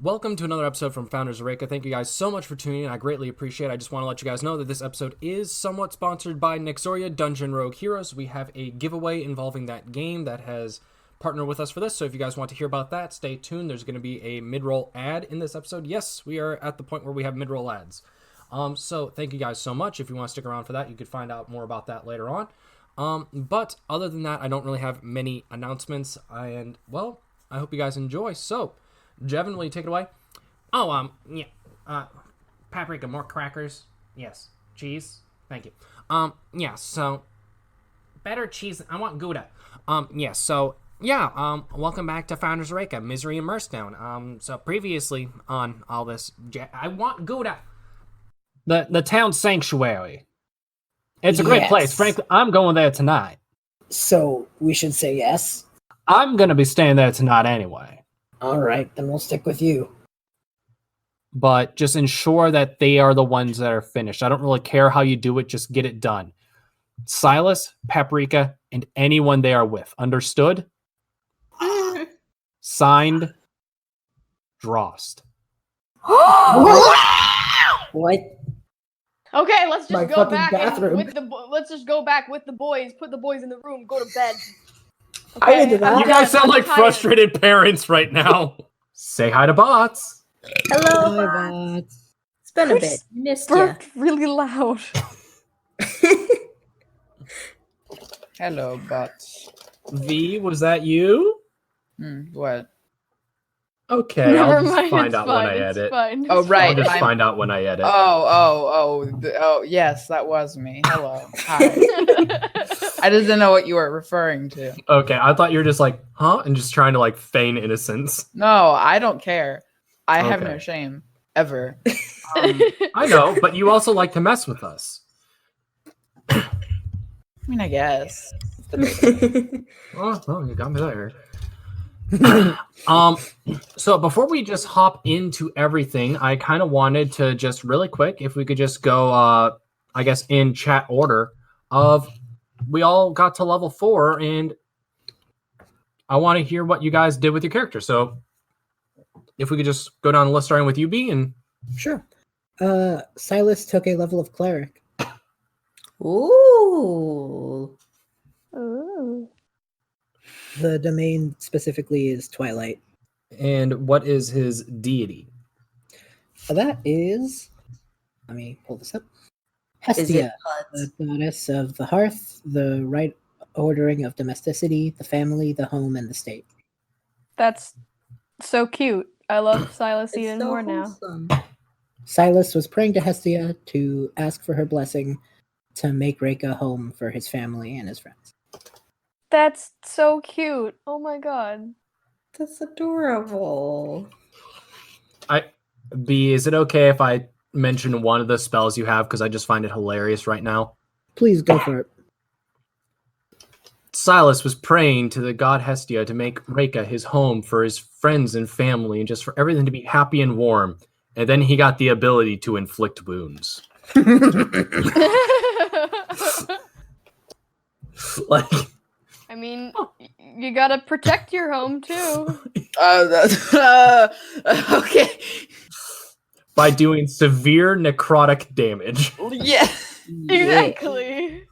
Welcome to another episode from Founders of Reka. Thank you guys so much for tuning in. I greatly appreciate it. I just want to let you guys know that this episode is somewhat sponsored by Nexoria Dungeon Rogue Heroes. We have a giveaway involving that game that has partnered with us for this. So if you guys want to hear about that, stay tuned. There's going to be a mid-roll ad in this episode. Yes, we are at the point where we have mid-roll ads. So thank you guys so much. If you want to stick around for that, you could find out more about that later on. But other than that, I don't really have many announcements. I hope you guys enjoy. So, Jevin, will you take it away? Paprika, more crackers. Yes. Cheese. Thank you. So better cheese. I want Gouda. Welcome back to Founders of Reka, Misery and Mirstone. So previously on all this, I want Gouda. The town sanctuary. It's a great place. Frankly, I'm going there tonight. So we should say yes? I'm going to be staying there tonight anyway. All right, then we'll stick with you. But just ensure that they are the ones that are finished. I don't really care how you do it. Just get it done. Silus, Paprika, and anyone they are with. Understood? Signed, Drost. What? Okay, let's My just go fucking back bathroom. let's just go back with the boys. Put the boys in the room. Go to bed. I didn't do that. You guys sound like frustrated parents right now. Say hi to bots. Hello, bots. It's been a bit. Missed you. Burped really loud. Hello, bots. V, was that you? What? Okay, Never I'll just mind, find it's out fine, when I it's edit. fine. Oh, right. I'll just I'm- find out when I edit. Oh, yes, that was me. Hello. Hi. I just didn't know what you were referring to. Okay, I thought you were just like, huh? And just trying to like feign innocence. No, I don't care. I have no Okay. shame. Ever. I know, but you also like to mess with us. I mean, I guess. Oh, you got me there. So before we just hop into everything, I kind of wanted to just really quick, if we could just go, I guess in chat order of, we all got to level 4 and I want to hear what you guys did with your character. So if we could just go down the list starting with you, B, and Sure. Silus took a level of cleric. Ooh. Ooh. The domain specifically is Twilight. and what is his deity? That is, let me pull this up. Is it Hestia, buds? the goddess of the hearth, the right ordering of domesticity, the family, the home, and the state. That's so cute. I love Silas It's even so more now. wholesome. Silus was praying to Hestia to ask for her blessing to make Reka home for his family and his friends. That's so cute. Oh my god. That's adorable. B, is it okay if I mention one of the spells you have because I just find it hilarious right now? Please go for it. Silus was praying to the god Hestia to make Reka his home for his friends and family and just for everything to be happy and warm. And then he got the ability to inflict wounds. Like, I mean, you gotta protect your home too. Okay. by doing severe necrotic damage. Yeah. Exactly.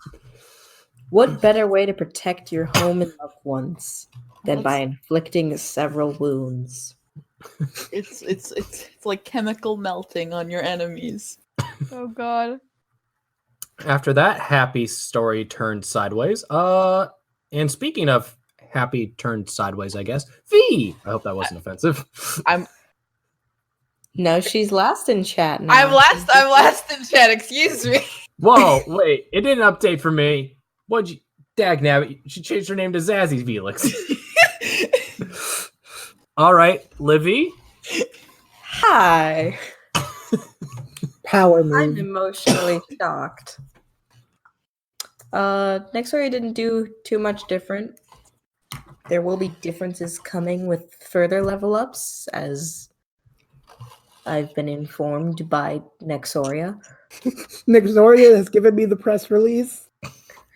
What better way to protect your home and loved ones than by inflicting several wounds? It's like chemical melting on your enemies. Oh god. After that happy story turned sideways. And speaking of happy turned sideways, I guess, V. I hope that wasn't offensive. No, she's last in chat now. I'm last in chat, excuse me. Whoa, wait, it didn't update for me. What'd you... Dagnabbit, she changed her name to Zazzy Felix. All right, Livy. Hi. Power I'm move. emotionally shocked. Nexoria didn't do too much different. There will be differences coming with further level ups, as I've been informed by Nexoria. Nexoria has given me the press release.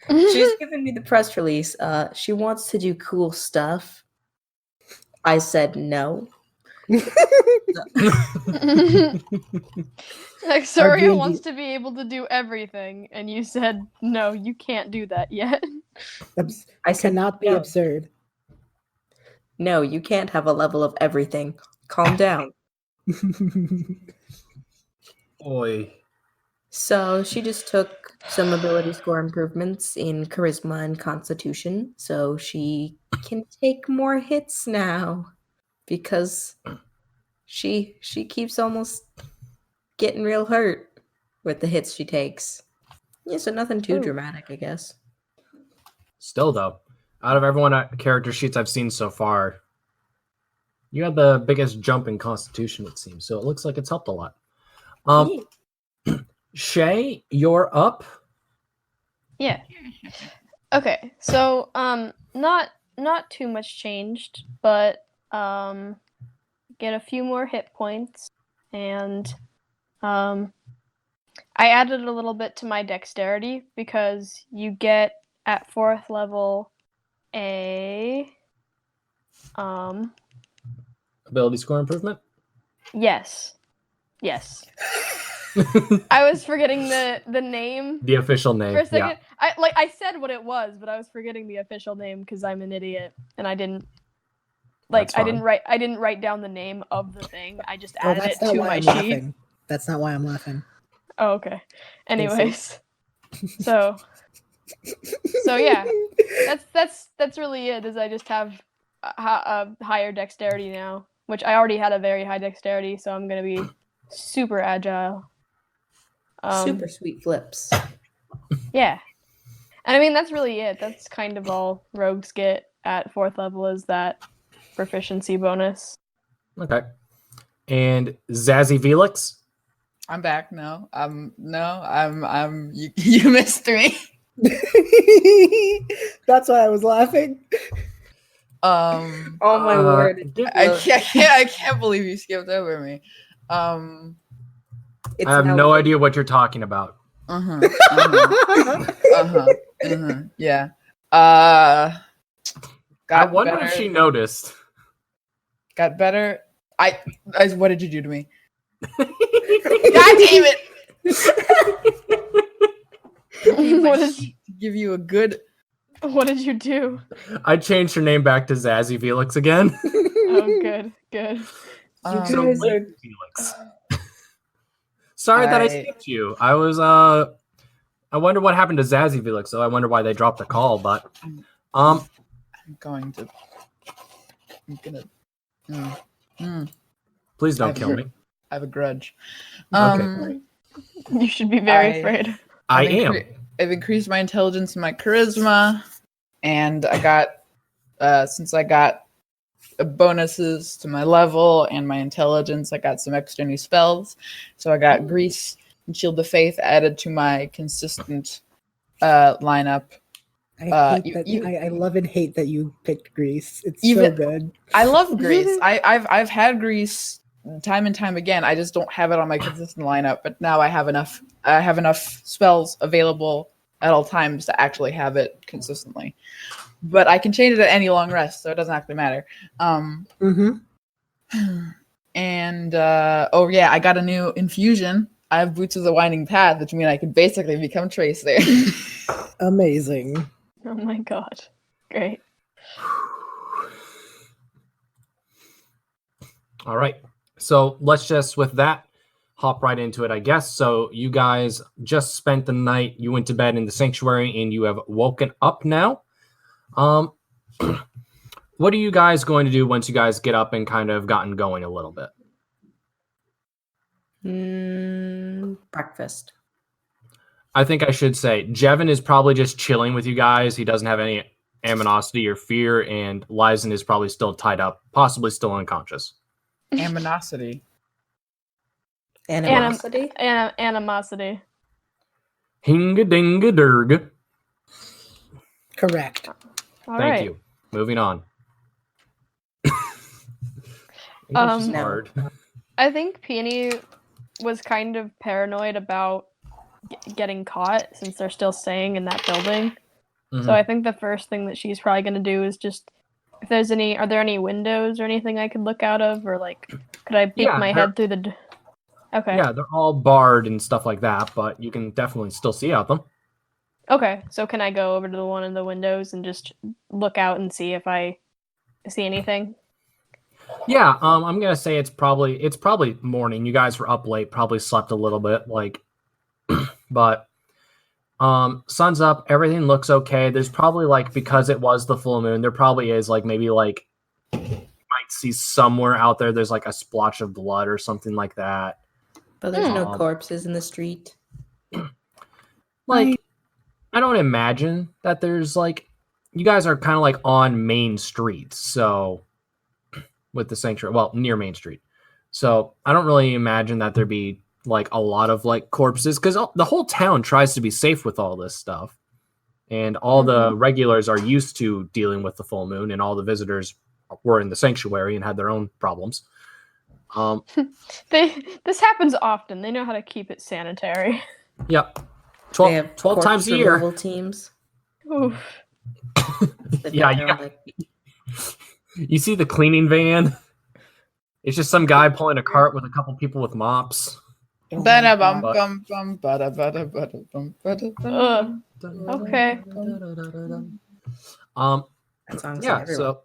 She's given me the press release. She wants to do cool stuff. I said no. Nexoria D&D wants to be able to do everything, and you said, no, you can't do that yet. I said cannot be no. absurd. No, you can't have a level of everything. Calm down. Oi. So she just took some ability score improvements in charisma and constitution, so she can take more hits now because she keeps almost getting real hurt with the hits she takes. Yeah, so nothing too dramatic, I guess. Still, though, out of everyone at character sheets I've seen so far, you had the biggest jump in Constitution, it seems. So it looks like it's helped a lot. Shay, you're up. Yeah. Okay, so not too much changed, but get a few more hit points, and I added a little bit to my dexterity because you get at 4th level a Ability score improvement. yes. I was forgetting the name The official name. for a second. Yeah. I said what it was, but I was forgetting the official name because I'm an idiot and I didn't That's I didn't fine. write down the name of the thing. I just Oh, added that's it not to why my I'm sheet. laughing. That's not why I'm laughing. Oh, okay. Anyways, so yeah, that's really it. Is I just have a higher dexterity now, which I already had a very high dexterity, so I'm gonna be super agile. Super sweet flips. Yeah, and I mean that's really it. That's kind of all rogues get at 4th level is that proficiency bonus. Okay. And Zazzy Felix. I'm back. No, you missed me. That's why I was laughing. Oh my word. I can't believe you skipped over me. It's I have now no late. idea what you're talking about. Yeah. I Got wonder better. if she noticed. Got better. What did you do to me? God damn it! Give you a good. What did you do? I changed her name back to Zazzy Felix again. Oh, good. So guys late, are- Felix. Sorry that I skipped you. I was I wonder what happened to Zazzy Felix, so I wonder why they dropped the call, but I'm gonna. please don't kill me. I have a grudge. Okay. You should be very afraid. I am. I've increased my intelligence and my charisma, and I got since I got bonuses to my level and my intelligence, I got some extra new spells. So I got Grease and Shield of Faith added to my consistent lineup. I love and hate that you picked Grease. It's so Even- good. I love Grease. I've had Grease time and time again. I just don't have it on my consistent lineup. But now I have enough. I have enough spells available at all times to actually have it consistently. But I can change it at any long rest, so it doesn't actually matter. And I got a new infusion. I have Boots of the Winding Path, which means I can basically become Trace there. Amazing. Oh my god. Great. All right. So let's just, with that, hop right into it, I guess. So you guys just spent the night, you went to bed in the sanctuary, and you have woken up now. What are you guys going to do once you guys get up and kind of gotten going a little bit? Breakfast. I think I should say Jevin is probably just chilling with you guys. He doesn't have any aminosity or fear, and Lizen is probably still tied up, possibly still unconscious. Aminosity. Animosity? Animosity. Hinga dinga durg. Correct. All Thank right. you. Moving on. English is No. hard. I think Peony was kind of paranoid about getting caught since they're still staying in that building. Mhm. So I think the first thing that she's probably going to do is just if there's any, are there any windows or anything I could look out of, or like, could I peek Yeah, my head through the? Okay. Yeah, they're all barred and stuff like that, but you can definitely still see out them. Okay, so can I go over to the one of the windows and just look out and see if I see anything? Yeah, I'm gonna say it's probably morning. You guys were up late, probably slept a little bit, like, but sun's up, everything looks okay. There's probably like, because it was the full moon, there probably is like maybe like you might see somewhere out there there's like a splotch of blood or something like that. But there's no corpses in the street. Like, I don't imagine that there's like, you guys are kind of like on Main Street, so with the sanctuary, well, near Main Street. So I don't really imagine that there'd be like a lot of like corpses, because the whole town tries to be safe with all this stuff. And all the regulars are used to dealing with the full moon, and all the visitors were in the sanctuary and had their own problems. This happens often. They know how to keep it sanitary. Yep. They have 12 times a year. removal teams. Oof. Yeah, you see the cleaning van? It's just some guy pulling a cart with a couple people with mops. Ba-da-bum, bum, bum, ba-da-ba-da, ba-da-bum, ba-da-bum. Okay. That song's Yeah, everywhere. so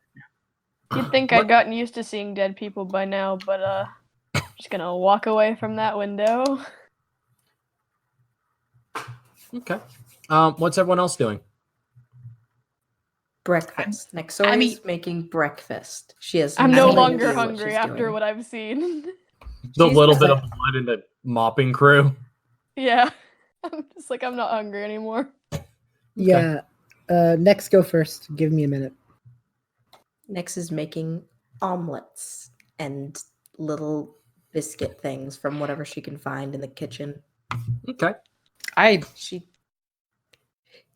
You'd think I'd gotten used to seeing dead people by now, but I'm just gonna walk away from that window. okay. What's everyone else doing? Breakfast. Nexoria's making breakfast. She has. I'm no idea longer what hungry she's after doing. what I've seen. The She's little just bit like- of blood in the mopping crew. Yeah. I'm just like, I'm not hungry anymore. Yeah. Next, go first. Give me a minute. Nex is making omelets and little biscuit things from whatever she can find in the kitchen. Okay.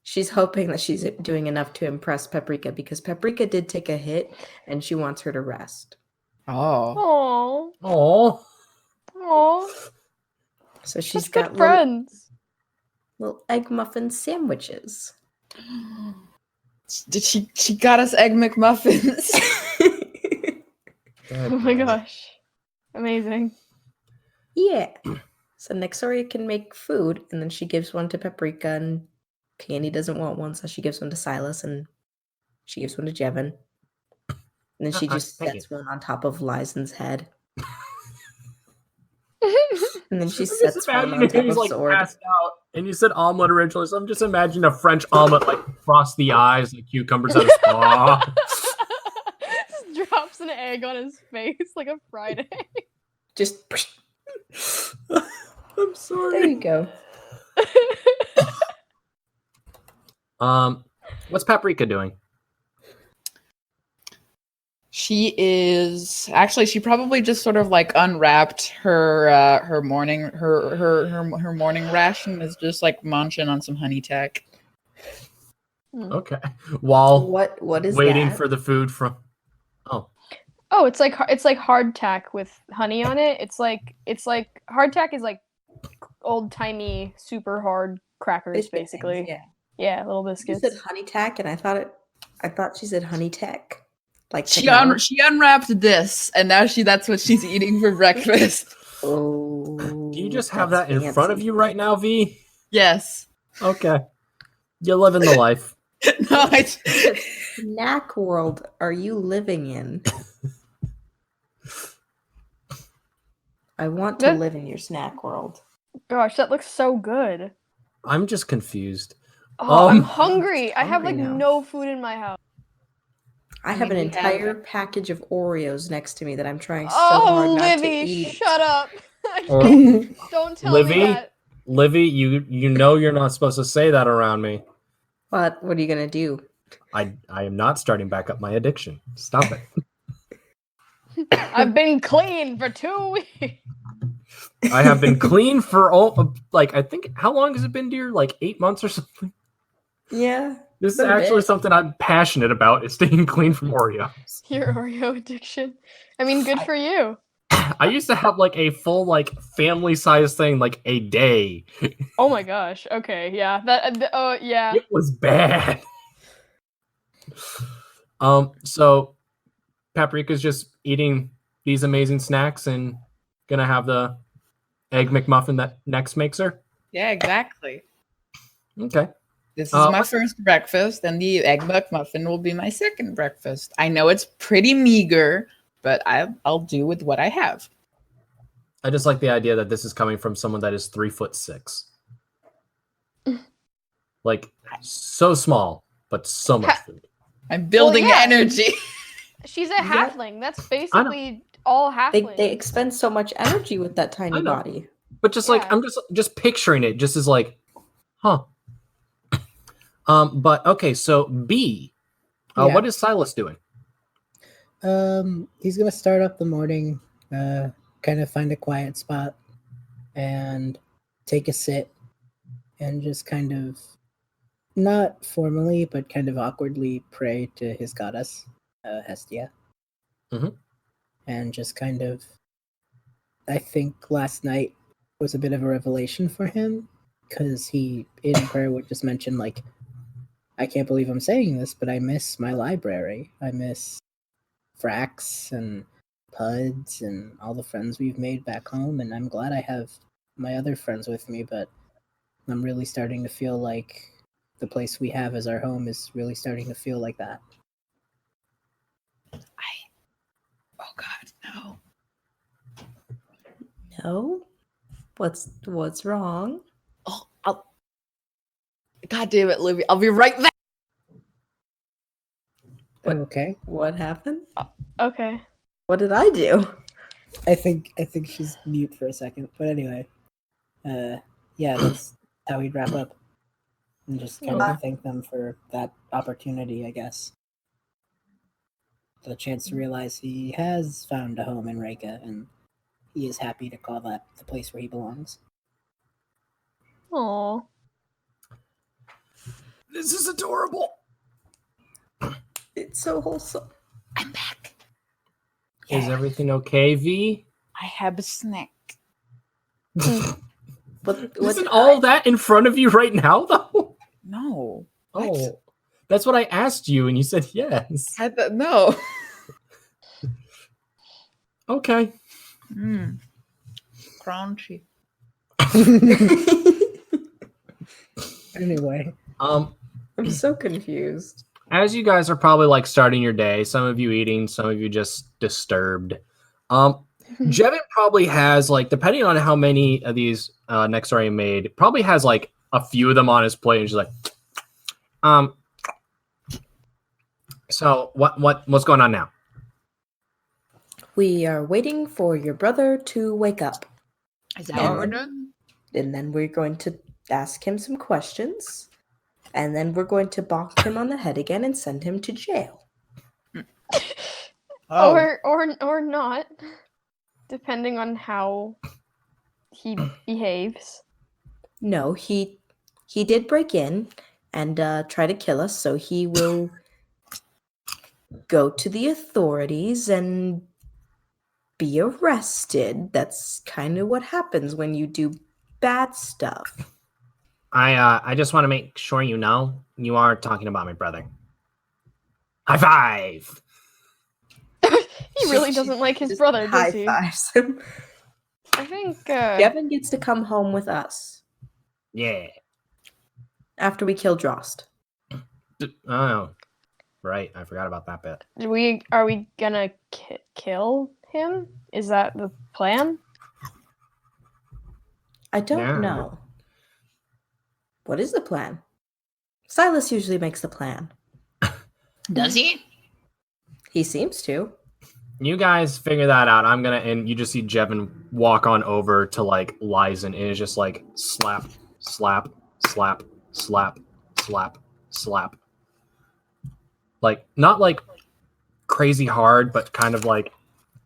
She's hoping that she's doing enough to impress Paprika, because Paprika did take a hit and she wants her to rest. Oh. Aww. Oh. Aww. So she's Such got good friends. little egg muffin sandwiches. Did she got us egg McMuffins? Oh my gosh. Amazing. Yeah. So Nexoria can make food, and then she gives one to Paprika, and Peony doesn't want one, so she gives one to Silus, and she gives one to Jevin. And then she just thank sets one on top of Lizen's head. Oh And then she I'm sets just one imagining on top he's of like Sword. passed out, and you said omelet originally, so I'm just imagining a French omelet, like frosty eyes, like cucumbers at a spa. Just drops an egg on his face like a fried egg. Just I'm there sorry. you go. What's Paprika doing? She probably just sort of like unwrapped her morning her morning ration, is just like munching on some honey tack. Okay. While What is waiting that? for the food from. Oh, it's like hardtack with honey on it. It's like hardtack is like old timey super hard crackers Biscuit basically. things, yeah. Yeah, little She biscuits. said honey tack, and I thought she said honey tech. Like She technology. unwrapped this, and now that's what she's eating for breakfast. Oh, Do you just have that's that in front of fancy. you right now, V? Yes. Okay. You're living the life. No, What snack world are you living in? I want to That- live in your snack world. Gosh, that looks so good. I'm just confused. Oh, I'm Um, hungry. I have like hungry now. no food in my house. I have an mean, we have- entire package of Oreos next to me that I'm trying so Oh, hard not to Livy, eat. shut up. Or Don't tell Livy? me that. Livy, you know you're not supposed to say that around me. What are you gonna do? I am not starting back up my addiction. Stop it. I've been clean for 2 weeks. I have been clean for I think, how long has it been, dear? Like 8 months or something? Yeah. This is Been a actually bit. something I'm passionate about, is staying clean from Oreos. Your Oreo addiction. I mean, good for you. I used to have like a full like family size thing like a day. Oh my gosh. Okay, yeah. That. Oh yeah. It was bad. So Paprika's just eating these amazing snacks and gonna have the egg McMuffin that Nex makes her. Yeah, exactly. Okay. This is my first breakfast, and the egg McMuffin will be my second breakfast. I know it's pretty meager, but I'll do with what I have. I just like the idea that this is coming from someone that is 3'6". Like so small, but so much food. I'm building energy. She's a halfling. That's basically all halfling. They expend so much energy with that tiny body. But just like I'm just picturing it, just as like, huh. But okay, so B, what is Silus doing? He's gonna start up the morning, kind of find a quiet spot, and take a sit, and just kind of, not formally, but kind of awkwardly pray to his goddess, Hestia. Mm-hmm. And just kind of, I think last night was a bit of a revelation for him, because he, in prayer, would just mention, like, I can't believe I'm saying this, but I miss my library. I miss Frax and Puds and all the friends we've made back home, and I'm glad I have my other friends with me, but I'm really starting to feel like the place we have as our home is really starting to feel like that. Oh God, no. No? What's wrong? Oh, God damn it, Libby. I'll be right back. Okay. What happened? Okay. What did I do? I think she's mute for a second, but anyway, yeah, that's how we'd wrap up, and just kind of thank them for that opportunity, I guess. The chance to realize he has found a home in Reka, and he is happy to call that the place where he belongs. Aww. This is adorable. It's so wholesome. I'm back. Is everything okay, V? I have a snack. But Isn't all that in front of you right now, though? No. Oh, that's what I asked you, and you said yes. No. Okay. Crunchy. Anyway, I'm so confused. As you guys are probably like starting your day, some of you eating, some of you just disturbed. Jevin probably has like, depending on how many of these Nexoria made, probably has like a few of them on his plate, and she's like, so what's going on now? We are waiting for your brother to wake up. Is that what we're doing? And then we're going to ask him some questions. And then we're going to bonk him on the head again and send him to jail. Or not. Depending on how he behaves. No, he did break in and try to kill us, so he will go to the authorities and be arrested. That's kind of what happens when you do bad stuff. I just want to make sure you know you are talking about my brother. High five! He really doesn't like his brother, does he? High fives him. I think Devin gets to come home with us Yeah. after we kill Drost. Oh, right. I forgot about that bit. are we gonna kill him? Is that the plan? I don't know. What is the plan? Silus usually makes the plan. Does he? He seems to. You guys figure that out. And you just see Jevin walk on over to like Lizen, and it's just like slap, slap, slap, slap, slap, slap. Like, not like crazy hard, but kind of like a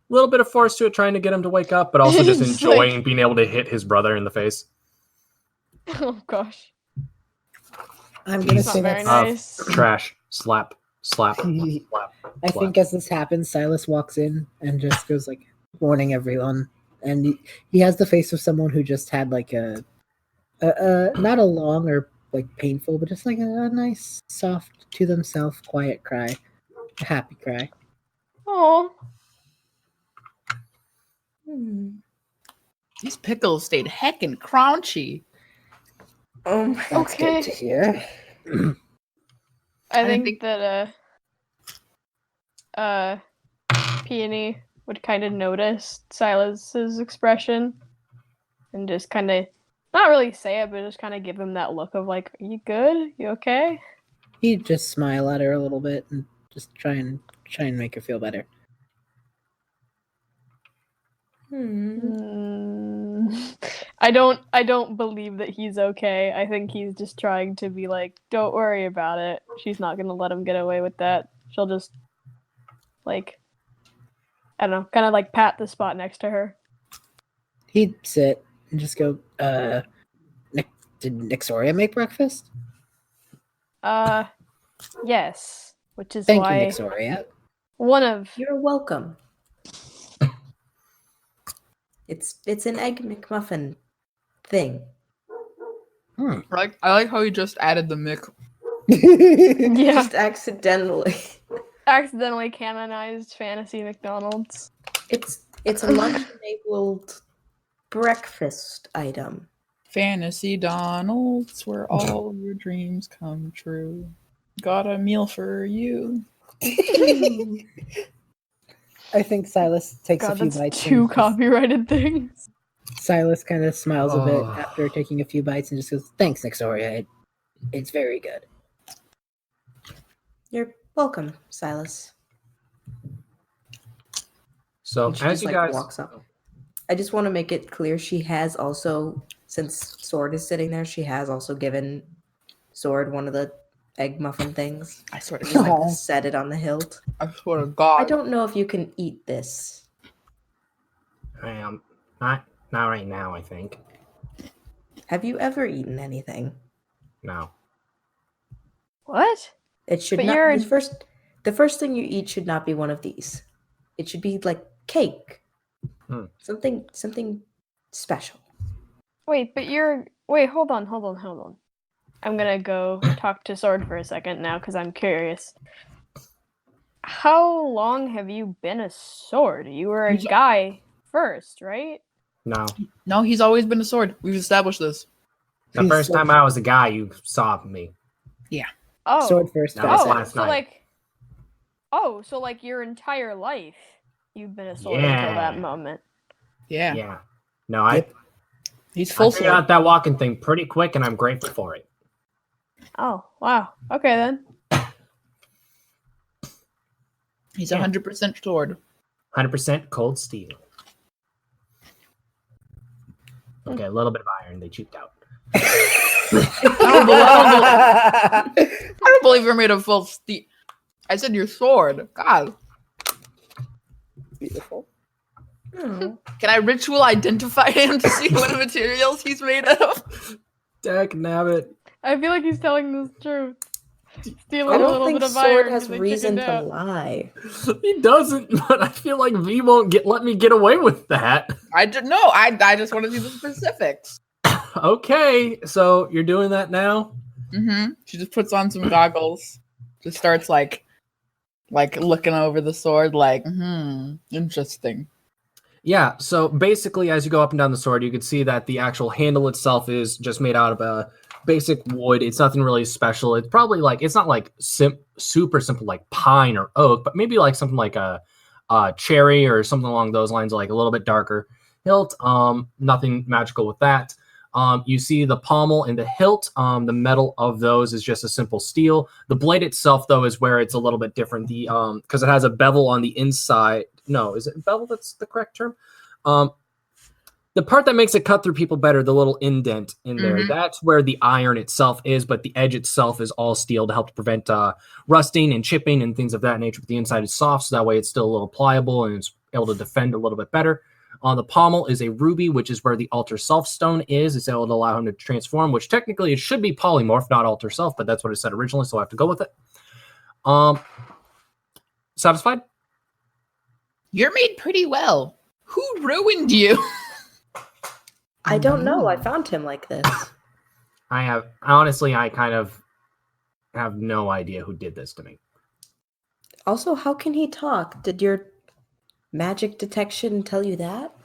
little bit of force to it, trying to get him to wake up, but also just enjoying being able to hit his brother in the face. Oh gosh. I'm gonna It's say not very that's nice. Trash. Slap. Slap. Slap. I think as this happens, Silus walks in and just goes like, "Morning, everyone." And he has the face of someone who just had like a not a long or like painful, but just like a nice, soft, to themselves, quiet cry. A happy cry. Oh. These pickles stayed heckin' crunchy. That's Okay. good to hear. I I think think- that Peony would kind of notice Silas's expression and just kind of not really say it, but just kind of give him that look of like, "Are you good? You okay?" He'd just smile at her a little bit and just try and make her feel better. I don't believe that he's okay. I think he's just trying to be like, "Don't worry about it. She's not gonna let him get away with that. She'll just like, I don't know, kind of like pat the spot next to her." He'd sit and just go, did Nexoria make breakfast? Yes, which is Thank why you, Nexoria. one of You're welcome. It's an egg McMuffin thing. I like how you just added the Mick. yeah Just accidentally. accidentally canonized fantasy McDonald's. It's a lunch-enabled breakfast item. Fantasy Donald's, where all your dreams come true. Got a meal for you. I think Silas takes God, a few that's bites. two and copyrighted things. Silas kind of smiles a bit Oh. after taking a few bites and just goes, "Thanks, Nexoria. It's very good." You're welcome, Silus. So And she as just you like guys walks up. I just want to make it clear she has also, since Sword is sitting there, she has also given Sword one of the egg muffin things. I swear to Just God. like set it on the hilt. I swear to God. I don't know if you can eat this. not right now, I think. Have you ever eaten anything? No. What? It should But not. you're- The first thing you eat should not be one of these. It should be like cake. Something special. Wait, hold on. I'm gonna go talk to Sword for a second now because I'm curious. How long have you been a Sword? You were a guy first, right? No. No, he's always been a sword. We've established this. The first time I was a guy, you saw me. Oh, Sword first. That was oh, last so night. like your entire life you've been a Sword until that Yeah. moment. Yeah. Yeah. No, I He's full figured sword. out that walking thing pretty quick, and I'm grateful for it. Oh, wow. Okay then. He's Yeah. 100% sword. 100% cold steel. Okay, a little bit of iron. They cheaped out. I don't believe you're made of full steel. I said your sword. God. Beautiful. Oh. Can I ritual identify him to see what materials he's made of? Dag nabbit. I feel like he's telling the truth. Stealing I a don't little think bit of Sword iron has 'cause they reason chickened to out. lie. He doesn't, but I feel like V won't let me get away with that. I just want to see the specifics. Okay, so you're doing that now? Mm-hmm. She just puts on some goggles. Just starts like looking over the sword, like, interesting. Yeah, so basically as you go up and down the sword, you can see that the actual handle itself is just made out of a basic wood. It's nothing really special. It's probably like, it's not like super simple like pine or oak, but maybe like something like a cherry or something along those lines, like a little bit darker hilt. Nothing magical with that. You see the pommel and the hilt. The metal of those is just a simple steel. The blade itself, though, is where it's a little bit different. The because it has a bevel on the inside. No, is it bevel? That's the correct term. The part that makes it cut through people better, the little indent in there, that's where the iron itself is, but the edge itself is all steel to help to prevent rusting and chipping and things of that nature. But the inside is soft, so that way it's still a little pliable and it's able to defend a little bit better. On the pommel is a ruby, which is where the altar self stone is. It's able to allow him to transform, which technically it should be polymorph, not altar self, but that's what it said originally, so I have to go with it. Satisfied? You're made pretty well. Who ruined you? I don't know. I found him like this. I kind of have no idea who did this to me. Also, how can he talk? Did your magic detection tell you that?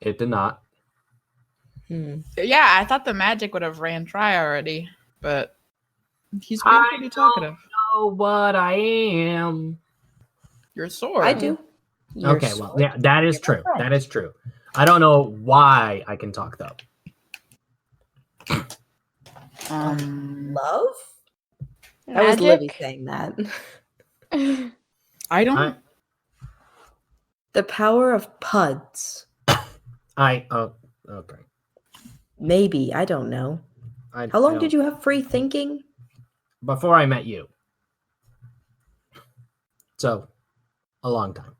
It did not. Yeah, I thought the magic would have ran dry already, but he's being pretty talkative. Know what I am. Your sword. I do. Your Okay, well, sword? yeah, that is true. right. That is true. I don't know why I can talk though. Love? That was Livy saying that. I don't. The power of puds. Okay. Maybe, I don't know. How long did you have free thinking? Before I met you. So, a long time.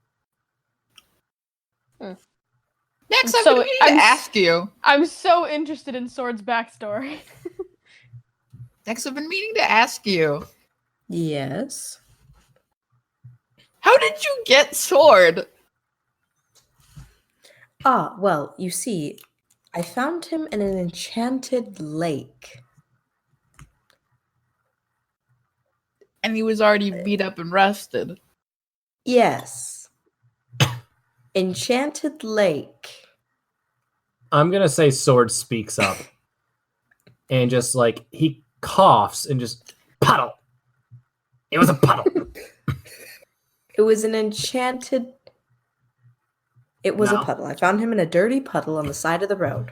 Next, I'm going to ask you. I'm so interested in Sword's backstory. Next, I've been meaning to ask you. Yes. How did you get Sword? Ah, well, you see, I found him in an enchanted lake. And he was already beat up and rusted. Yes. Enchanted lake. I'm going to say Sword speaks up. And just like, he coughs and just, puddle. It was a puddle. It was an enchanted... It was a puddle. I found him in a dirty puddle on the side of the road.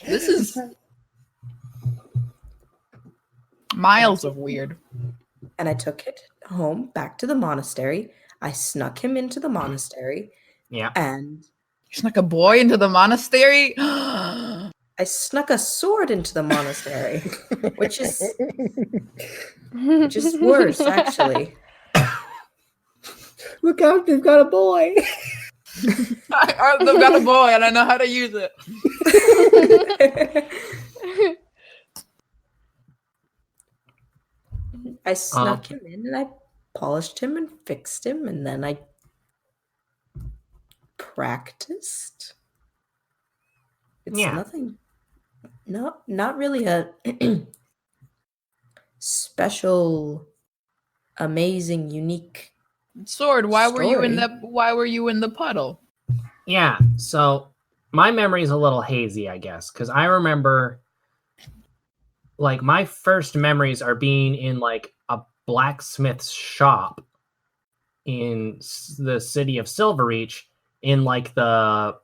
This is miles of weird. And I took it home, back to the monastery. I snuck him into the monastery. Yeah. And... You snuck a boy into the monastery? I snuck a sword into the monastery. which is worse, actually. Look out, they've got a boy. They've got a boy and I know how to use it. I snuck him in and I polished him and fixed him and then I practiced. It's nothing. No, not really a special, amazing, unique Sword, why were you in story. the puddle? Yeah, so my memory is a little hazy, I guess, because I remember, like, my first memories are being in, like, a blacksmith's shop in the city of Silverreach in, like, the,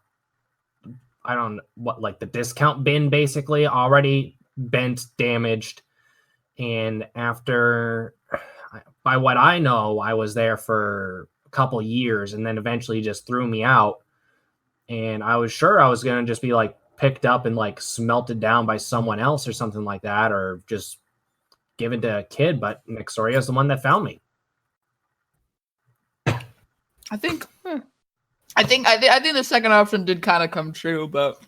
I don't know, what, like, the discount bin, basically, already bent, damaged, and after... By what I know, I was there for a couple years and then eventually just threw me out. And I was sure I was going to just be like picked up and like smelted down by someone else or something like that, or just given to a kid. But Nexoria is the one that found me. I think the second option did kind of come true, but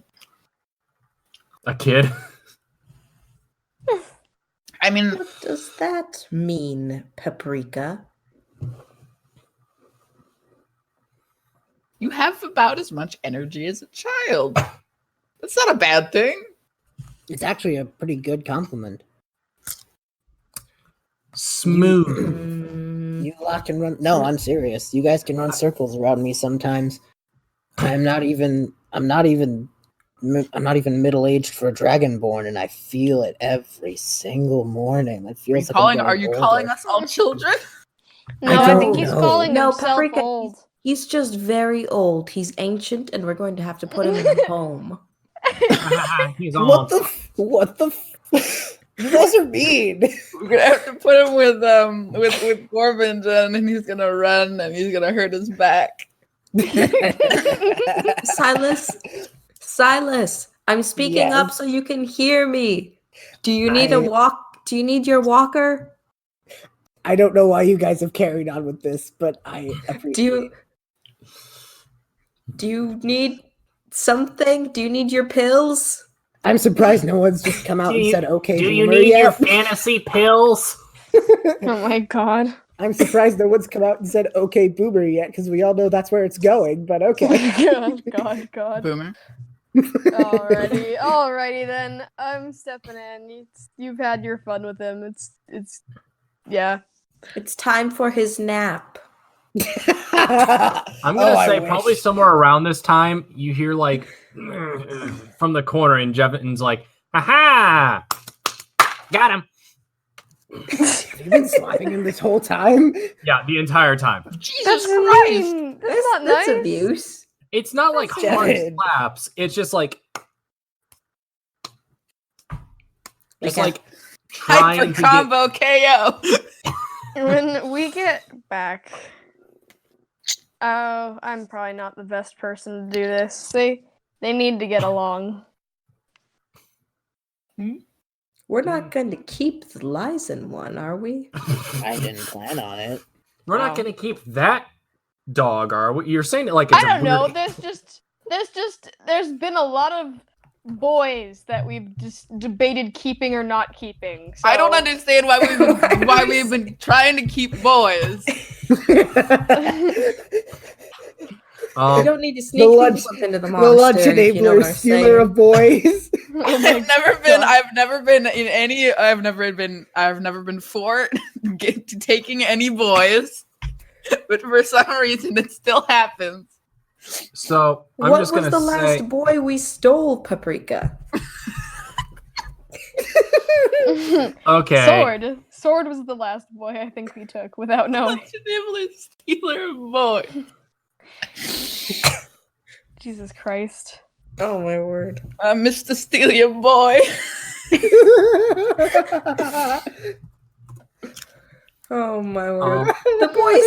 A kid? I mean, What does that mean, Paprika? you have about as much energy as a child. That's not a bad thing. It's actually a pretty good compliment. Smooth. You lot can run. No, I'm serious. You guys can run circles around me sometimes. I'm not even middle-aged for a Dragonborn, and I feel it every single morning. It feels Are you calling us all children? No, I I think don't he's know. calling No, himself Paprika, old. He's just very old. He's ancient, and we're going to have to put him in a home. He's all What the you guys are mean. We're gonna have to put him with Corbin, and he's gonna run and he's gonna hurt his back. Silas, I'm speaking up so you can hear me. Do you need a walk? Do you need your walker? I don't know why you guys have carried on with this, but I appreciate it. Do you need something? Do you need your pills? I'm surprised no one's just come out and said, okay, Do you Boomer need yet. your fantasy pills? Oh my god. I'm surprised no one's come out and said, okay, Boomer yet, because we all know that's where it's going, but okay. God. Boomer. Alrighty then. I'm stepping in. You've had your fun with him. It's Yeah. It's time for his nap. I'm gonna say probably somewhere around this time you hear like from the corner, and Jevin's like, "Aha! Got him!" You've been slapping him this whole time. Yeah, the entire time. That's mean. That's not That's nice. abuse. It's not like That's hard Jevin. slaps. It's just like Okay. trying to Hyper combo KO. When we get back, oh, I'm probably not the best person to do this. They need to get along. We're not going to keep the Lizen one, are we? I didn't plan on it. We're not Wow. gonna keep that dog, are we? You're saying it like it's I don't know. weird- There's been a lot of boys that we've just debated keeping or not keeping. So. I don't understand why we've been trying to keep boys. We don't need to sneak lunch- people into the The lunch monastery. if you know enabler, what I'm stealer saying. of boys. I've never been for taking any boys, but for some reason it still happens. So I'm What just was gonna the say, last boy we stole, Paprika? okay. Sword was the last boy I think we took without knowing. Enabler stealer of boy. Jesus Christ. Oh my word. Mr. Stealia boy. Oh my word. Um, The boy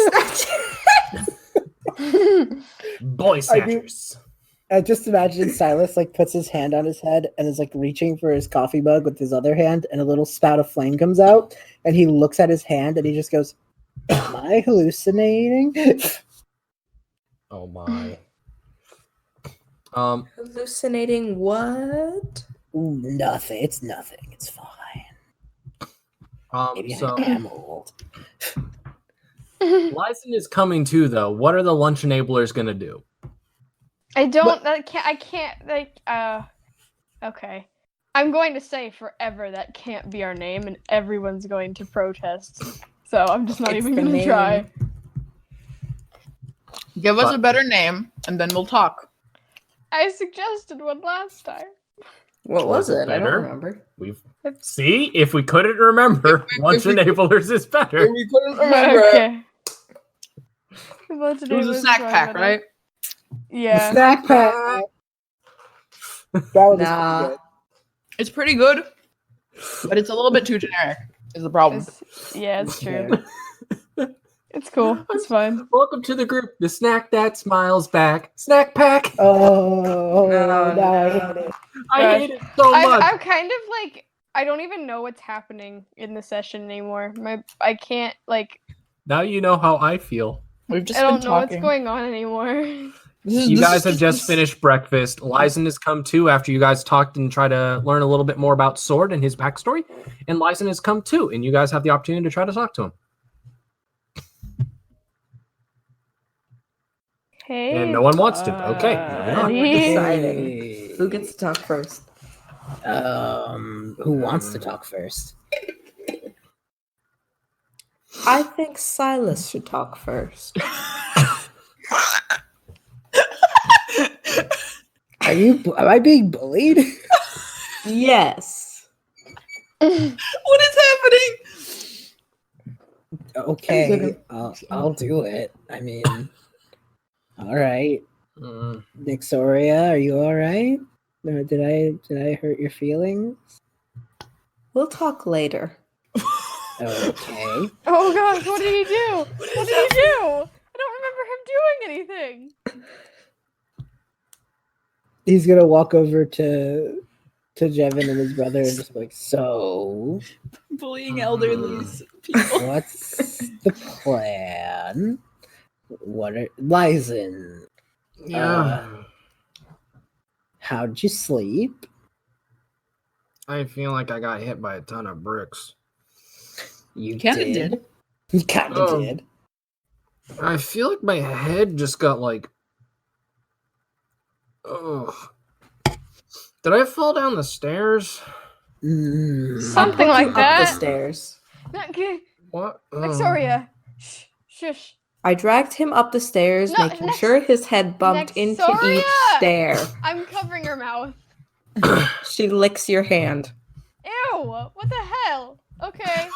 snatcher. boy snatchers. I just imagine Silus like puts his hand on his head and is like reaching for his coffee mug with his other hand, and a little spout of flame comes out, and he looks at his hand and he just goes, "Am I hallucinating?" Oh my. Hallucinating what? Ooh, nothing. It's nothing. It's fine. Maybe So I am old. Lizen is coming too, though. What are the lunch enablers gonna do? I can't okay. I'm going to say forever that can't be our name and everyone's going to protest. So I'm just not It's even the gonna name. try. Give us But- a better name, and then we'll talk. I suggested one last time. What Was was it it? I better? don't remember. See, if we couldn't remember, lunch enablers is better. We couldn't remember. Okay. It was a snack pack, right? Yeah. Snack pack. That was Nah. good. It's pretty good, but it's a little bit too generic. Is the problem? It's true. It's cool. It's fine. Welcome to the group, the snack that smiles back. Snack pack. Oh, No, now I no. hate it. I hate it so much. I'm kind of like I don't even know what's happening in the session anymore. I can't like Now you know how I feel. We've just I don't been know what's talking. going on anymore. You guys have just finished breakfast. Lizen has come too after you guys talked and tried to learn a little bit more about Sword and his backstory. And Lizen has come too, and you guys have the opportunity to try to talk to him. Hey. And no one wants to. Okay. moving on. We're deciding. Hey. Who gets to talk first? Who wants to talk first? I think Silus should talk first. Am I being bullied? Yes. What is happening? Okay, I'll do it. I mean, all right. Nexoria, are you all right? Or did I hurt your feelings? We'll talk later. Okay. Oh gosh, what did he do? What did he do? I don't remember him doing anything. He's gonna walk over to Jevin and his brother and just be like, so Bullying elderly people. what's the plan? What are Lizen? Yeah. How'd you sleep? I feel like I got hit by a ton of bricks. You Kinda did. did. You kinda Oh. did. I feel like my head just got like. Oh. Did I fall down the stairs? Mm. Something I'll put like you up that. the stairs. Okay. What? Nexoria. Shh. Shush. I dragged him up the stairs, No, making sure his head bumped into each Nexoria! stair. I'm covering her mouth. She licks your hand. Ew! What the hell? Okay.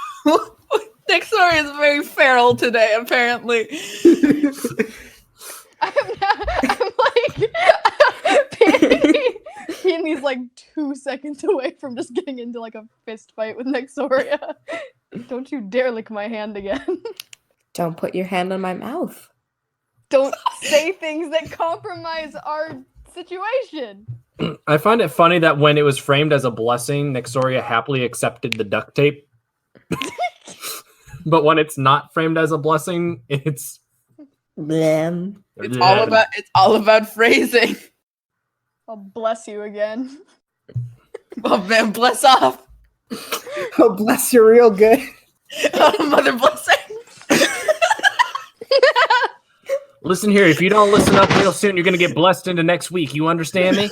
Nexoria is very feral today, apparently. I'm like Peony's like 2 seconds away from just getting into like a fist fight with Nexoria. Don't you dare lick my hand again. Don't put your hand on my mouth. Don't say things that compromise our situation. I find it funny that when it was framed as a blessing, Nexoria happily accepted the duct tape. But when it's not framed as a blessing, it's Blem. It's all about phrasing. I'll bless you again. Oh man, bless off. Oh, bless you real good. Oh, mother blessing. Listen here, if you don't listen up real soon, you're gonna get blessed into next week. You understand me?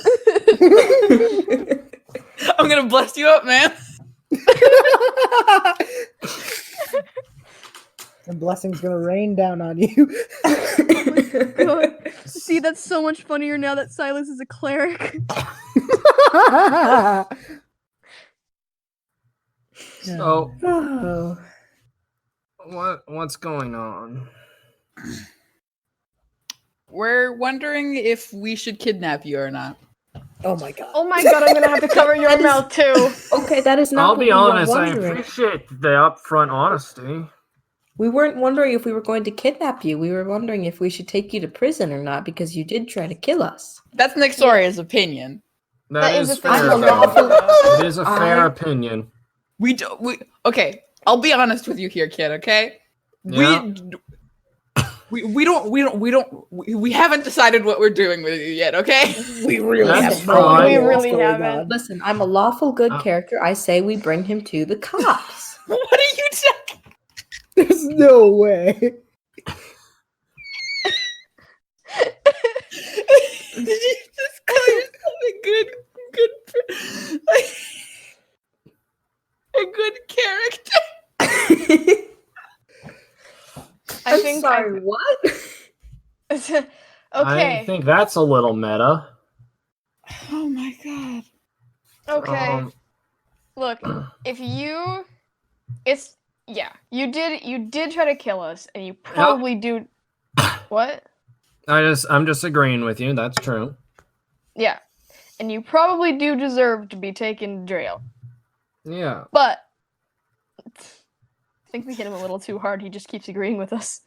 I'm gonna bless you up, man. The blessing's gonna rain down on you. God. See, that's so much funnier now that Silus is a cleric. So, Oh. what's going on? We're wondering if we should kidnap you or not. Oh my god. Oh my god, I'm gonna have to cover your mouth too. Okay, that is not I'll what be we were honest, I wondering. appreciate the upfront honesty. We weren't wondering if we were going to kidnap you. We were wondering if we should take you to prison or not because you did try to kill us. That's Nexoria's opinion. That is a fair. thing. I'm a lawful- It is a fair opinion. Okay, I'll be honest with you here, kid, okay? Yeah. We haven't decided what we're doing with you yet, okay? We really That's have fine. no idea We what's really going haven't. on. Listen, I'm a lawful good character. I say we bring him to the cops. What are you talking? There's no way. Did you just call yourself a good character? I think sorry, what? Okay. I think that's a little meta. Oh my god. Okay. Look, if you you did try to kill us and you probably do what? I'm just agreeing with you. That's true. Yeah. And you probably do deserve to be taken to jail. Yeah. But I think we hit him a little too hard. He just keeps agreeing with us.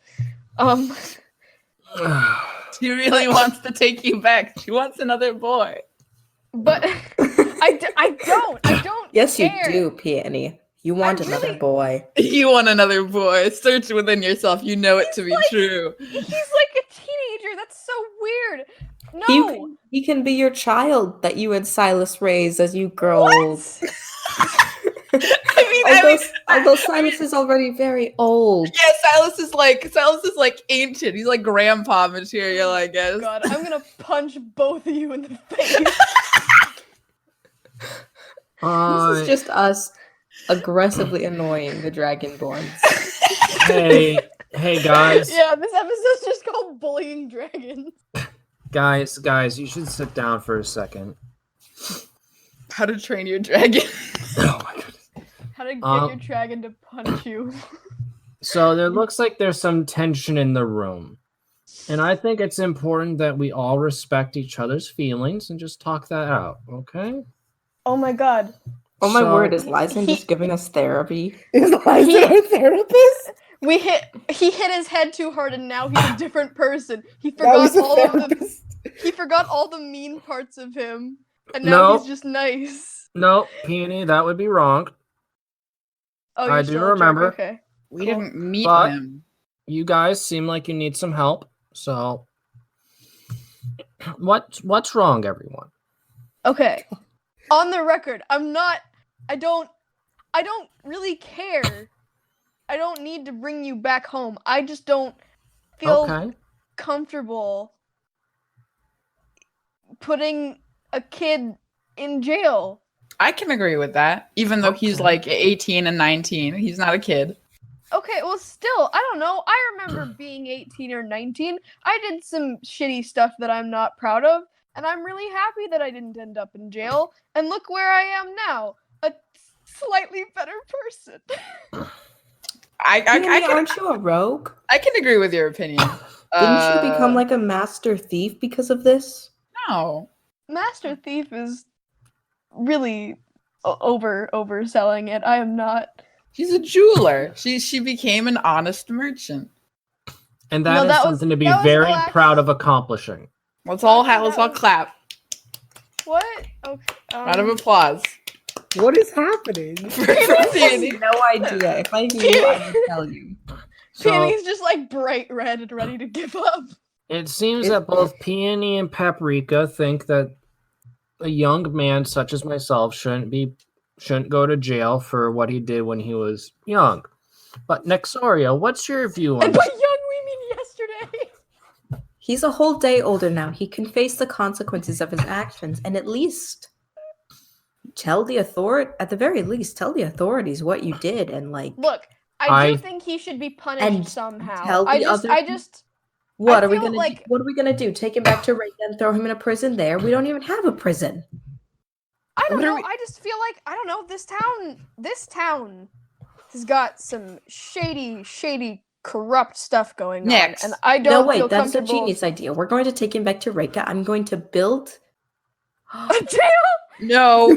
She really wants to take you back. She wants another boy. But I don't Yes, care. you do, Peony. You want another boy. You want another boy. Search within yourself. You know it to be true. He's like a teenager. That's so weird. No. He can be your child that you and Silas raised as you grow old. Although Silas is already very old. Yeah, Silas is like ancient. He's like grandpa material, I guess. God, I'm gonna punch both of you in the face. This is just us aggressively annoying the Dragonborns. hey guys. Yeah, this episode's just called Bullying Dragons. Guys, you should sit down for a second. How to Train Your Dragon. Oh my goodness. How to get your dragon to punch you. So there looks like there's some tension in the room. And I think it's important that we all respect each other's feelings and just talk that out, okay? Oh my god. Oh my So- word, is Lizen just giving us therapy? Is Lizen our therapist? He hit his head too hard and now he's a different person. He Now forgot he's a all of the therapist. he forgot all the mean parts of him. And now No. he's just nice. No, Peony, that would be wrong. Oh, I you're do still a jerk, remember. Okay. We didn't meet But- him. You guys seem like you need some help. So what's wrong, everyone? Okay. On the record, I don't really care. I don't need to bring you back home. I just don't feel Okay. comfortable putting a kid in jail. I can agree with that. Even though he's Okay. like 18 and 19. He's not a kid. Okay, well, still, I don't know. I remember being 18 or 19. I did some shitty stuff that I'm not proud of, and I'm really happy that I didn't end up in jail. And look where I am now, a slightly better person. Aren't you a rogue? I can agree with your opinion. Didn't you become like a master thief because of this? No. Master Thief is really overselling it. I am not. She's a jeweler. She became an honest merchant. And No, that is something to be very proud of accomplishing. Let's all clap. What? Okay. Round of applause. What is happening? I have no idea. If I knew, I would tell you. Peony's just like bright red and ready to give up. It seems that both Peony and Paprika think that a young man such as myself shouldn't go to jail for what he did when he was young. But Nexoria, what's your view on And by young, we mean yesterday. He's a whole day older now. He can face the consequences of his actions, and at least at the very least, tell the authorities what you did, and like. Look, I do think he should be punished somehow. Tell the What are we gonna do? Take him back to Reka and throw him in a prison there? We don't even have a prison. I don't know. I just feel like I don't know. This town has got some shady, corrupt stuff going on, and I don't. No, wait, feel that's a comfortable. genius idea. We're going to take him back to Reka. I'm going to build a jail. No.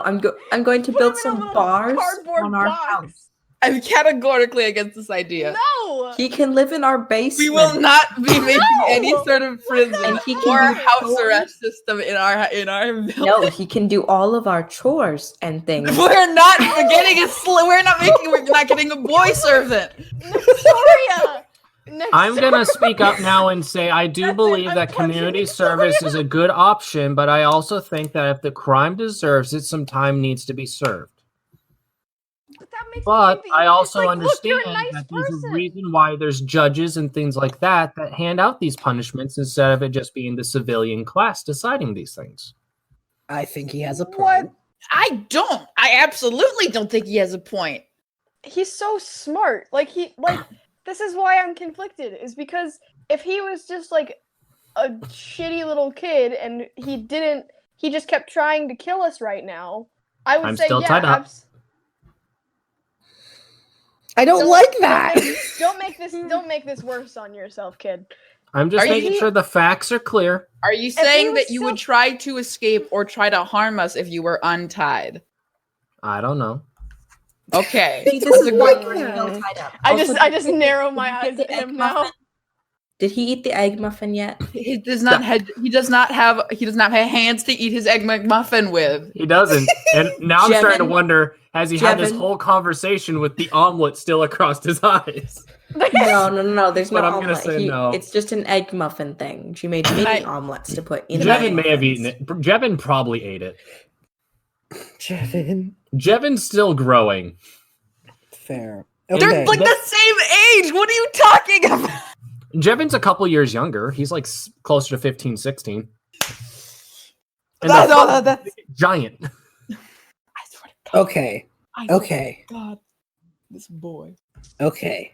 I'm going to build some bars on our house. I'm categorically against this idea. No! He can live in our basement. We will not be making any sort of prison or house arrest system in our building. No, he can do all of our chores and things. We're not getting a boy servant. Nexoria! I'm gonna speak up now and say I do believe that community service is a good option, but I also think that if the crime deserves it, some time needs to be served. But I also understand that there's a reason why there's judges and things like that hand out these punishments instead of it just being the civilian class deciding these things. I think he has a point. What? I don't. I absolutely don't think he has a point. He so smart. This is why I'm conflicted, is because if he was just like a shitty little kid and he just kept trying to kill us right now, I would say still yeah. tied up. I don't like that. Don't make this worse on yourself, kid. I'm just making sure the facts are clear. Are you saying that you would try to escape or try to harm us if you were untied? I don't know. Okay. See, this is why we're still tied up. I just narrow my eyes at him now. Did he eat the egg muffin yet? He does not have hands to eat his egg McMuffin with. He doesn't. And now I'm starting to wonder, has he had this whole conversation with the omelet still across his eyes? No. There's no But I'm omelet. gonna say no. It's just an egg muffin thing. She made mini omelets to put in. Jevin may have eaten it. Jevin probably ate it. Jevin's still growing. Fair. Okay. They're like the same age. What are you talking about? Jevin's a couple years younger. He's like closer to 15, 16. And that's giant. I swear to God. Okay. God, this boy. Okay.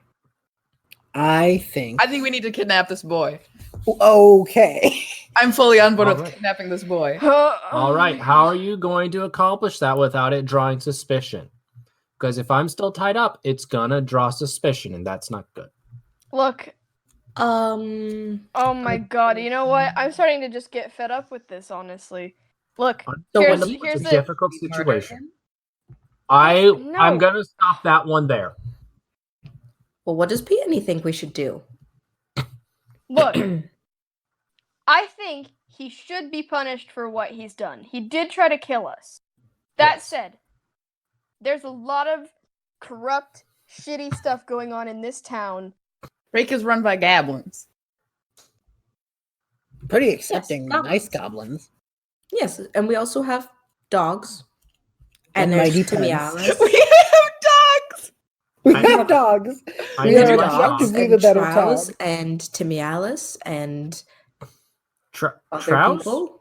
I think we need to kidnap this boy. Okay. I'm fully on board with kidnapping this boy. All right. How are you going to accomplish that without it drawing suspicion? Because if I'm still tied up, it's gonna draw suspicion, and that's not good. Look. Oh my God! You know what? I'm starting to just get fed up with this. Honestly, look. Here's a difficult situation. I'm gonna stop that one there. Well, what does Peony think we should do? Look, I think he should be punished for what he's done. He did try to kill us. That said, there's a lot of corrupt, shitty stuff going on in this town. Reka's run by goblins. Pretty accepting, nice goblins. Yes, and we also have dogs. And there's mighty Timialis. We have dogs! We have dogs. We are objectively the better town. And Timialis and other Trouse? people.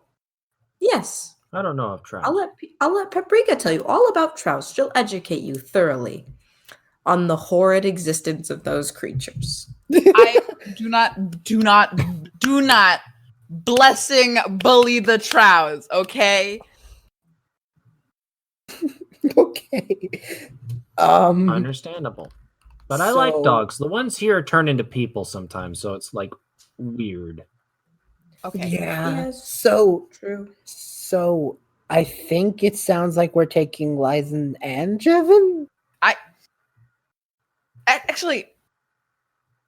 Yes. I don't know of Trouse. I'll let Paprika tell you all about Trouse. She'll educate you thoroughly. on the horrid existence of those creatures. I do not blessing bully the Trows, okay? Okay. Understandable. But I like So- dogs. The ones here turn into people sometimes, so it's like weird. Okay. Yeah. Yes. So True. I think it sounds like we're taking Lizen and Jevin. Actually,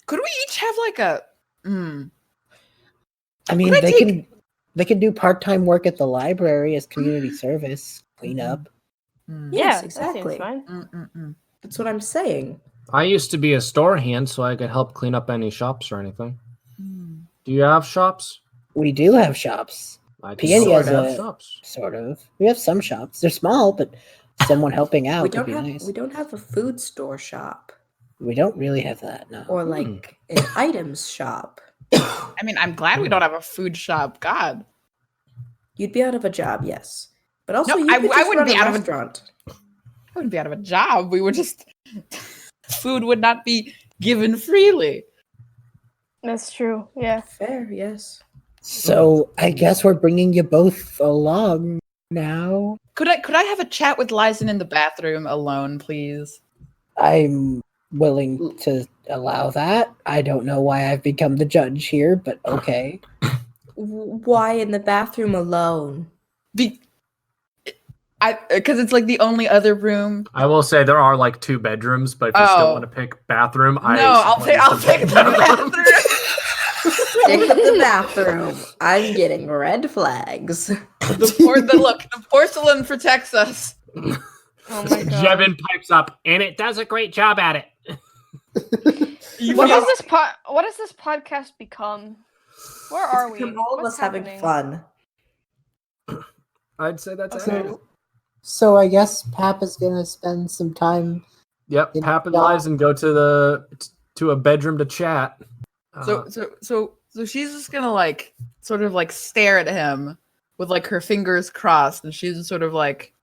could we each have like a I mean, Could I they can do part-time work at the library as community service, clean up. Yes, That exactly. seems fine. That's what I'm saying. I used to be a store hand, so I could help clean up any shops or anything. Do you have shops? We do have shops, I Peony sort has of a- have shops. sort of. We have some shops. They're small, but someone helping out we could don't be have nice. we don't have a food store shop We don't really have that, no. or like an items shop. I mean, I'm glad we don't have a food shop. God. You'd be out of a job, yes, but also No, you I could just wouldn't run be out of a- restaurant. I wouldn't be out of a job. We would just food would not be given freely. That's true. Yeah. Fair, yes. So I guess we're bringing you both along now. Could I have a chat with Lizen in the bathroom alone, please? I'm willing to allow that. I don't know why I've become the judge here, but okay. Why in the bathroom alone? Because it's like the only other room. I will say there are like 2 bedrooms, but if you still Oh. want to pick bathroom, I'll take the bathroom. Stick with the bathroom. I'm getting red flags. The porcelain protects us. Oh my god. Jevin pipes up, and it does a great job at it. What has this podcast become? Where are we? From all of What's us having happening? fun. I'd say that's Okay. accurate. So I guess Pap is gonna spend some time. Yep, In Pap and dog- Lizen go to a bedroom to chat. So she's just gonna like sort of like stare at him with like her fingers crossed, and she's just sort of like,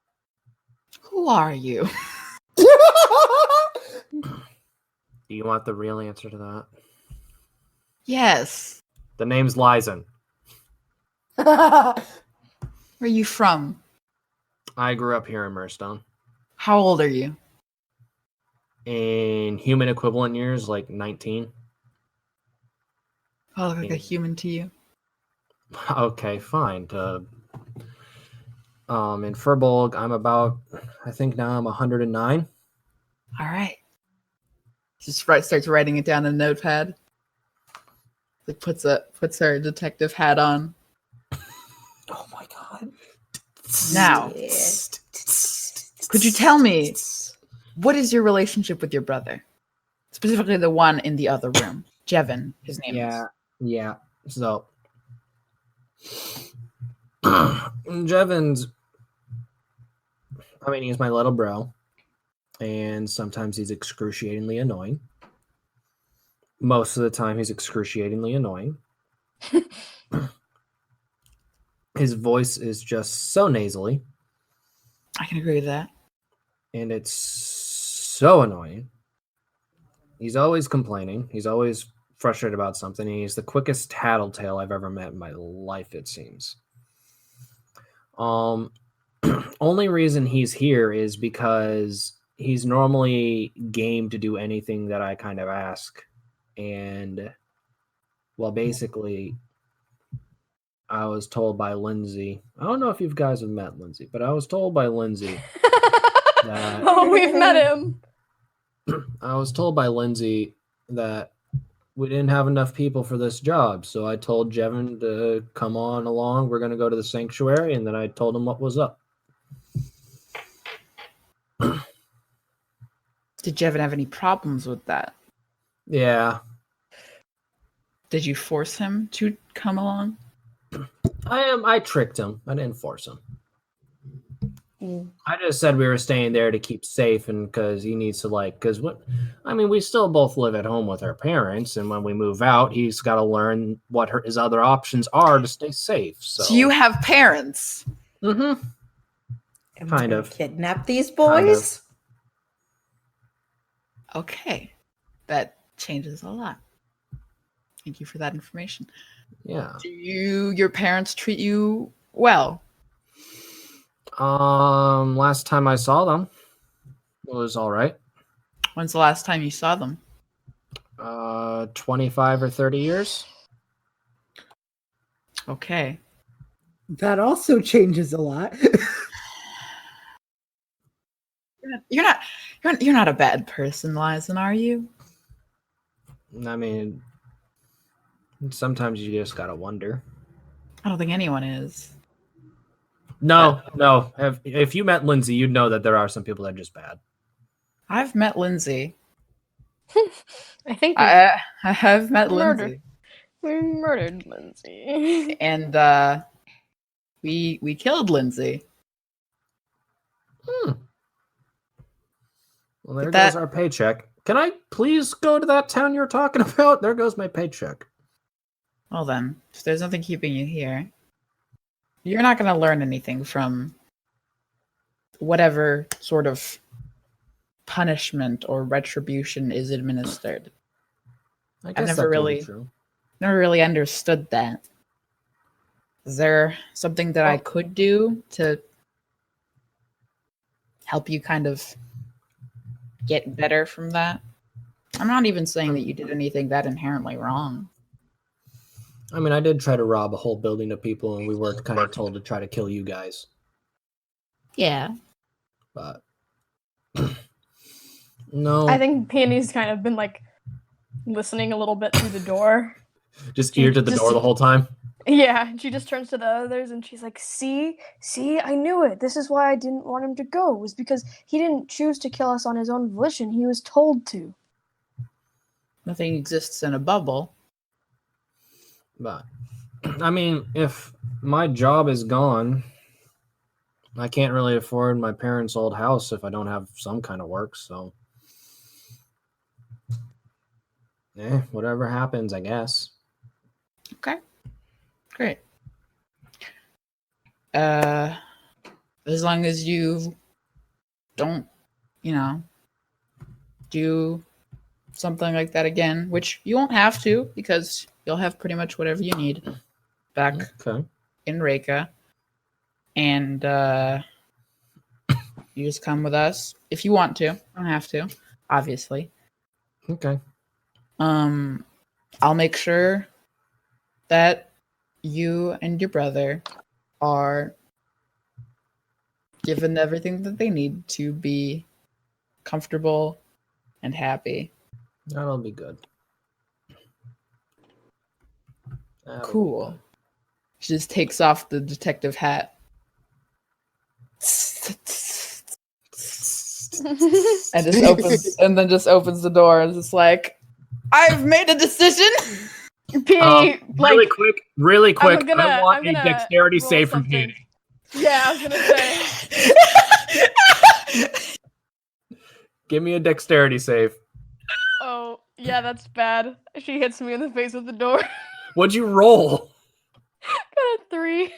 "Who are you?" Do you want the real answer to that? Yes. The name's Lizen. Where are you from? I grew up here in Mirstone. How old are you? In human equivalent years, like 19. I look like a human to you. Okay, fine. In firbolg, I'm about, I think now I'm 109. All right. Just starts writing it down in a notepad. Like puts her detective hat on. Oh my god. Now, Yeah. could you tell me what is your relationship with your brother? Specifically the one in the other room. Jevin, his name is. Yeah. So, Jevin's, I mean, he's my little bro, and sometimes he's excruciatingly annoying. Most of the time, he's excruciatingly annoying. His voice is just so nasally, I can agree with that. and it's so annoying. He's always complaining. He's always frustrated about something. And he's the quickest tattletale I've ever met in my life, it seems. Only reason he's here is because he's normally game to do anything that I kind of ask. And, well, basically, I was told by Lindsay, I don't know if you guys have met Lindsay, but I was told by Lindsay that Oh, we've met him. I was told by Lindsay that we didn't have enough people for this job. So I told Jevin to come on along. We're going to go to the sanctuary. And then I told him what was up. Did Jevin have any problems with that? Yeah. Did you force him to come along? I tricked him. I didn't force him. I just said we were staying there to keep safe, and because he needs to we still both live at home with our parents, and when we move out, he's got to learn what his other options are to stay safe. So you have parents. Mm-hmm. Am I Kind gonna of. kidnap these Kind boys? Okay. That changes a lot. Thank you for that information. Yeah. Do your parents treat you well? Last time I saw them, it was all right. When's the last time you saw them? 25 or 30 years. Okay. That also changes a lot. You're not a bad person, Lizen, are you? I mean, sometimes you just gotta wonder. I don't think anyone is. No. If you met Lindsay, you'd know that there are some people that are just bad. I've met Lindsay. I think I have met Murder. Lindsay. we murdered Lindsay. And we killed Lindsay. Well, there That- goes our paycheck. Can I please go to that town you're talking about? There goes my paycheck. Well then, if there's nothing keeping you here, you're not going to learn anything from whatever sort of punishment or retribution is administered. I guess never that could be really- true. Never really understood that. Is there something that I could do to help you kind of get better from that? I'm not even saying that you did anything that inherently wrong. I mean, I did try to rob a whole building of people, and we were kind of told to try to kill you guys. Yeah. But no, I think Peony's kind of been like listening a little bit through the door. just ear to the door the whole time. Yeah, and she just turns to the others and she's like, see, I knew it. This is why I didn't want him to go, was because he didn't choose to kill us on his own volition. He was told to. Nothing exists in a bubble. But I mean, if my job is gone, I can't really afford my parents' old house if I don't have some kind of work. So, whatever happens, I guess. Okay. Great. As long as you don't, do something like that again, which you won't have to because you'll have pretty much whatever you need back Okay. in Reka. And you just come with us if you want to. You don't have to, obviously. Okay. I'll make sure that you and your brother are given everything that they need to be comfortable and happy. That'll be good. That'll be Cool. good. She just takes off the detective hat. And just opens the door and is just like, I've made a decision. Peony, like, really quick. I'm gonna- I want I'm a gonna dexterity roll save from something. Peony. yeah, I was gonna say. Give me a dexterity save. Oh, yeah, that's bad. She hits me in the face with the door. What'd you roll? Got a 3.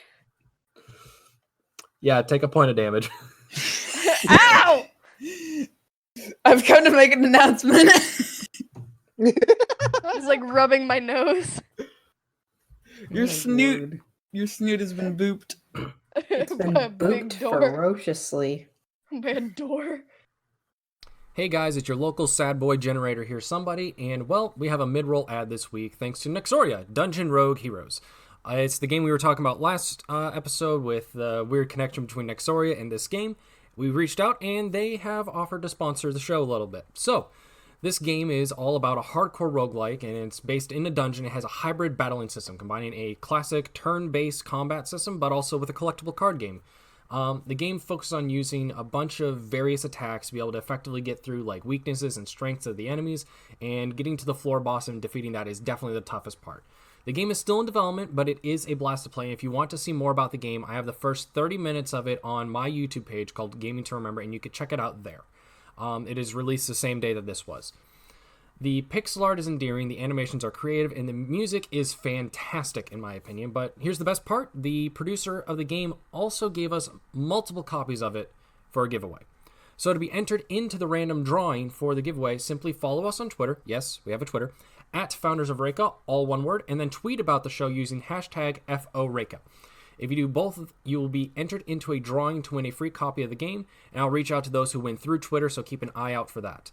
Yeah, take a point of damage. Ow! I've come to make an announcement. Just like rubbing my nose. Your snoot has been booped. It's been By a big booped door. ferociously. By a door. Hey guys, it's your local sad boy generator here, somebody, and well, we have a mid-roll ad this week thanks to Nexoria, Dungeon Rogue Heroes. It's the game we were talking about last episode with the weird connection between Nexoria and this game. We reached out and they have offered to sponsor the show a little bit. So, this game is all about a hardcore roguelike, and it's based in a dungeon. It has a hybrid battling system, combining a classic turn-based combat system, but also with a collectible card game. The game focuses on using a bunch of various attacks to be able to effectively get through like weaknesses and strengths of the enemies, and getting to the floor boss and defeating that is definitely the toughest part. The game is still in development, but it is a blast to play. If you want to see more about the game, I have the first 30 minutes of it on my YouTube page called Gaming to Remember, and you can check it out there. It is released the same day that this was. The pixel art is endearing, the animations are creative, and the music is fantastic in my opinion. But here's the best part. The producer of the game also gave us multiple copies of it for a giveaway. So to be entered into the random drawing for the giveaway, simply follow us on Twitter. Yes, we have a Twitter. At Founders of Reka, all one word, and then tweet about the show using hashtag FOReka. If you do both, you will be entered into a drawing to win a free copy of the game, and I'll reach out to those who win through Twitter, so keep an eye out for that.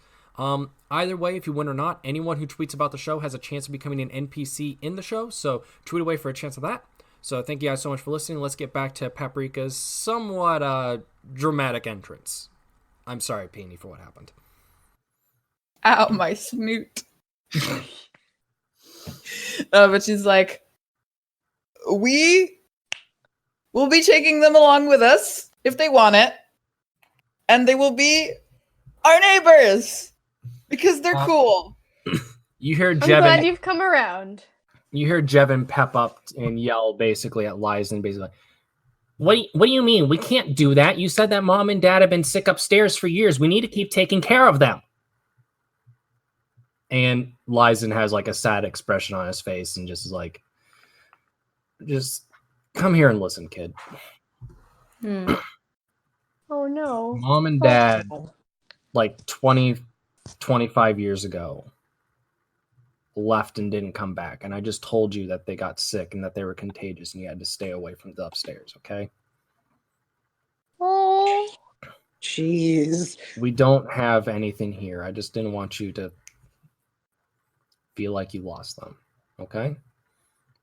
Either way, if you win or not, anyone who tweets about the show has a chance of becoming an NPC in the show, so tweet away for a chance of that. So thank you guys so much for listening. Let's get back to Paprika's somewhat dramatic entrance. I'm sorry, Peony, for what happened. Ow, my snoot. But she's like, we will be taking them along with us if they want it, and they will be our neighbors because they're cool. You hear I'm glad Jevin. you've come around. You hear Jevin pep up and yell basically at Lizen, basically, what do you mean? We can't do that. You said that mom and dad have been sick upstairs for years. We need to keep taking care of them. And Lizen has like a sad expression on his face and just is like, just come here and listen, kid. Oh no. Mom and dad, like 20, 25 years ago, left and didn't come back. And I just told you that they got sick and that they were contagious and you had to stay away from the upstairs, okay? Oh. Jeez. We don't have anything here. I just didn't want you to feel like you lost them, okay?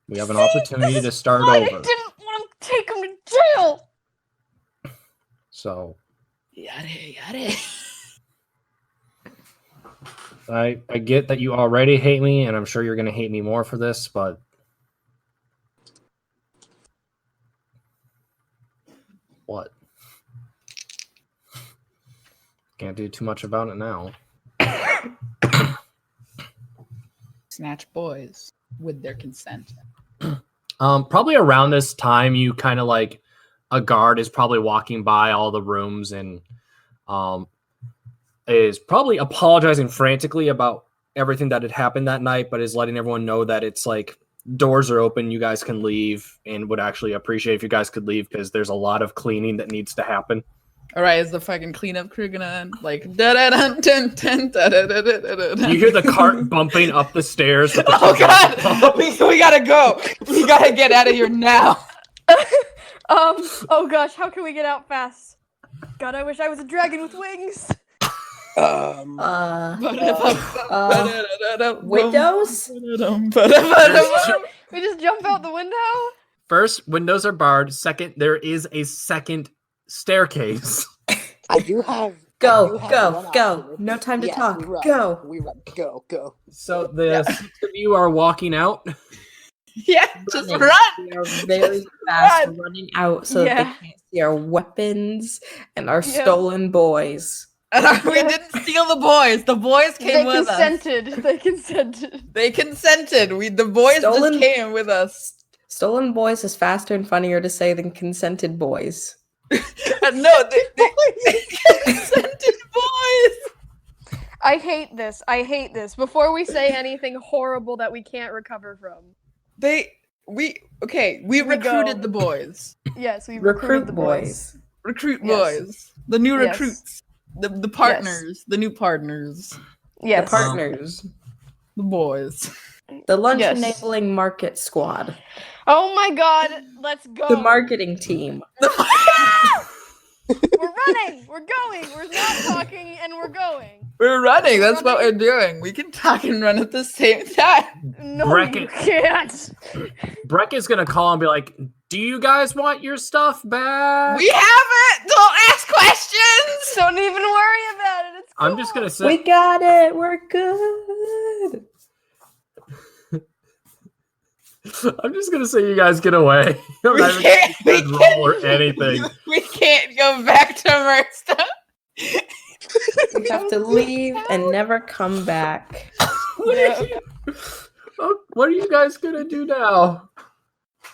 We have an opportunity to start I over. didn't want to take him to jail. So Yare. I get that you already hate me, and I'm sure you're going to hate me more for this, but what? Can't do too much about it now. Snatch boys with their consent. Probably around this time, you kind of like a guard is probably walking by all the rooms and is probably apologizing frantically about everything that had happened that night, but is letting everyone know that it's like doors are open, you guys can leave, and would actually appreciate if you guys could leave because there's a lot of cleaning that needs to happen. All right, is the fucking cleanup crew gonna end? Like da da da da da da da da da. You hear the cart bumping up the stairs. With the Oh god, we gotta go. We gotta get out of here now. Oh gosh, how can we get out fast? God, I wish I was a dragon with wings. Windows? We just jump out the window? First, windows are barred. Second, there is a second staircase. I do have. Go. No time to talk. We run. Go. We run. Go. So the six of you are walking out. Yeah, just Running. run. We are very fast running out so that Yeah. they can't see our weapons and our stolen boys. We didn't steal the boys. The boys came with us. They consented. They consented. The boys Stolen- just came with us. Stolen boys is faster and funnier to say than consented boys. No, they consented boys. I hate this. Before we say anything horrible that we can't recover from. We recruited go. the boys. Yes, we Recruit recruited the boys. Recruit Yes. boys. The new Yes. recruits. The partners. The new partners. Yes. The partners. The boys. The lunch Yes. enabling market squad. Oh my god, let's go. The marketing team. We're running. We're going. We're not talking and we're going. We're running. That's what we're doing. We can talk and run at the same time. No, Bracket. you can't. Breck is gonna call and be like, "Do you guys want your stuff back?" We have it. Don't ask questions. Don't even worry about it. It's cool. I'm just gonna say. We got it. We're good. I'm just gonna say you guys get away. I'm We not even can't- gonna we roll or anything. We can't go back to Mirstone. We have to leave and never come back. What are you guys gonna do now?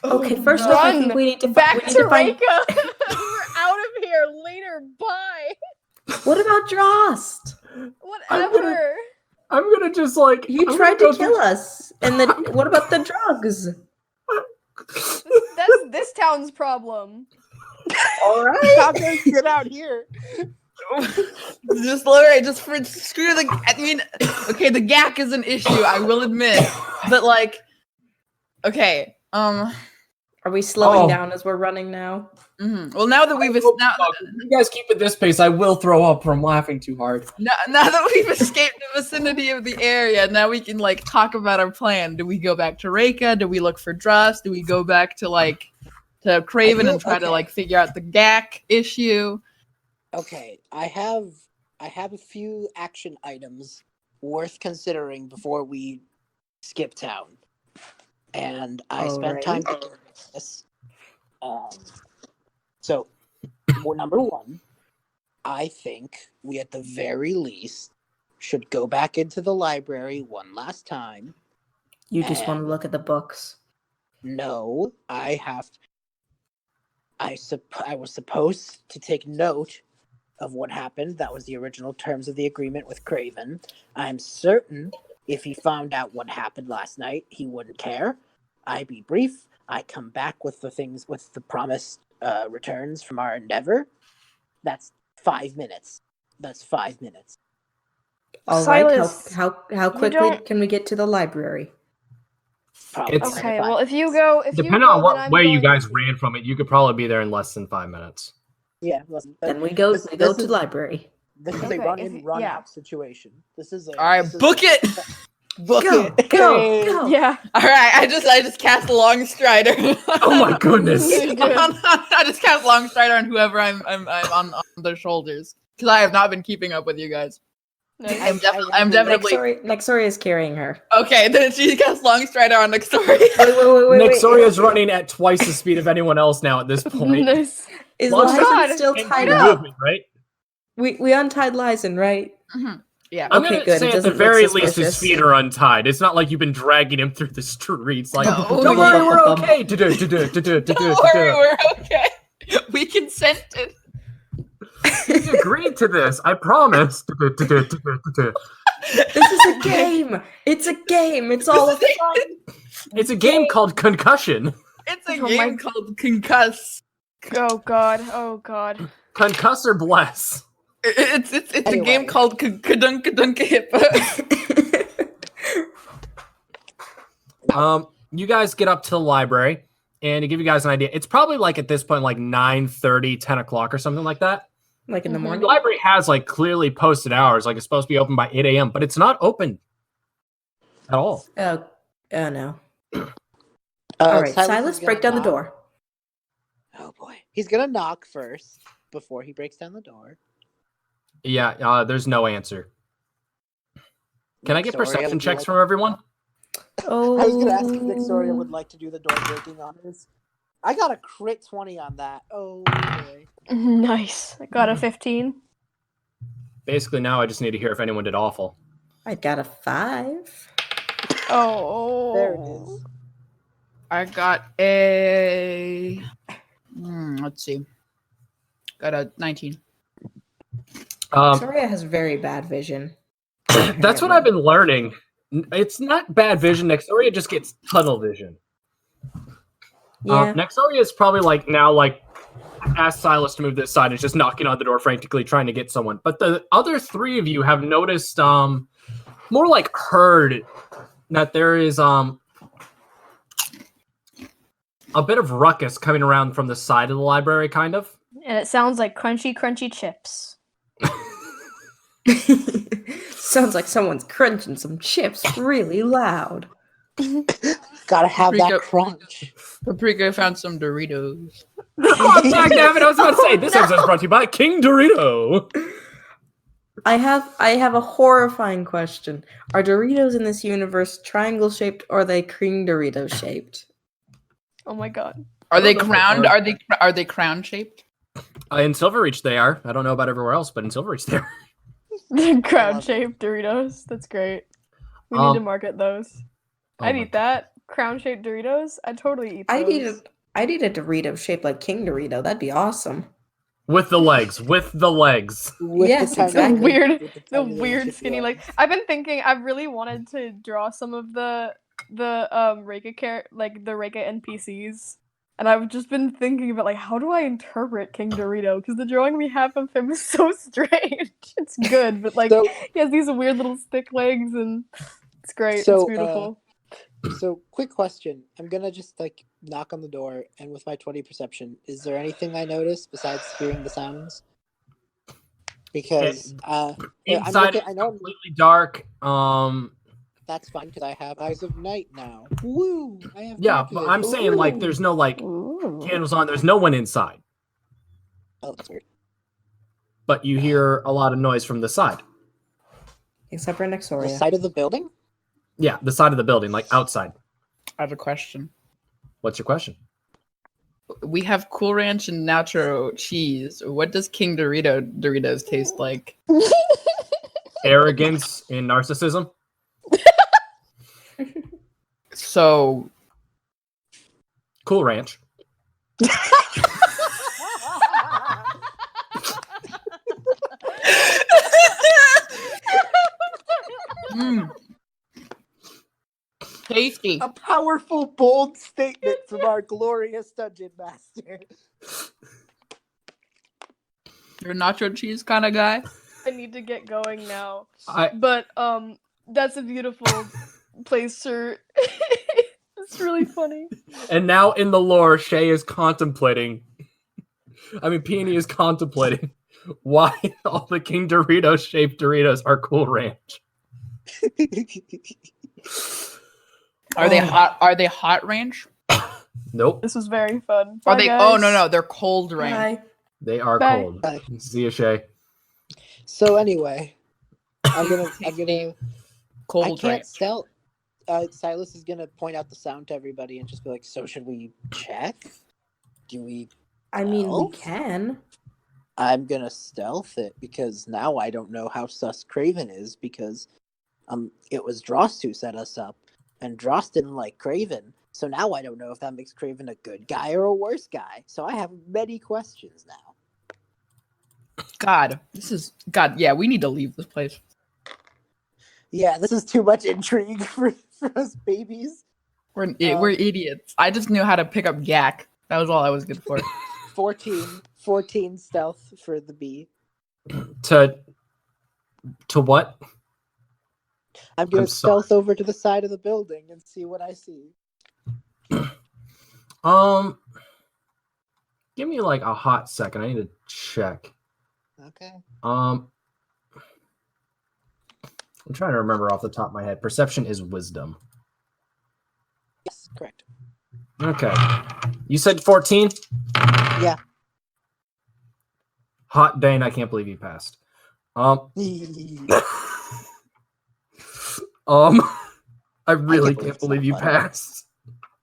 Okay, first off, I think Run we need to back we need to find. Reka. We're out of here later. Bye. What about Drost? Whatever. I'm gonna just like You I'm tried gonna to go kill us, and then what about the drugs? That's this town's problem. All right. How can I get out here? Just lower it. Just screw the. I mean, okay, the gack is an issue. I will admit, but like, okay. Are we slowing down as we're running now? Mm-hmm. Well, now that we've if you guys keep at this pace, I will throw up from laughing too hard. now that we've escaped the vicinity of the area, now we can like talk about our plan. Do we go back to Reka? Do we look for Drost? Do we go back to Craven and try to like figure out the gack issue? Okay, I have a few action items worth considering before we skip town, and I spent time thinking about this. So, number one, I think we at the very least should go back into the library one last time. You just want to look at the books. No, I was supposed to take note of what happened. That was the original terms of the agreement with Craven. I'm certain if he found out what happened last night, he wouldn't care. I be brief. I come back with the promised returns from our endeavor. That's 5 minutes. All right. Silus, How quickly can we get to the library? Probably Okay, well, if you go, Depending on what way you guys ran from it, you could probably be there in less than 5 minutes. Yeah, listen. Then we go to the library. This is a run-out situation. This is All right, book it. Book Go, it. go. Yeah. All right, I just cast Long Strider. Oh my goodness! I just cast Long Strider on whoever I'm on their shoulders because I have not been keeping up with you guys. I'm definitely. Nexoria is carrying her. Okay, then she cast Long Strider on Nexoria. Wait. Nexoria's running at twice the speed of anyone else now at this point. Nice. Is Long Lizen still And tied up? movement, right? We untied Lizen, right? Mm-hmm. Yeah. I'm Okay, gonna good. say It at the doesn't very look least his suspicious. feet are untied. It's not like you've been dragging him through the streets. Like, No. don't worry, we're okay. Don't worry, we're okay. We consented. We agreed to this. I promise. This is a game. It's a game. It's all a fun. It's a game called Concussion. It's a Oh game called Concuss. Oh god. Oh god. Concuss or bless. It's a Anyway. game called Kadunka You guys get up to the library, and to give you guys an idea, it's probably like at this point like 9:30, 10 o'clock or something like that. Like in the The morning. library has like clearly posted hours, like it's supposed to be open by 8 a.m., but it's not open at all. Oh no. All right, Silus, break down the door. Oh boy, he's gonna knock first before he breaks down the door. Yeah, there's no answer. Can I get Nexoria, perception would you checks like- from everyone? Oh. I was gonna ask if Nexoria would like to do the door breaking honors. I got a crit 20 on that. Oh boy. Nice. I got a 15. Basically, now I just need to hear if anyone did awful. I got a 5. Oh. There it is. I got a. Let's see. Got a 19. Nexoria has very bad vision. That's what I've been learning. It's not bad vision. Nexoria just gets tunnel vision. Yeah. Nexoria is probably like now like ask Silus to move this side and is just knocking on the door frantically trying to get someone. But the other three of you have noticed more like heard that there is a bit of ruckus coming around from the side of the library, kind of. And it sounds like crunchy chips. Sounds like someone's crunching some chips really loud. Gotta have that Paprika. crunch. Paprika found some Doritos. Oh, dagnabbit, I was about to say, this episode is brought to you by King Dorito. I have a horrifying question. Are Doritos in this universe triangle shaped or are they cream Dorito shaped? Oh my god. Are they don't know if crowned? they're- Are they crown shaped? In Silverreach they are. I don't know about everywhere else, but in Silverreach they are. Crown shaped Doritos. That's great. We need to market those. I'd eat that. Crown shaped Doritos. I'd totally eat those. I'd eat a Dorito shaped like King Dorito. That'd be awesome. With the legs. With Yes, tiny- exactly. Weird, with the tiny little weird chippy skinny legs. like I've been thinking I've really wanted to draw some of the Reka like the Reka NPCs And I've just been thinking about like how do I interpret King Dorito? Because the drawing we have of him is so strange. It's good, but like So, he has these weird little stick legs and it's great. So, it's beautiful. so quick question. I'm gonna just like knock on the door, and with my 20 perception, is there anything I notice besides hearing the sounds? Because Inside I know completely dark. that's fine because I have eyes of night now. Woo! I have Yeah, dark but vision. I'm saying like there's no like Ooh. candles on. There's no one inside, Oh, that's weird. but you hear a lot of noise from the side. Except for The Nexoria. side of the building? Yeah, the side of the building, like outside. I have a question. What's your question? We have Cool Ranch and Nacho cheese. What does King Doritos taste like? Arrogance and narcissism. So, Cool Ranch. mm. Tasty. A powerful, bold statement from our glorious dungeon master. You're a nacho cheese kind of guy? I need to get going now. I But that's a beautiful place, sir. It's really funny. and now in the lore, Shay is contemplating. I mean, Peony is contemplating why all the King Doritos shaped Doritos are Cool Ranch. Are they hot? Are they hot ranch? Nope, This was very fun. Are Bye, they? guys. Oh no, they're cold ranch. Bye. they are Bye. cold. Bye. See you, Shay. So anyway, I'm gonna Cold I can't ranch. tell. Silus is gonna point out the sound to everybody and just be like, "So should we check? Do we?" I mean, we Stealth? can. I'm gonna stealth it because now I don't know how sus Craven is because it was Drost who set us up, and Drost didn't like Craven. So now I don't know if that makes Craven a good guy or a worse guy. So I have many questions now. God, this is God. Yeah, we need to leave this place. Yeah, this is too much intrigue for us babies. We're idiots. I just knew how to pick up yak. That was all I was good for. 14 stealth for the bee. To what? I'm gonna I'm sorry. stealth over to the side of the building and see what I see. Give me like a hot second. I need to check. Okay. I'm trying to remember off the top of my head. Perception is wisdom. Yes, correct. Okay. You said 14? Yeah. Hot dang, I can't believe you passed. I really can't believe you passed.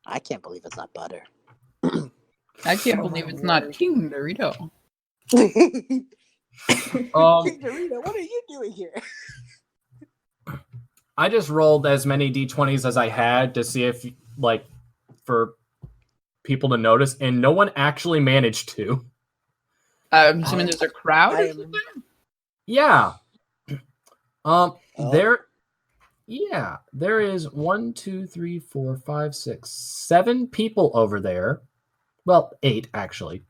I can't believe it's not butter. I can't believe it's not King Dorito. King Dorito, what are you doing here? I just rolled as many d20s as I had to see if, like, for people to notice, and no one actually managed to. I'm assuming there's a crowd. I am- Yeah. Oh. There is 1, 2, 3, 4, 5, 6, 7 people over there. Well, 8 actually.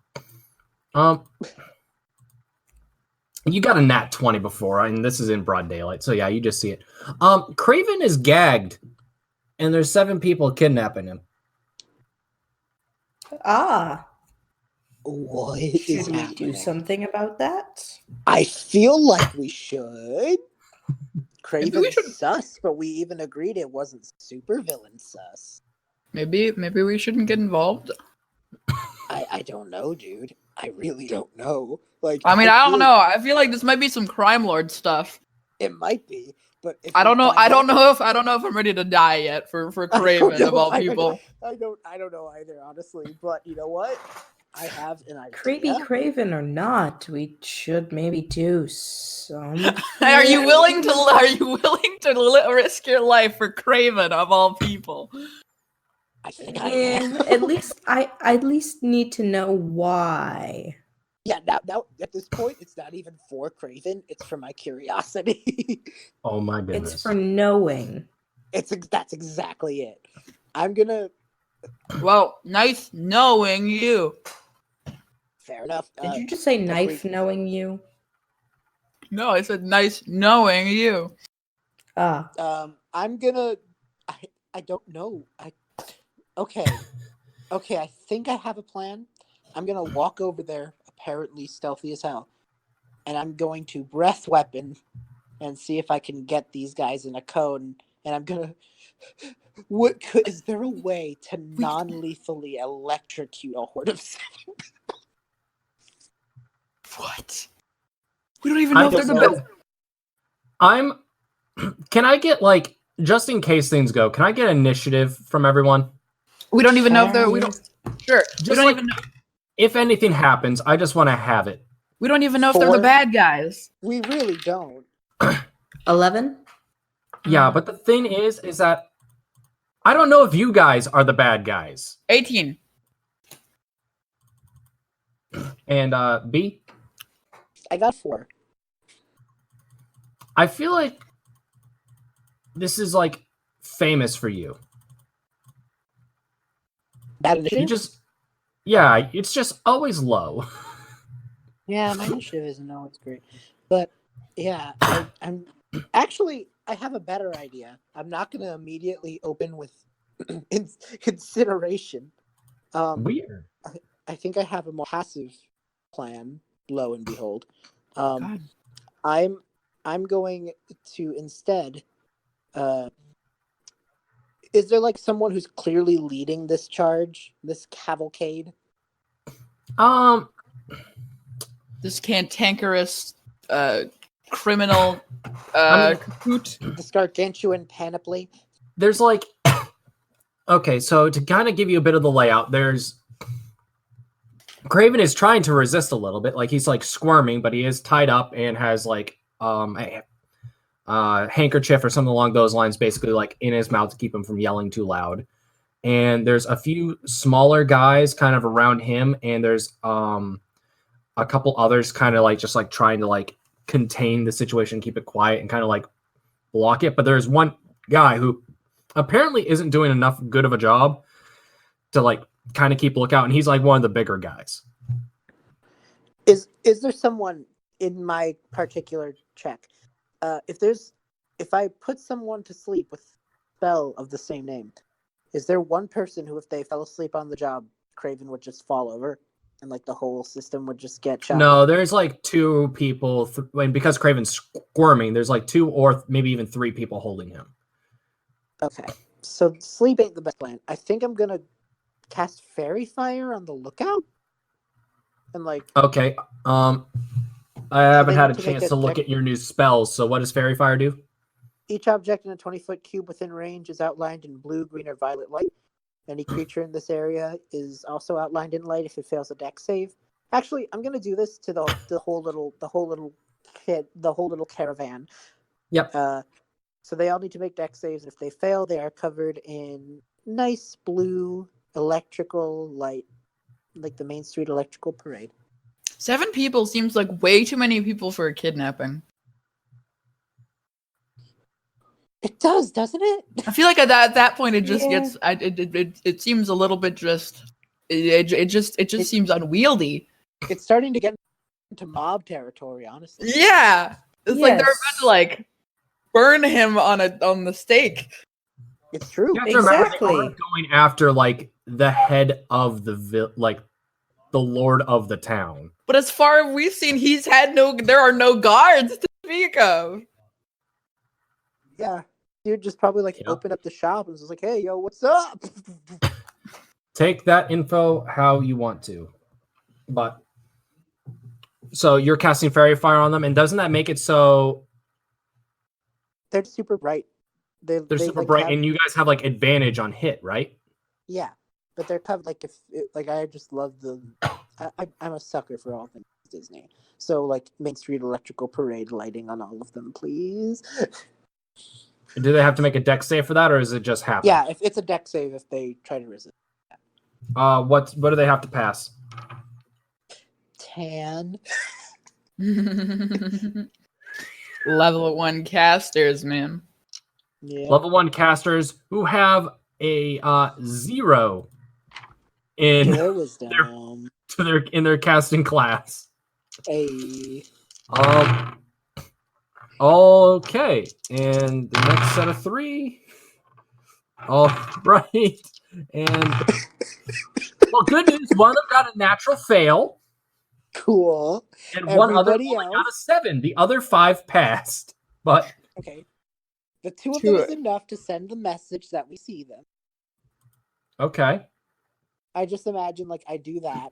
You got a nat 20 before, and this is in broad daylight, so yeah, you just see it. Craven is gagged, and there's 7 people kidnapping him. Ah. What is Should we happening? do something about that? I feel like we should. Craven we should- sus, but we even agreed it wasn't super villain sus. Maybe we shouldn't get involved. I don't know, dude. I really don't know. Like, I mean, I don't feel- know. I feel like this might be some crime lord stuff. It might be, but if I we don't know. find I don't out- know if I'm ready to die yet for I don't Craven of know all either. people. I don't know either, honestly. But you know what? I have an idea. Creepy Craven or not, we should maybe do some. Are you willing to risk your life for Craven of all people? I think I am. At least I at least need to know why. Yeah, now at this point, it's not even for Craven. It's for my curiosity. Oh my goodness. It's for knowing. That's exactly it. I'm gonna Well, nice knowing you. Fair enough. Did you just say if knife we- knowing you? No, I said nice knowing you. Ah. I'm gonna. I don't know. Okay. Okay, I think I have a plan. I'm gonna walk over there, apparently stealthy as hell, and I'm going to breath weapon and see if I can get these guys in a cone. And I'm gonna. Is there a way to non-lethally electrocute a horde of 7? What? We don't even know if they're the best. Can I get, like, just in case things go, can I get initiative from everyone? We don't even know if they're. We don't. Sure. We Just don't like, even know. if anything happens, I just want to have it. We don't even know if they're the 4? bad guys. We really don't. 11? Yeah, but the thing is that I don't know if you guys are the bad guys. 18. And B, I got 4. I feel like this is like famous for you. Bad You initiative? just, yeah, it's just always low. Yeah, my initiative isn't always great. But yeah, I'm actually I have a better idea. I'm not gonna immediately open with consideration. Weird. I think I have a more passive plan, lo and behold. God. I'm going to instead is there like someone who's clearly leading this charge, this cavalcade? This cantankerous criminal I mean- capoot. This gargantuan panoply? There's like, okay, so to kind of give you a bit of the layout, there's Craven is trying to resist a little bit, like he's like squirming, but he is tied up and has like a handkerchief or something along those lines, basically like in his mouth to keep him from yelling too loud. And there's a few smaller guys kind of around him, and there's a couple others kind of like just like trying to like contain the situation, keep it quiet, and kind of like block it. But there's one guy who apparently isn't doing enough good of a job to like kind of keep lookout, and he's like one of the bigger guys. Is there someone in my particular check? If I put someone to sleep with spell of the same name, is there one person who, if they fell asleep on the job, Craven would just fall over and like the whole system would just get shot? No, there's like two people, and because Craven's squirming, there's like 2 or maybe even 3 people holding him. Okay, so sleep ain't the best plan. I think I'm gonna cast Fairy Fire on the lookout, and like Okay, I haven't they had a need to make chance a to look check- at your new spells. So what does Fairy Fire do? each object in a 20-foot cube within range is outlined in blue, green, or violet light. Any creature in this area is also outlined in light if it fails a dex save. Actually, I'm gonna do this to the whole little caravan. Yep. So they all need to make dex saves. If they fail, they are covered in nice blue electrical light, like the Main Street Electrical Parade. 7 people seems like way too many people for a kidnapping. It does, doesn't it? I feel like at that point it just Yeah. gets. It seems a little bit just. It just seems unwieldy. It's starting to get into mob territory, honestly. Yeah, it's like they're about Yes. to like burn him on the stake. It's true. You have to remember they Exactly. are going after like the head of the like the lord of the town. But as far as we've seen, he's had no. There are no guards to speak of. Yeah. Dude just probably like Yeah. opened up the shop and was like, hey, yo, what's up? Take that info how you want to, but so you're casting Fairy Fire on them, and doesn't that make it so They're super bright. they're They, super like, bright, have- and you guys have like advantage on hit, right? Yeah. But they're covered like I just love the I'm a sucker for all things Disney. So like Main Street Electrical Parade lighting on all of them, please. Do they have to make a dex save for that, or is it just happen? Yeah, if it's a deck save if they try to resist. What do they have to pass? 10. Level 1 casters, man. Yeah. Level 1 casters who have a 0 in Your wisdom. in their casting class. A Okay, and the next set of 3. All right, and well, good news. One of them got a natural fail, cool. and one other Everybody only got a else? 7. The other 5 passed, but Okay. The 2 of them is enough to send the message that we see them. okay. I just imagine like I do that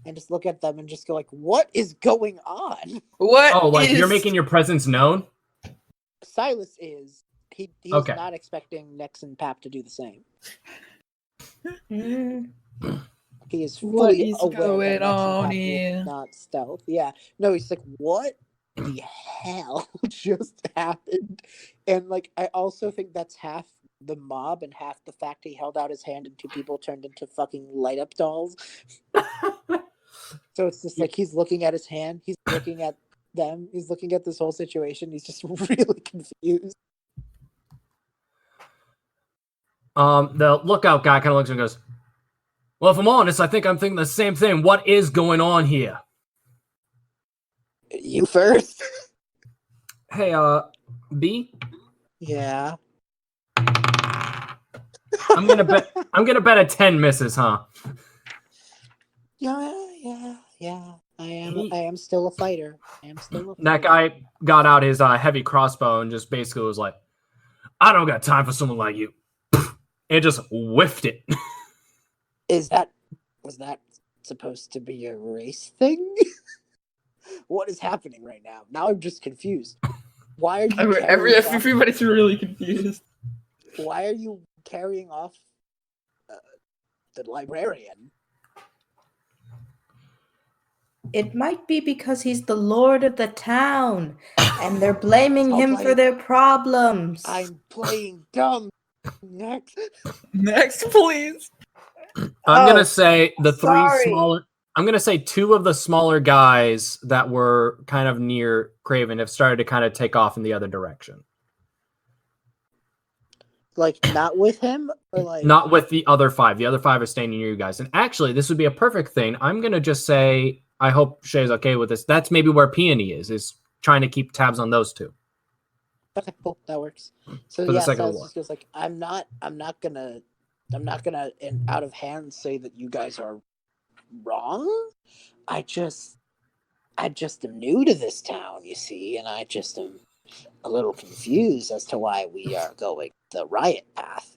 and just look at them and just go like, what is going on? What? Oh, like you're is- making your presence known? Silas is. He's Okay. not expecting Nex and Pap to do the same. Mm. He is What fully is aware going that Nex and on Pap here? will not stealth. Yeah. No, he's like, what the hell just happened? And like I also think that's half the mob and half the fact he held out his hand and 2 people turned into fucking light up dolls. So it's just like he's looking at his hand, he's looking at them, he's looking at this whole situation, he's just really confused. The lookout guy kind of looks and goes, well, if I'm honest, I think I'm thinking the same thing. What is going on here? You first. Hey, B, Yeah. I'm gonna bet a 10 misses, huh? Yeah. I am still a fighter. That guy got out his heavy crossbow and just basically was like, I don't got time for someone like you. And just whiffed it. Was that supposed to be a race thing? What is happening right now? Now I'm just confused. Why are you Everybody's really confused. Why are you carrying off the librarian? It might be because he's the lord of the town, and they're blaming him for their problems. I'm playing dumb. Next. Next, please. I'm gonna say the 3 sorry. smaller. I'm gonna say 2 of the smaller guys that were kind of near Craven have started to kind of take off in the other direction. Like not with him, or like Not with the other 5. The other 5 are staying near you guys. And actually, this would be a perfect thing. I'm gonna just say, I hope Shay's okay with this. That's maybe where Peony is trying to keep tabs on those 2. Okay, cool, that works. So For the yeah, second Silas war. just goes like, I'm not gonna in out of hand say that you guys are wrong. I just am new to this town, you see, and I just am a little confused as to why we are going the riot path.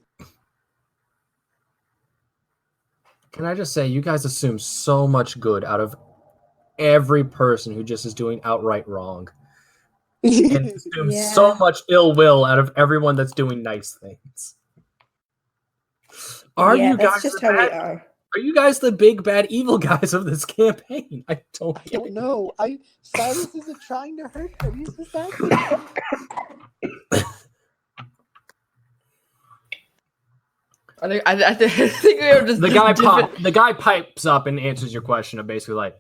Can I just say, you guys assume so much good out of every person who just is doing outright wrong. And assume so much ill will out of everyone that's doing nice things. Are you that's guys just the how we bad- are. Are you guys the big bad evil guys of this campaign? I don't I get don't it. know. Silas isn't trying to hurt them. He's just acting. I think we were just The guy pipes up and answers your question of basically like,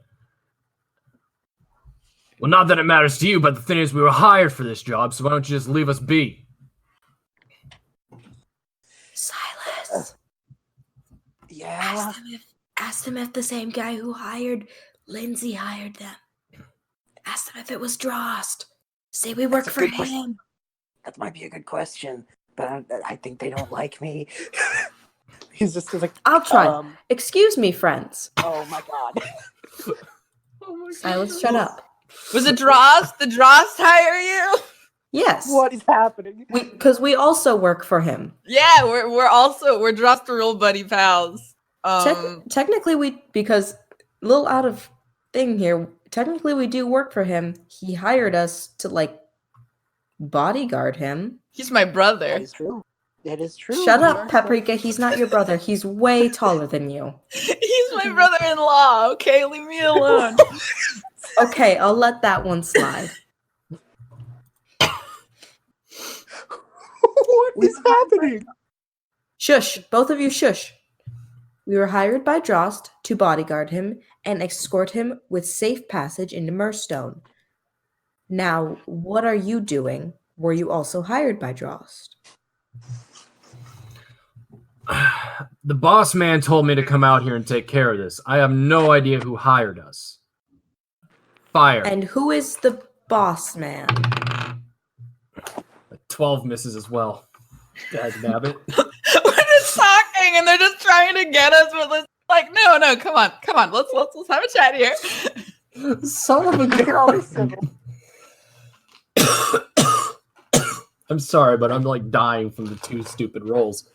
well, not that it matters to you, but the thing is we were hired for this job, so why don't you just leave us be? Silas. Yeah. Ask them if the same guy who hired Lindsay hired them. Ask them if it was Drost. Say we work for him. That might be a good question, but I think they don't like me. He's just like, I'll try. Excuse me, friends. oh my god. Silas, shut up. Was it Drost? Did Drost hire you? Yes. What is happening? Because we also work for him. Yeah, we're Drost real buddy pals. Technically, because a little out of thing here. Technically, we do work for him. He hired us to like bodyguard him. He's my brother. That is true. It is true. Shut up, Paprika. He's not your brother. He's way taller than you. He's my brother-in-law. Okay, leave me alone. Okay, I'll let that one slide. What is happening? Shush. Both of you shush. We were hired by Drost to bodyguard him and escort him with safe passage into Mirstone. Now, what are you doing? Were you also hired by Drost? The boss man told me to come out here and take care of this. I have no idea who hired us. Fire. And who is the boss man? 12 misses as well. God damn it. We're just talking and they're just trying to get us, but let's like, no, come on. Let's have a chat here. Son of a gun. I'm sorry, but I'm like dying from the 2 stupid rolls.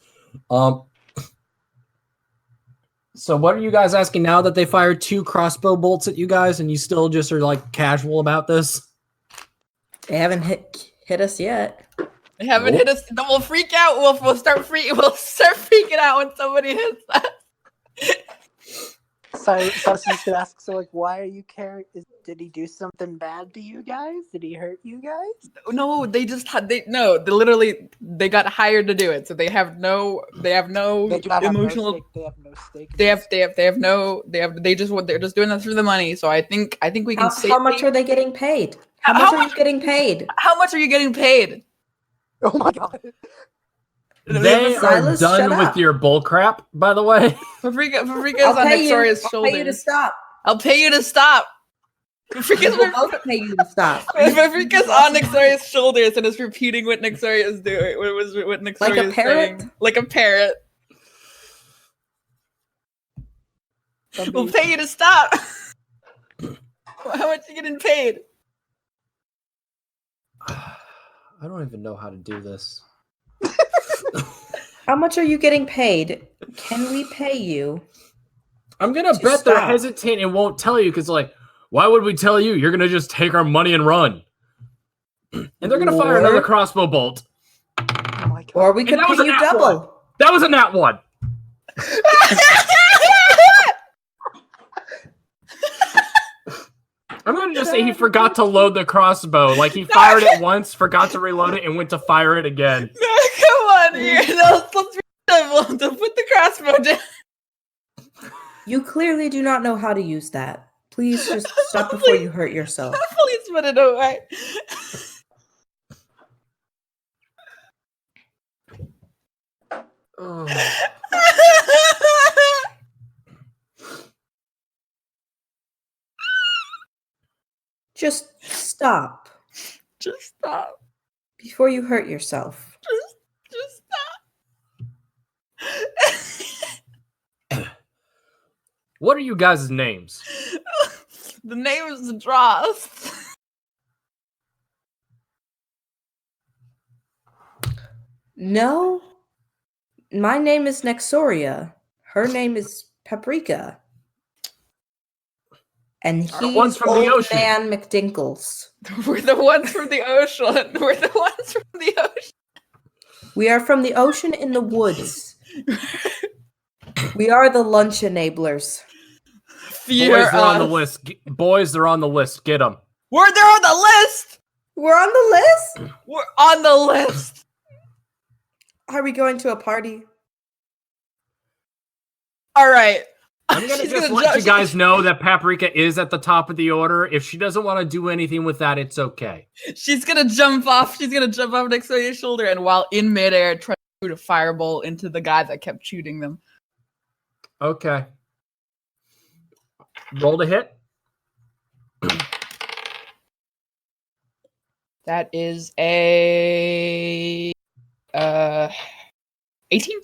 So what are you guys asking now that they fired 2 crossbow bolts at you guys and you still just are like casual about this? They haven't hit us yet. They haven't hit us. Then we'll freak out. We'll start freaking out when somebody hits us. So I was just gonna ask, so like, why are you caring? Did he do something bad to you guys? Did he hurt you guys? No, they literally got hired to do it. So they have no emotional. They're just doing that through the money. So I think we can. How much are they getting paid? How much are you getting paid? How much are you getting paid? Oh my god. They are Silas, done with your bull crap, by the way. Paprika's on Nexoria's shoulder. I'll pay you to stop. I'll pay you to stop. We'll both pay you to stop. Paprika's on Nexoria's shoulders and is repeating what Nexoria is doing. What Nexoria Like a is parrot? saying. Like a parrot. We'll pay you to stop. How much are you getting paid? I don't even know how to do this. How much are you getting paid? Can we pay you? I'm gonna bet they're hesitant and won't tell you because, like, why would we tell you? You're gonna just take our money and run. And they're gonna fire another crossbow bolt. Oh my god. Or we could pay you double. That was a nat 1. I'm gonna just say he forgot to load the crossbow. Like he fired it once, forgot to reload it, and went to fire it again. No, come on here. Let's be civil. To put the crossbow down. You clearly do not know how to use that. Please just stop before you hurt yourself. Please put it away. Oh. Just stop. Just stop. Before you hurt yourself. Just stop. What are you guys' names? The name is Drost. No. My name is Nexoria. Her name is Paprika. And he's one's from the old ocean. man McDinkles. We're the ones from the ocean. We're the ones from the ocean. We are from the ocean in the woods. We are the lunch enablers. Boys, they're on the list. Boys, they're on the list. Get them. They're on the list. We're on the list? We're on the list. Are we going to a party? All right. I'm gonna just let you guys know that Paprika is at the top of the order. If she doesn't want to do anything with that, it's okay. She's gonna jump off. She's gonna jump off next to your shoulder, and while in midair, try to shoot a fireball into the guy that kept shooting them. Okay. Roll to hit. That is a 18.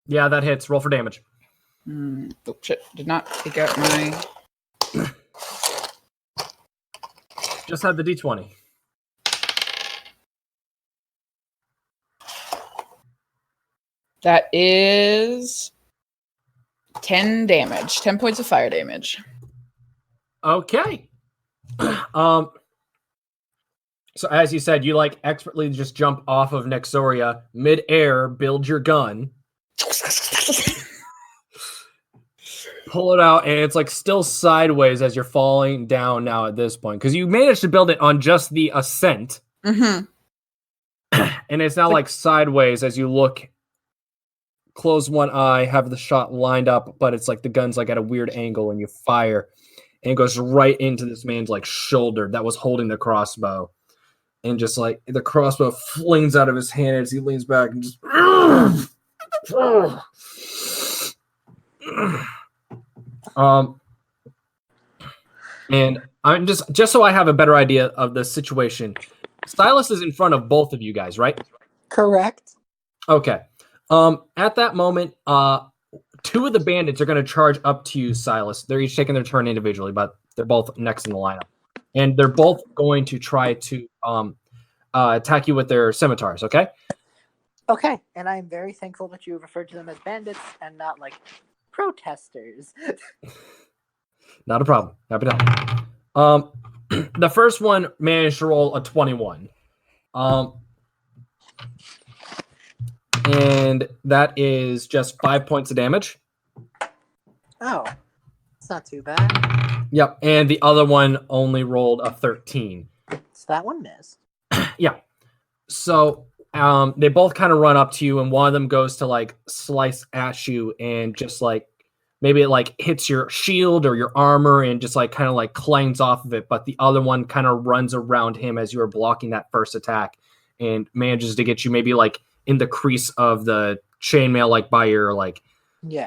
Yeah, that hits. Roll for damage. Oh shit! Did not take out my. Just had the d20. That is 10 damage. 10 points of fire damage. Okay. So as you said, you like expertly just jump off of Nexoria mid-air, build your gun, pull it out, and it's like still sideways as you're falling down now at this point because you managed to build it on just the ascent, Mm-hmm. and it's now like sideways as you look. Close one eye, have the shot lined up, but it's like the gun's like at a weird angle, and you fire, and it goes right into this man's like shoulder that was holding the crossbow. And just like the crossbow flings out of his hand as he leans back and just And I'm just so I have a better idea of the situation. Silus is in front of both of you guys, right? Correct. Okay. At that moment, two of the bandits are going to charge up to you, Silus. They're each taking their turn individually, but they're both next in the lineup, and they're both going to try to attack you with their scimitars. Okay. Okay, and I'm very thankful that you referred to them as bandits and not like protesters. Not a problem. Happy to help. The first one managed to roll a 21. And that is just 5 points of damage. Oh, it's not too bad. Yep. And the other one only rolled a 13. So that one missed. Yeah. So they both kind of run up to you, and one of them goes to like slice at you, and just like maybe it like hits your shield or your armor and just like kind of like clangs off of it. But the other one kind of runs around him as you are blocking that first attack and manages to get you maybe like in the crease of the chainmail, like by your like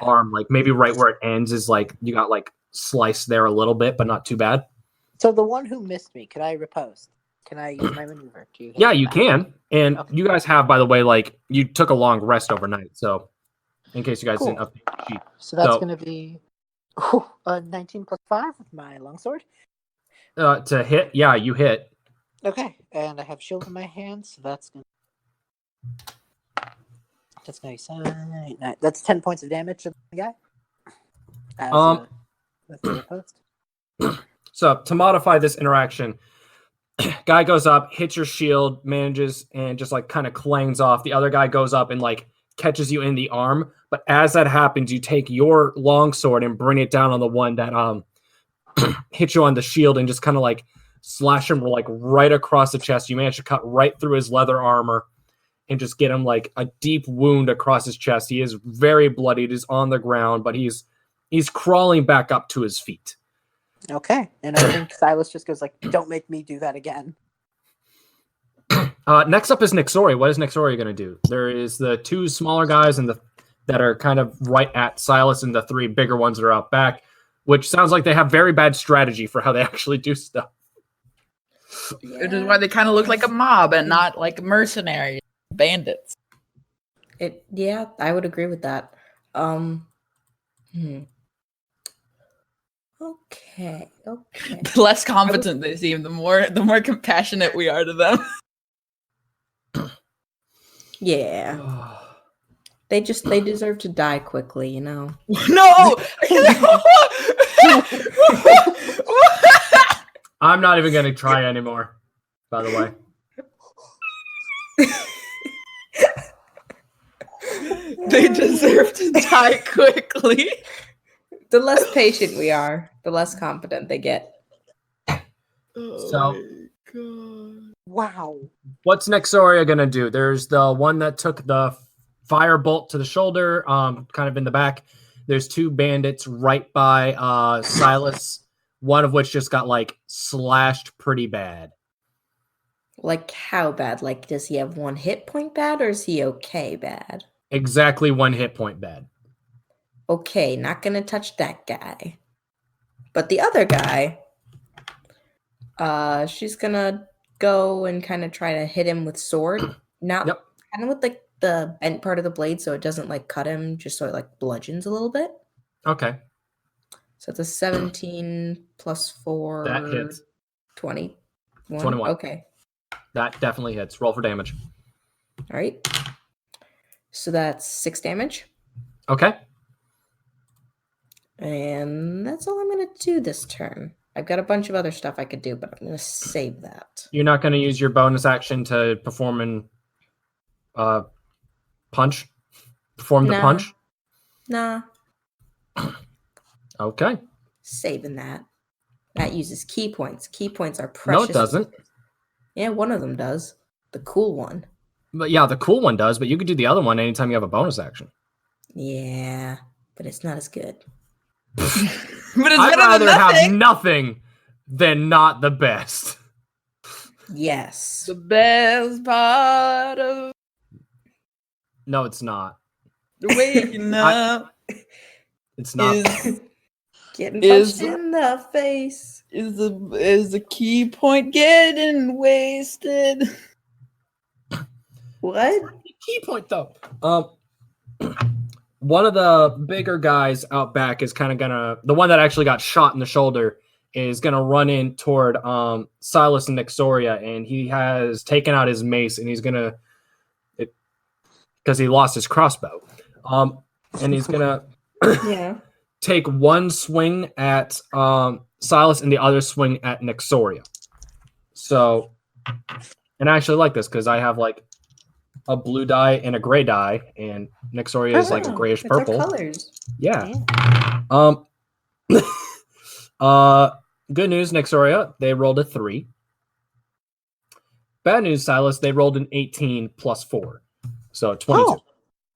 arm, like maybe right where it ends is like you got like sliced there a little bit, but not too bad. So the one who missed me, could I riposte? Can I use my maneuver to hit Yeah, you that? can. And Okay. you guys have, by the way, like you took a long rest overnight, so in case you guys didn't update the sheet. So that's going to be 19 plus 5 with my longsword. To hit, yeah, you hit. Okay, and I have shield in my hand, so that's going to... That's 10 points of damage to the guy. With the riposte. So to modify this interaction, guy goes up, hits your shield, manages, and just like kind of clangs off. The other guy goes up and like catches you in the arm. But as that happens, you take your longsword and bring it down on the one that hit you on the shield and just kind of like slash him like right across the chest. You manage to cut right through his leather armor and just get him like a deep wound across his chest. He is very bloodied. He's on the ground, but he's crawling back up to his feet. Okay, and I think Silus just goes like, "Don't make me do that again." Next up is Nexoria. What is Nexoria going to do? There is the two smaller guys and that are kind of right at Silus, and the three bigger ones that are out back, which sounds like they have very bad strategy for how they actually do stuff. Which is why they kind of look like a mob and not like mercenary bandits. Yeah, I would agree with that. Okay. The less competent they seem, the more compassionate we are to them. Yeah. They deserve to die quickly, you know. No! I'm not even going to try anymore, by the way. They deserve to die quickly. The less patient we are, the less competent they get. So, Wow. what's Nexoria going to do? There's the one that took the fire bolt to the shoulder, kind of in the back. There's two bandits right by Silus, one of which just got like slashed pretty bad. Like how bad? Like, does he have 1 hit point bad, or is he okay bad? Exactly 1 hit point bad. Okay, not gonna touch that guy. But the other guy, she's gonna go and kind of try to hit him with sword. Not kind of with like the bent part of the blade, so it doesn't like cut him, just so it like bludgeons a little bit. Okay. So it's a 17 plus 4. That hits. 21. 21. Okay. That definitely hits. Roll for damage. All right. So that's 6 damage. Okay. And that's all I'm going to do this turn. I've got a bunch of other stuff I could do, but I'm going to save that. You're not going to use your bonus action to perform an punch? Perform the punch? Nah. Okay. Saving that. That uses key points. Key points are precious. No, it doesn't. Yeah, one of them does. The cool one. But yeah, the cool one does, but you could do the other one anytime you have a bonus action. Yeah, but it's not as good. But it's I'd better rather than nothing. have nothing than not the best. Yes. The best part of... No, it's not. Waking up It's not. Getting Is- punched in the face. is the key point getting wasted. What? Key point though. One of the bigger guys out back is kind of gonna, the one that actually got shot in the shoulder is gonna run in toward Silus and Nexoria, and he has taken out his mace, and he's gonna, because he lost his crossbow, and he's gonna Yeah. take one swing at Silus and the other swing at Nexoria. So, and I actually like this because I have like a blue dye and a gray dye, and Nexoria is like a grayish It's our purple. colors. Yeah. Good news, Nexoria, they rolled a 3. Bad news, Silus, they rolled an 18 plus 4. So 22.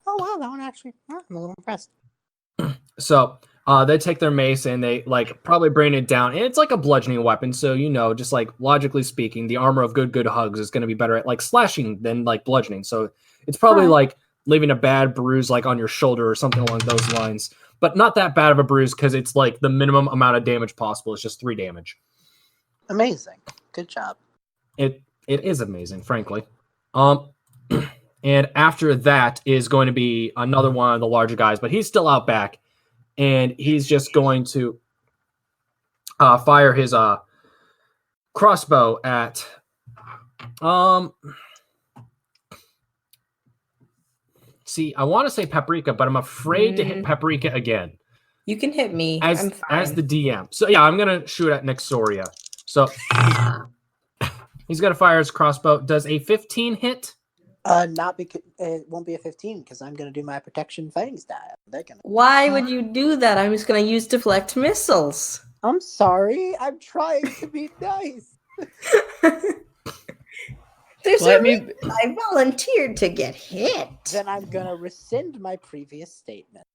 Oh wow, that one actually. I'm a little impressed. So they take their mace and they like probably bring it down. And it's like a bludgeoning weapon. So, you know, just like logically speaking, the armor of good hugs is going to be better at like slashing than like bludgeoning. So it's probably like leaving a bad bruise like on your shoulder or something along those lines. But not that bad of a bruise because it's like the minimum amount of damage possible. It's just 3 damage. Amazing. Good job. It is amazing, frankly. And after that is going to be another one of the larger guys, but he's still out back. And he's just going to fire his crossbow at see, I want to say Paprika, but I'm afraid to hit Paprika again. You can hit me. As I'm fine. the DM. So yeah, I'm gonna shoot at Nexoria. So he's gonna fire his crossbow. Does a 15 hit? Not because it won't be a 15 because I'm gonna do my protection fangs style. They're gonna. Why would you do that? I'm just gonna use deflect missiles. I'm sorry. I'm trying to be nice. There's Let a me- reason I volunteered to get hit. Then I'm gonna rescind my previous statement.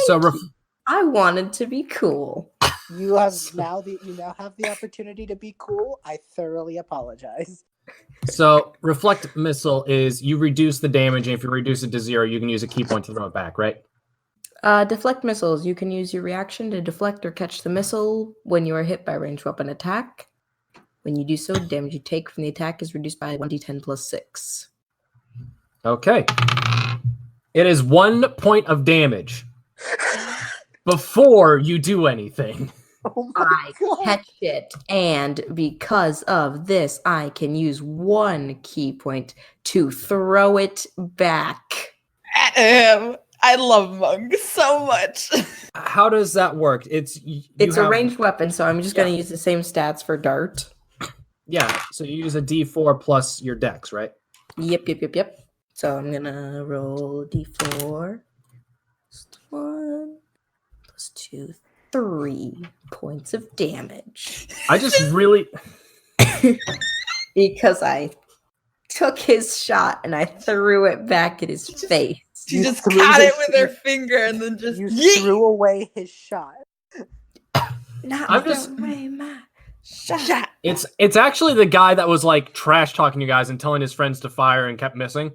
So I wanted to be cool. You now have the opportunity to be cool. I thoroughly apologize. So reflect missile is you reduce the damage, and if you reduce it to 0, you can use a key point to throw it back, right? Deflect missiles. You can use your reaction to deflect or catch the missile when you are hit by a ranged weapon attack. When you do so, the damage you take from the attack is reduced by 1d10 plus 6. Okay. It is 1 point of damage before you do anything. Oh my I god. catch it, and because of this, I can use 1 key point to throw it back. At him. I love Monk so much. How does that work? It's A ranged weapon, so I'm just going to use the same stats for dart. Yeah, so you use a D4 plus your dex, right? Yep. So I'm going to roll d4. Plus 1, plus 2, 3 points of damage. I just really Because I took his shot and I threw it back at his face. She You just threw caught it his- with her finger and then just You yeet. threw away his shot. Not I'm throw just- away my shot. it's actually the guy that was like trash talking you guys and telling his friends to fire and kept missing.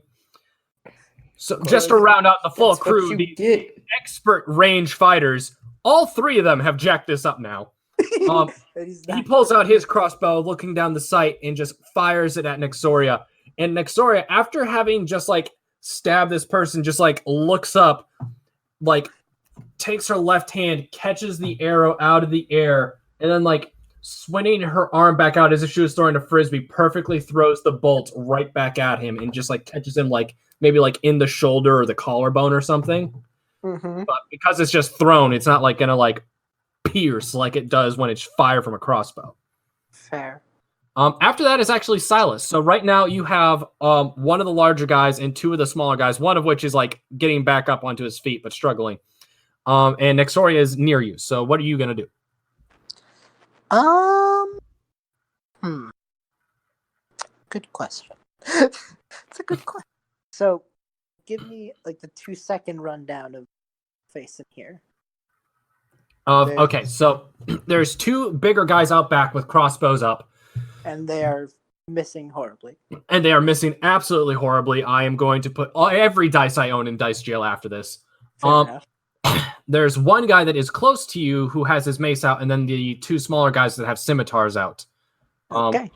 So just to round out the full That's what crew, you the get. expert range fighters, all 3 of them have jacked this up now. And he's He not- pulls out his crossbow, looking down the sight, and just fires it at Nexoria. And Nexoria, after having just like stabbed this person, just like looks up, like takes her left hand, catches the arrow out of the air, and then like swinging her arm back out as if she was throwing a frisbee, perfectly throws the bolt right back at him and just like catches him like maybe like in the shoulder or the collarbone or something. Mhm. But because it's just thrown, it's not like gonna like pierce like it does when it's fired from a crossbow. Fair. After that is actually Silus. So right now you have one of the larger guys and 2 of the smaller guys, one of which is like getting back up onto his feet but struggling. And Nexoria is near you. So what are you gonna do? Good question. It's a good question. So, give me like the 2-second rundown of facing here. Okay, so there's 2 bigger guys out back with crossbows up. And they are missing horribly. And they are missing absolutely horribly. I am going to put every dice I own in dice jail after this. Fair enough. There's one guy that is close to you who has his mace out, and then the two smaller guys that have scimitars out. Okay.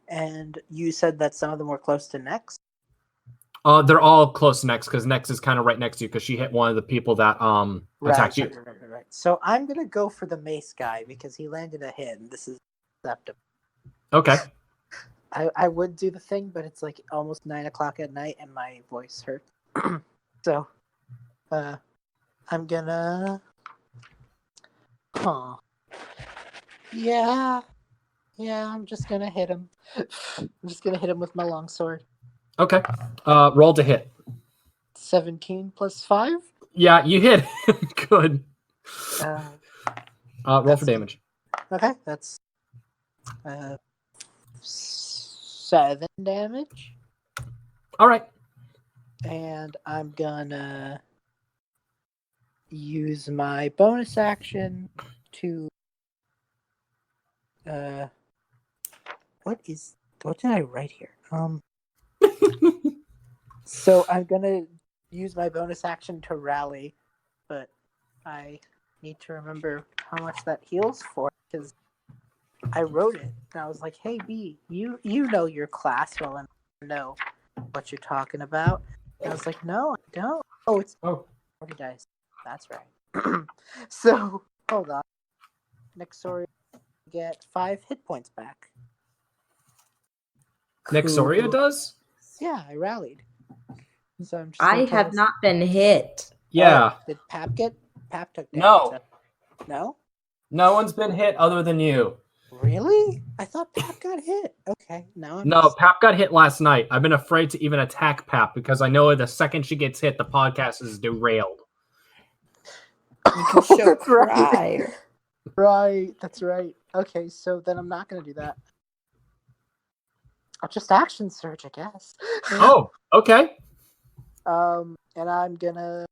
And you said that some of them were close to Nex? They're all close to Nex, because Nex is kind of right next to you, because she hit one of the people that attacked you. Right. So I'm going to go for the mace guy, because he landed a hit, and this is acceptable. Okay. I would do the thing, but it's like almost 9 o'clock at night, and my voice hurts. So, I'm gonna... Yeah, I'm just gonna hit him. I'm just gonna hit him with my longsword. Okay. Roll to hit. 17 plus 5? Yeah, you hit him. Good. Roll for damage. Okay, that's 7 damage. All right. And I'm gonna use my bonus action to what did I write here? So I'm gonna use my bonus action to rally, but I need to remember how much that heals for, because I wrote it and I was like, hey B, you know your class well enough to know what you're talking about. And I was like, no, I don't. Oh, it's 40 dice. That's right. So hold on. Nexoria get 5 hit points back. Nexoria does? Yeah, I rallied. So I'm just I have not been hit. Yeah. Did Pap get? Pap took damage. No. No? No one's been hit other than you. Really? I thought Pap got hit. Okay, now I'm No, Pap got hit last night. I've been afraid to even attack Pap because I know the second she gets hit, the podcast is derailed. You can show That's right. cry. Right, that's right. Okay, so then I'm not going to do that. I'll just action surge, I guess. Oh, okay. And I'm gonna...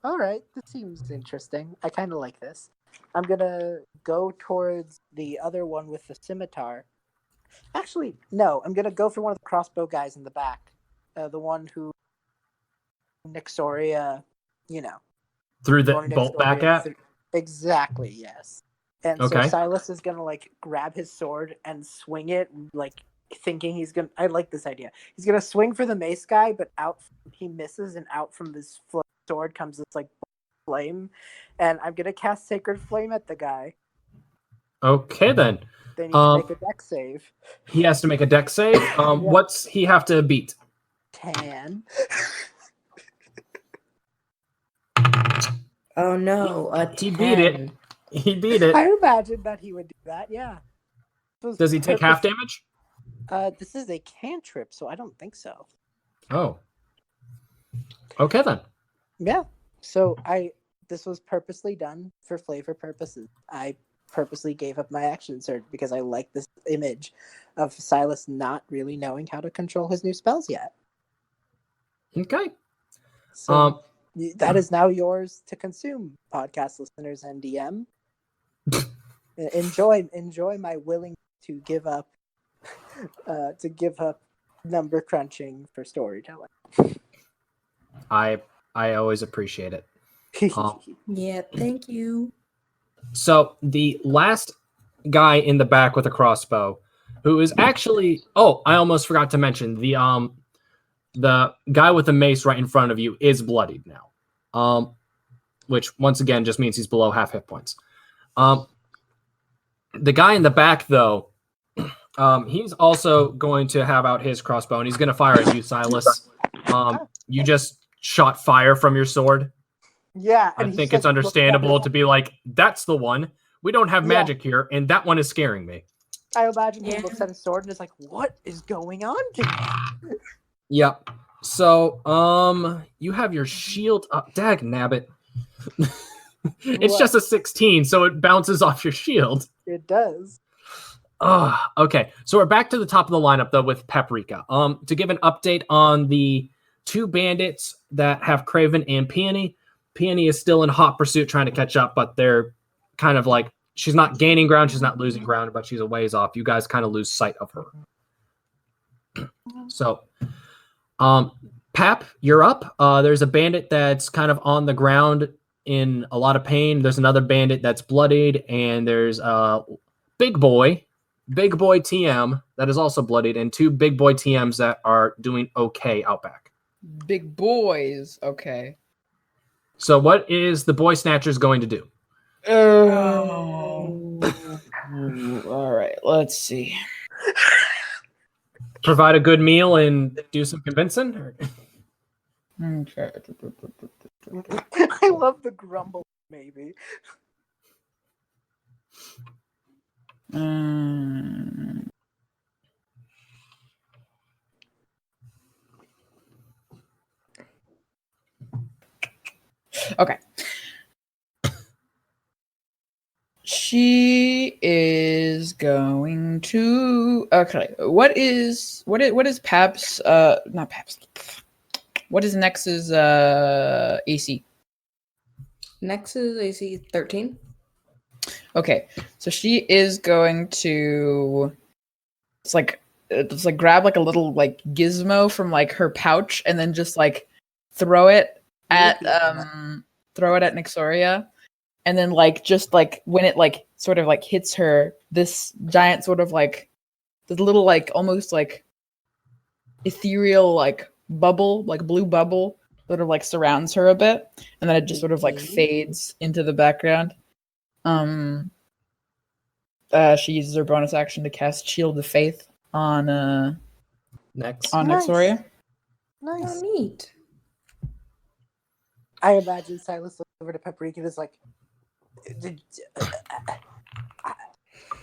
Alright, this seems interesting. I kind of like this. I'm gonna go towards the other one with the scimitar. Actually, no, I'm gonna go for one of the crossbow guys in the back. The one who Nexoria, Through the bolt back at? Exactly, yes. And Okay. so Silus is gonna grab his sword and swing it, thinking he's gonna. I like this idea. He's gonna swing for the mace guy, but he misses, and out from this sword comes this flame, and I'm gonna cast Sacred Flame at the guy. Okay then. They need to make a dex save. He has to make a dex save. Yeah. What's he have to beat? 10. Oh no, He beat it. He beat it. I imagined that he would do that. Yeah. Does he take half damage? This is a cantrip, so I don't think so. Oh. Okay then. Yeah. So this was purposely done for flavor purposes. I purposely gave up my action surge because I like this image of Silus not really knowing how to control his new spells yet. Okay. So that is now yours to consume, podcast listeners and DM. Enjoy my willing to give up number crunching for storytelling. I always appreciate it. Yeah, thank you. So the last guy in the back with a crossbow, who is actually I almost forgot to mention the guy with the mace right in front of you is bloodied now. Which once again just means he's below half hit points. The guy in the back though, he's also going to have out his crossbow and he's going to fire at you, Silus. You just shot fire from your sword. Yeah. I think it's understandable to be like, that's the one. We don't have magic here, and that one is scaring me. I imagine he looks at his sword and is like, what is going on here? Yep. So, you have your shield up. Dag nabbit. It's just a 16, so it bounces off your shield. It does. Okay. So we're back to the top of the lineup, though, with Paprika. To give an update on the 2 bandits that have Craven and Peony. Peony is still in hot pursuit trying to catch up, but they're kind of she's not gaining ground, she's not losing ground, but she's a ways off. You guys kind of lose sight of her. So, Pap, you're up. There's a bandit that's kind of on the ground in a lot of pain. There's another bandit that's bloodied, and there's Big Boy TM that is also bloodied, and 2 Big Boy TMs that are doing okay out back. Big boys. Okay. So what is the Boy Snatchers going to do? Oh. All right. Let's see. Provide a good meal and do some convincing? Okay. I love the grumble, maybe. Okay. She is going to. Okay. What is Pap's? Not Pap's. What is Nex's AC? Nex's AC 13. Okay, so she is going to. It's like grab like a little like gizmo from like her pouch and then just like throw it at Nexoria. And then, like, just, like, when it, like, sort of, like, hits her, this giant sort of, like, this little, like, almost, like, ethereal, like, bubble, like, blue bubble, sort of, like, surrounds her a bit. And then it just sort of, like, fades into the background. She uses her bonus action to cast Shield of Faith on Nexoria. Nice. Oh, neat. I imagine Silus looks over to Paprika and is like,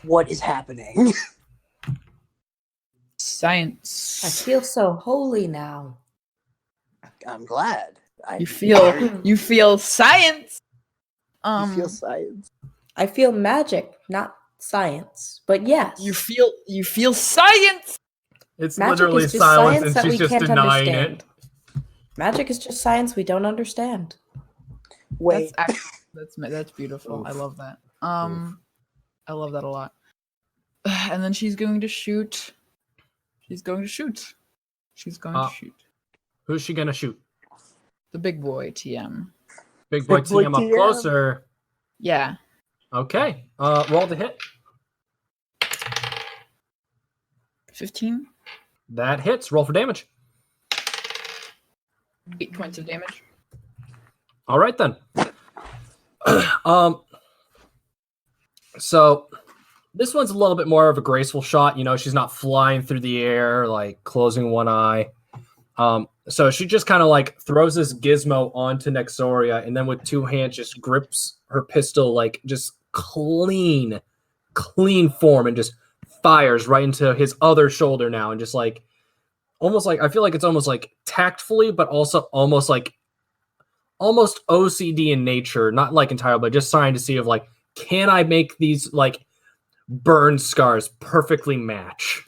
what is happening? Science. I feel so holy now. I'm glad. You feel science. You feel science. I feel magic, not science. But yes. You feel science. It's Magic literally is just silence, science and that she's we just can't denying understand. it. Magic is just science we don't understand. Wait. That's beautiful. I love that. I love that a lot. And then she's going to shoot. She's going to shoot. Who's she gonna shoot? The big boy TM. Big boy TM up TM. closer. Yeah. Okay. Roll to hit. 15. That hits. Roll for damage. 8 points of damage. All right then. So this one's a little bit more of a graceful shot. You know, she's not flying through the air, like closing one eye. So she just kind of like throws this gizmo onto Nexoria, and then with 2 hands just grips her pistol, like just clean form, and just fires right into his other shoulder now, and just like almost like I feel like it's almost like tactfully, but also almost OCD in nature, not like entirely, but just trying to see of like, can I make these like burn scars perfectly match?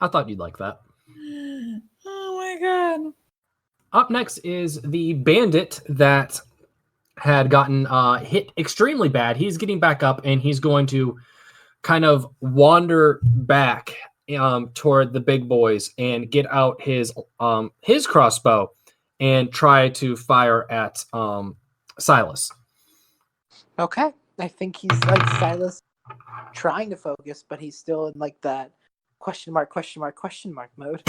I thought you'd like that. Oh my god. Up next is the bandit that had gotten hit extremely bad. He's getting back up, and he's going to kind of wander back toward the big boys and get out his crossbow and try to fire at Silus. Okay. I think he's like Silus trying to focus, but he's still in like that question mark mode.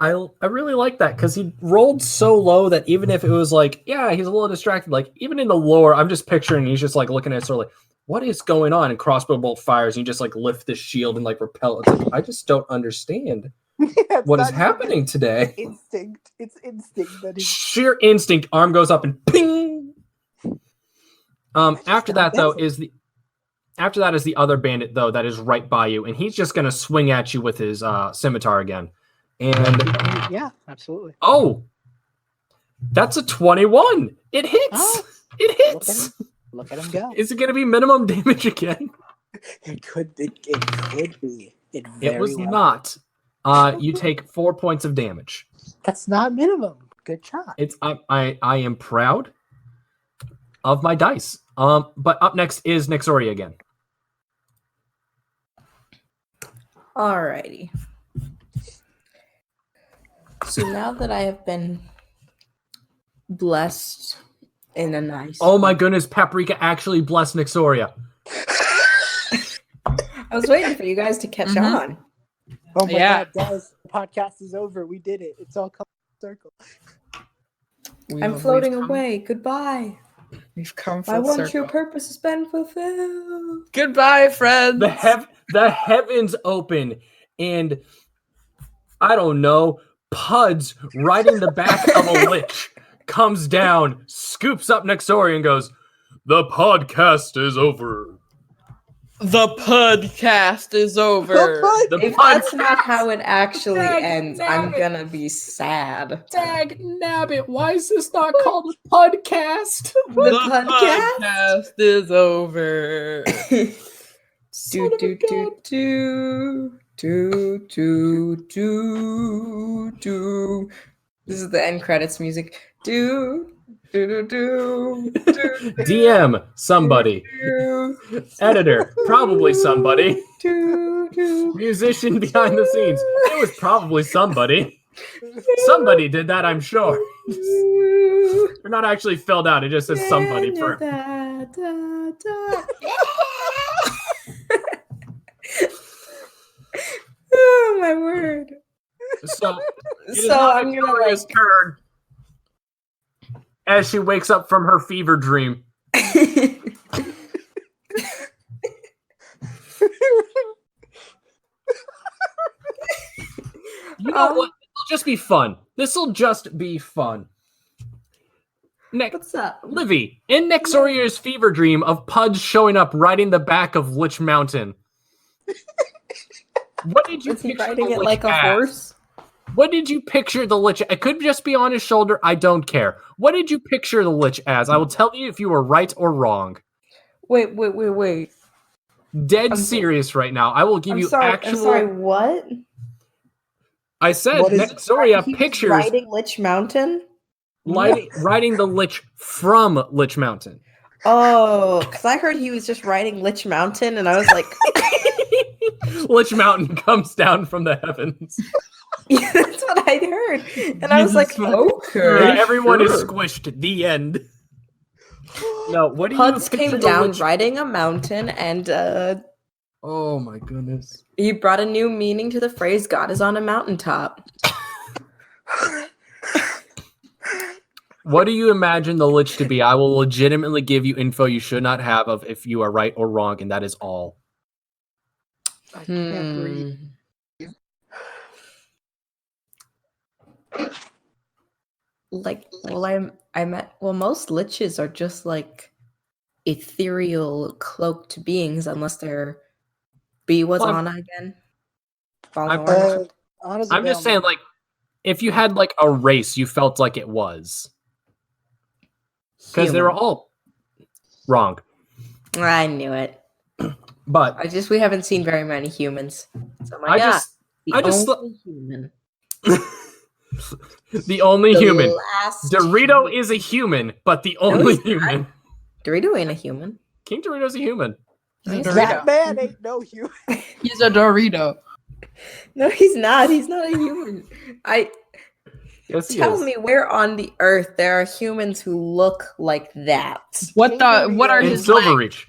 I really like that because he rolled so low that even if it was like, yeah, he's a little distracted, like even in the lore, I'm just picturing he's just like looking at it sort of like, what is going on? And crossbow bolt fires, and you just like lift the shield and like repel. It's like, I just don't understand what is happening today. Instinct. It's instinct that is Sheer instinct. Arm goes up and ping. After that is the other bandit though that is right by you, and he's just gonna swing at you with his scimitar again. And yeah, absolutely. Oh, that's a 21. It hits. Oh, it hits. Look at him go. Is it going to be minimum damage again? It could be. It was not. You take 4 points of damage. That's not minimum. Good job. I am proud of my dice. But up next is Nexoria again. Alrighty. So now that I have been blessed in a nice... Oh my goodness, Paprika actually blessed Nexoria. I was waiting for you guys to catch on. Oh my Yeah. God, guys, the podcast is over. We did it. It's all come full circle. I'm floating away. Goodbye. We've come My full one circle. true purpose has been fulfilled. Goodbye, friends. The heavens open, and I don't know, Puds riding the back of a lich comes down, scoops up Nexoria, and goes, "The podcast is over." The podcast is over. The If that's not how it actually ends, I'm gonna be sad. Dag nabbit, why is this not called a podcast? The podcast? podcast is over. Do do do do do do do do. This is the end credits music. Do do do do do. DM, somebody. Editor, probably somebody. Do do. Musician behind the scenes, it was probably somebody. Somebody did that, I'm sure. They're not actually filled out, it just says somebody for Da, da, da. Oh my word. So, it is So now I'm gonna Victoria's turn as she wakes up from her fever dream. You know what? This'll just be fun. This'll just be fun. What's up? Livy, in Nexoria's fever dream of Puds showing up riding the back of Lich Mountain. What did you Is he picture riding the it Lich like a as? horse? What did you picture the Lich? It could just be on his shoulder. I don't care. What did you picture the Lich as? I will tell you if you were right or wrong. Wait. Dead serious right now. I will give I'm you sorry. actual. I'm sorry. What? I said What is- Nexoria He was pictures riding Lich Mountain. riding the Lich from Lich Mountain. Oh, because I heard he was just riding Lich Mountain, and I was like, Lich Mountain comes down from the heavens. yeah, that's what I heard, and I was like, okay. And everyone is sure. squished. The end. No, what do you Puds picture came the down Lich- riding a mountain, and Oh my goodness. he brought a new meaning to the phrase "God is on a mountaintop." What do you imagine the Lich to be? I will legitimately give you info you should not have of if you are right or wrong, and that is all. I can't breathe. Most liches are just like ethereal cloaked beings, unless they're was Well, Anna again. Honestly, I'm just saying, like, if you had like a race, you felt like it was. Because they were all wrong. I knew it. But We haven't seen very many humans. So I'm like, I just only human. the only The human. last Dorito human. is a human, but the only he's not. human. Dorito ain't a human. King Dorito's a human. He's a He's Dorito. that man ain't no human. He's a Dorito. No, he's not. He's not a human. Yes, he Tell is. me where on the earth there are humans who look like that What are In his legs? Silverreach.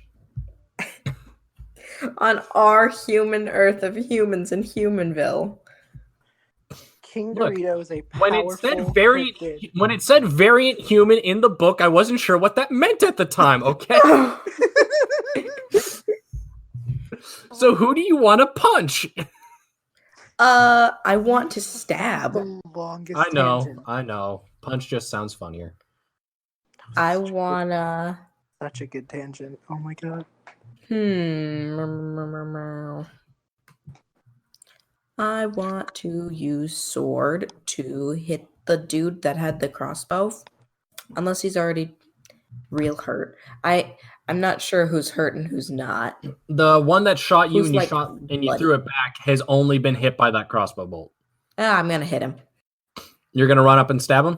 on our human earth of humans in Humanville. King Look, Dorito is a When powerful it said variant human in the book, I wasn't sure what that meant at the time, okay? So who do you want to punch? I want to stab. The longest I tangent. know. Punch just sounds funnier. I wanna. Such a good tangent. Oh my god. I want to use sword to hit the dude that had the crossbow. Unless he's already real hurt. I'm not sure who's hurt and who's not. The one that shot you Who's, and you like, shot and you bloody. threw it back has only been hit by that crossbow bolt. I'm gonna hit him. You're gonna run up and stab him?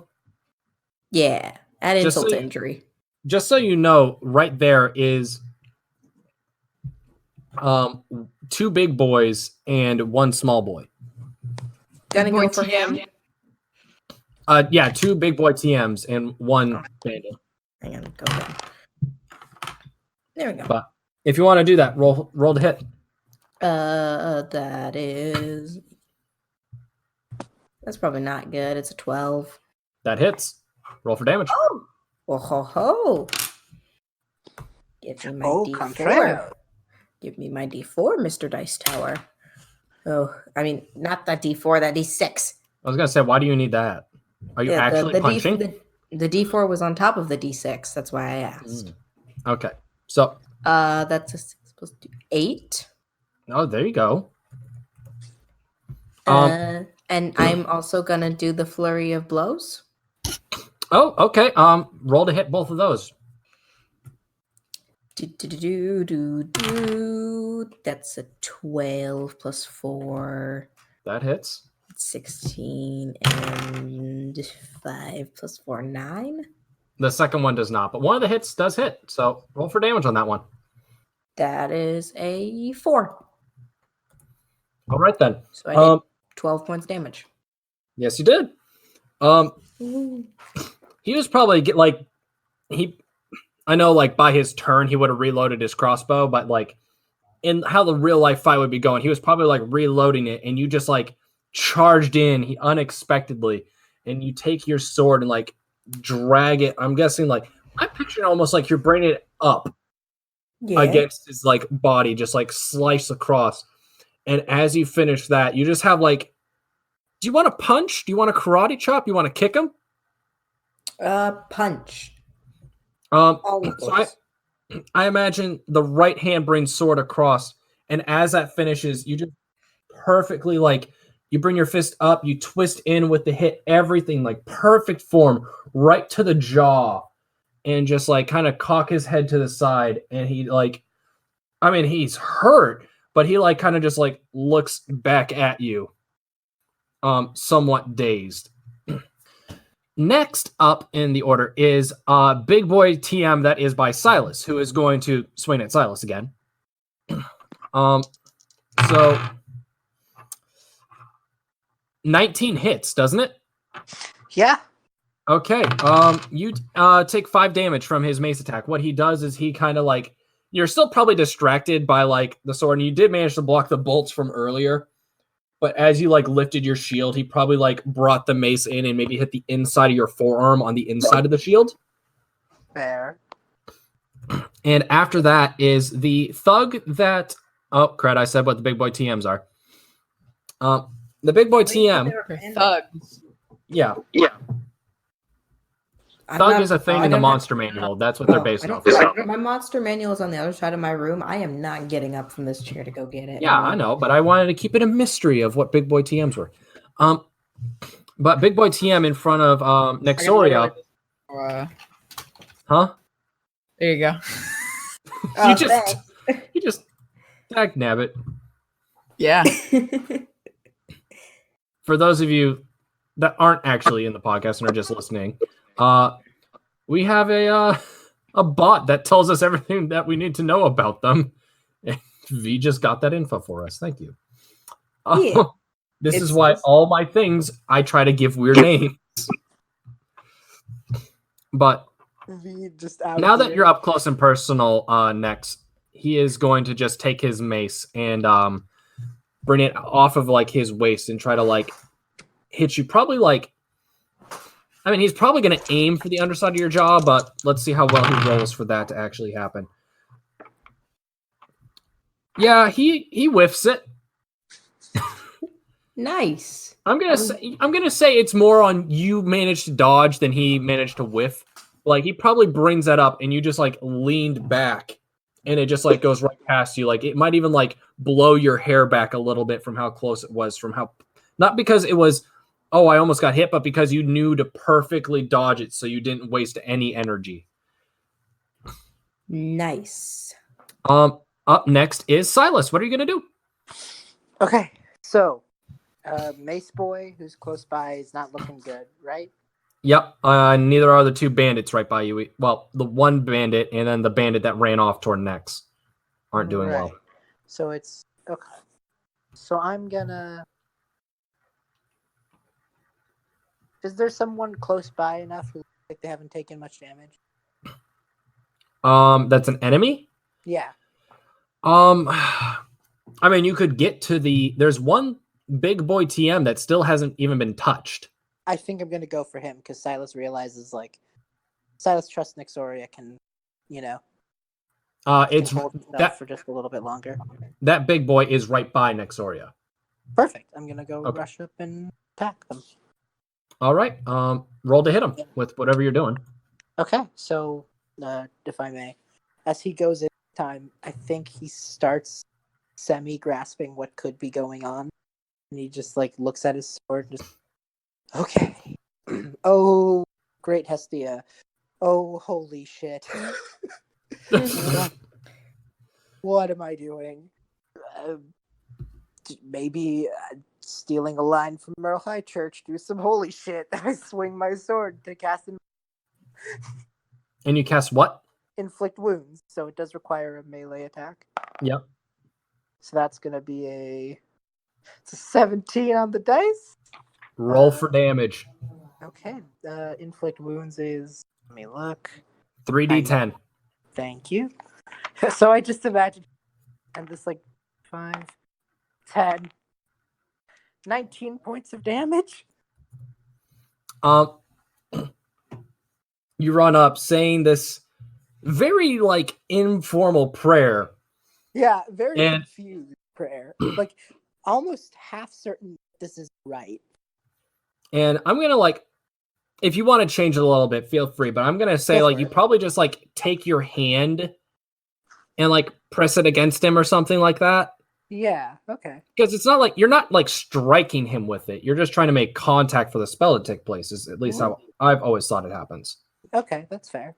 Yeah, add Just insult so to you- injury. Just so you know, right there is 2 big boys and 1 small boy. Gonna boy go for TM? him. Yeah, 2 big boy TMs and 1 bandit. Hang on, go ahead. There we go. But if you want to do that, roll to hit. That is. That's probably not good. It's a 12. That hits. Roll for damage. Oh! Well, ho ho! Give me my Oh, D4. contrario. Give me my D4, Mr. Dice Tower. Oh, I mean, not that D4, that D6. I was gonna say, why do you need that? Are you actually punching? The D4 was on top of the D6. That's why I asked. Okay, so That's a 6 plus 2, 8. oh, there you go. And I'm also gonna do the flurry of blows. Oh, okay. Roll to hit both of those. That's a 12 plus 4. That hits. 16 and 5 plus 4, 9. The second one does not, but one of the hits does hit. So roll for damage on that one. That is a 4. All right then. So I did 12 points damage. Yes, you did. He was probably I know like by his turn he would have reloaded his crossbow, but like in how the real life fight would be going, he was probably like reloading it, and you just like charged in unexpectedly, and you take your sword and like drag it. I'm guessing like I'm picturing almost like you're bringing it up against his like body, just like slice across. And as you finish that, you just have like, do you want to punch? Do you want a karate chop? You want to kick him? Punch. So I imagine the right hand brings sword across, and as that finishes, you just perfectly like you bring your fist up, you twist in with the hit, everything like perfect form, right to the jaw, and just like kind of cock his head to the side, and he like, I mean, he's hurt, but he like kind of just like looks back at you, somewhat dazed. Next up in the order is Big Boy TM that is by Silus, who is going to swing at Silus again. So 19 hits, doesn't it? Yeah. Okay. You take 5 damage from his mace attack. What he does is he kind of like, you're still probably distracted by like the sword, and you did manage to block the bolts from earlier. But as you like lifted your shield, he probably like brought the mace in and maybe hit the inside of your forearm on the inside of the shield. Fair. And after that is the thug that... Oh, crud, I said what the big boy TMs are. The big boy TM... Thugs. Yeah. Thug is a thing in the monster manual. That's what they're based off of. My monster manual is on the other side of my room. I am not getting up from this chair to go get it. Yeah, I know, but I wanted to keep it a mystery of what big boy TMs were. But big boy TM in front of Nexoria... Huh? There you go. You just tag nabbit. Yeah. For those of you that aren't actually in the podcast and are just listening, we have a bot that tells us everything that we need to know about them. And V just got that info for us. Thank you. This is why all my things I try to give weird names. But V just now that you're up close and personal, Nex, he is going to just take his mace and bring it off of like his waist and try to like hit you. Probably like, I mean, he's probably going to aim for the underside of your jaw, but let's see how well he rolls for that to actually happen. Yeah, he whiffs it. Nice. I'm gonna say it's more on you managed to dodge than he managed to whiff. Like he probably brings that up and you just like leaned back and it just like goes right past you. Like it might even like blow your hair back a little bit from how close it was, from how, not because it was, oh, I almost got hit, but because you knew to perfectly dodge it so you didn't waste any energy. Nice. Up next is Silus. What are you gonna do? Okay, so Mace Boy, who's close by, is not looking good, right? Yep. Neither are the two bandits right by you. Well, the one bandit and then the bandit that ran off toward Nex aren't doing well. Right. So it's okay. So I'm gonna. Is there someone close by enough who looks like they haven't taken much damage? That's an enemy? Yeah. I mean, you could get to there's one big boy TM that still hasn't even been touched. I think I'm gonna go for him because Silus realizes Silus trusts Nexoria can, It's hold himself that for just a little bit longer. that big boy is right by Nexoria. Perfect. I'm gonna go Okay. rush up and attack them. All right. Roll to hit him with whatever you're doing. Okay, so if I may, as he goes in time, I think he starts semi-grasping what could be going on, and he just looks at his sword and just, okay. Oh, great Hestia. Oh, holy shit. What am I doing? Maybe stealing a line from Merle High Church, do some holy shit. I swing my sword to cast And you cast what? inflict wounds, so it does require a melee attack. Yep. So that's going to be a 17 on the dice. Roll for damage. Okay. Inflict wounds is, let me look. 3d10. Thank you. So I just imagine, and this 5, 10, 19 points of damage. You run up saying this very informal prayer. Yeah, very And- confused prayer. Almost half certain this is right. And I'm going to if you want to change it a little bit, feel free, but I'm going to say Go for you it. probably just take your hand and press it against him or something like that. Yeah, okay. Because it's not you're not striking him with it. You're just trying to make contact for the spell to take place. Is at least how I've always thought it happens. Okay, that's fair.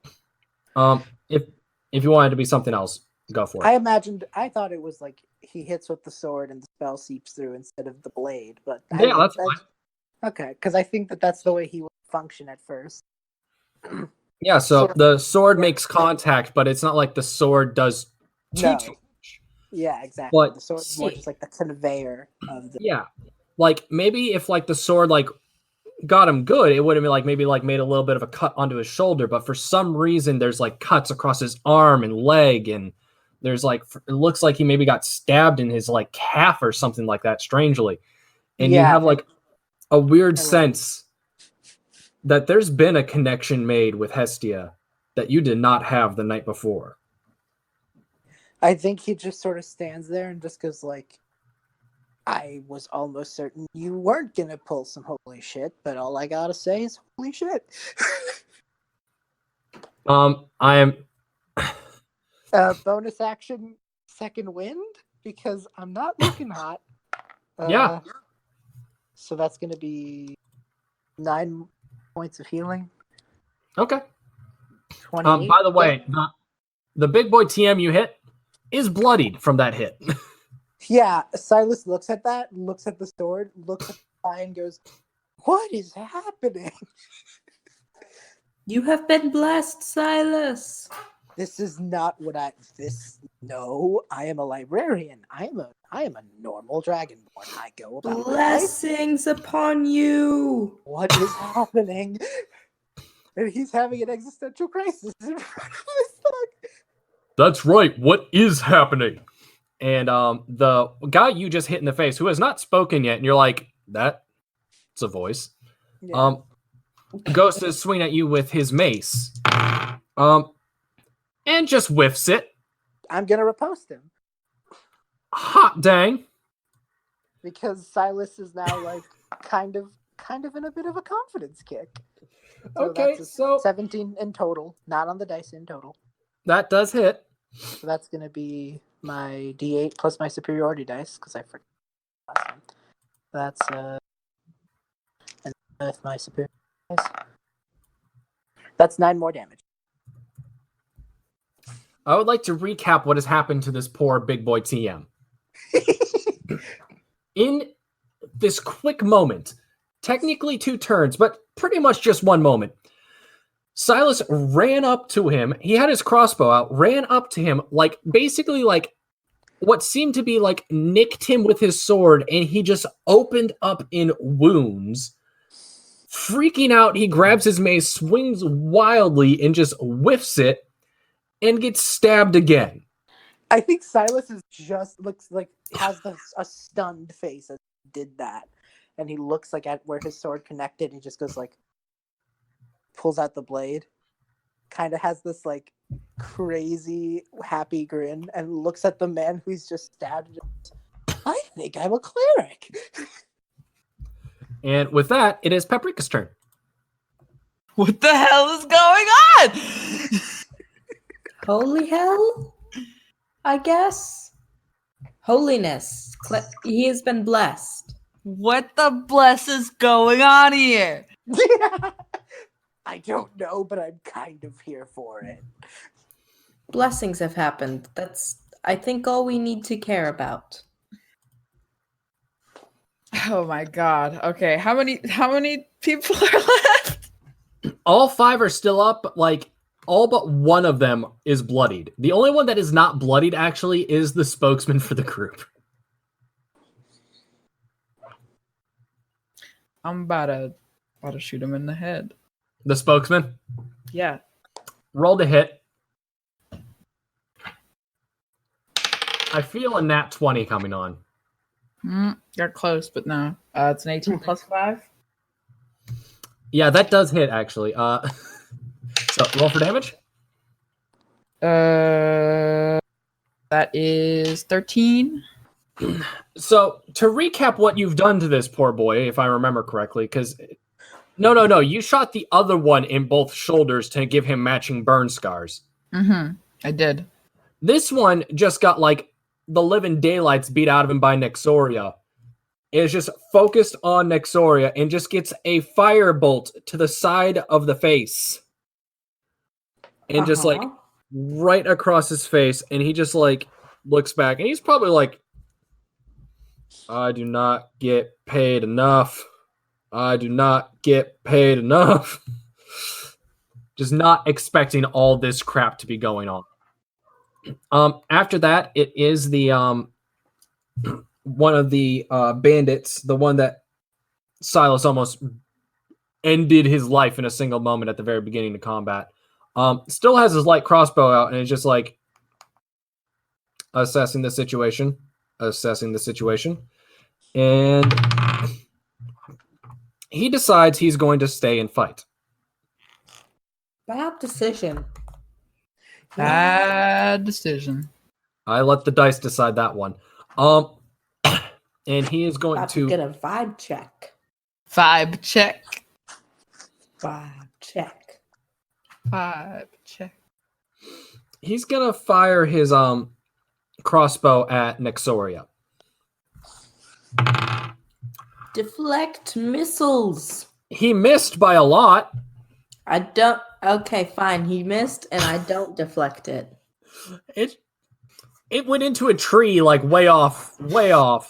If you want it to be something else, go for it. I thought it was he hits with the sword and the spell seeps through instead of the blade, but Yeah, that's fine. okay, because I think that's the way he would function at first. Yeah, so Sure. the sword makes contact, but it's not like the sword does too No. much. Yeah, exactly. But The sword's more just the conveyor of the. Yeah. Maybe if the sword got him good, it would have been maybe made a little bit of a cut onto his shoulder, but for some reason there's cuts across his arm and leg, and there's it looks like he maybe got stabbed in his calf or something like that, strangely. And you Yeah. have a weird I love sense that there's been a connection made with Hestia that you did not have the night before. I think he just sort of stands there and just goes I was almost certain you weren't gonna pull some holy shit, but all I gotta say is holy shit. I am Bonus action, second wind, because I'm not looking hot. Yeah. So that's gonna be 9 points of healing. okay. 28. By the way, the big boy TM you hit is bloodied from that hit. Yeah, Silus looks at that, looks at the sword, looks at the eye, and goes, "What is happening? You have been blessed, Silus. This is not what No, I am a librarian. I am a normal dragonborn. I go about my life. Blessings upon you. What is happening?" And he's having an existential crisis in front of his dog. That's right. What is happening? And the guy you just hit in the face, who has not spoken yet, and you're that's a voice. Yeah. Goes to swing at you with his mace. And just whiffs it. I'm gonna riposte him Hot dang. because Silus is now kind of in a bit of a confidence kick. So Okay, that's so 17 in total, not on the dice, in total. that does hit. So that's gonna be my D8 plus my superiority dice because I forgot last time. That's and with my superiority dice. That's 9 more damage. I would like to recap what has happened to this poor big boy TM. In this quick moment, technically 2 turns, but pretty much just one moment. Silus ran up to him. He had his crossbow out, ran up to him, like basically like what seemed to be like nicked him with his sword, and he just opened up in wounds. Freaking out, he grabs his mace, swings wildly, and just whiffs it, and gets stabbed again. I think Silus is just looks like has a stunned face as he did that, and he looks like at where his sword connected. And he just goes like, pulls out the blade, kind of has this like crazy happy grin, and looks at the man who's just stabbed. I think I'm a cleric. And with that, it is Paprika's turn. What the hell is going on? Holy hell? I guess. Holiness. He has been blessed. What the bless is going on here? I don't know, but I'm kind of here for it. Blessings have happened. That's, I think, all we need to care about. Oh my god. Okay, how many people are left? All 5 are still up, like all but one of them is bloodied. The only one that is not bloodied actually is the spokesman for the group. I'm about to shoot him in the head. The spokesman? Yeah. Roll to hit. I feel a nat 20 coming on. Got close, but no. It's an 18 plus 5. Yeah, that does hit, actually. So, roll for damage. That is 13. So, to recap what you've done to this poor boy, if I remember correctly, because... No. You shot the other one in both shoulders to give him matching burn scars. I did. This one just got, like, the living daylights beat out of him by Nexoria. Is just focused on Nexoria and just gets a firebolt to the side of the face. And just, like, right across his face. And he just, like, looks back. And he's probably like, I do not get paid enough. I do not get paid enough. Just not expecting all this crap to be going on. After that, it is the one of the bandits, the one that Silus almost ended his life in a single moment at the very beginning of combat. Still has his light crossbow out and is just like assessing the situation. And he decides he's going to stay and fight. Bad decision. Bad decision. I let the dice decide that one. And he is going About to get a vibe check. Vibe check. Vibe check. Vibe check. He's gonna fire his crossbow at Nexoria. Deflect missiles. He missed by a lot. I don't. Okay, fine. He missed, and I don't deflect it. It went into a tree like way off,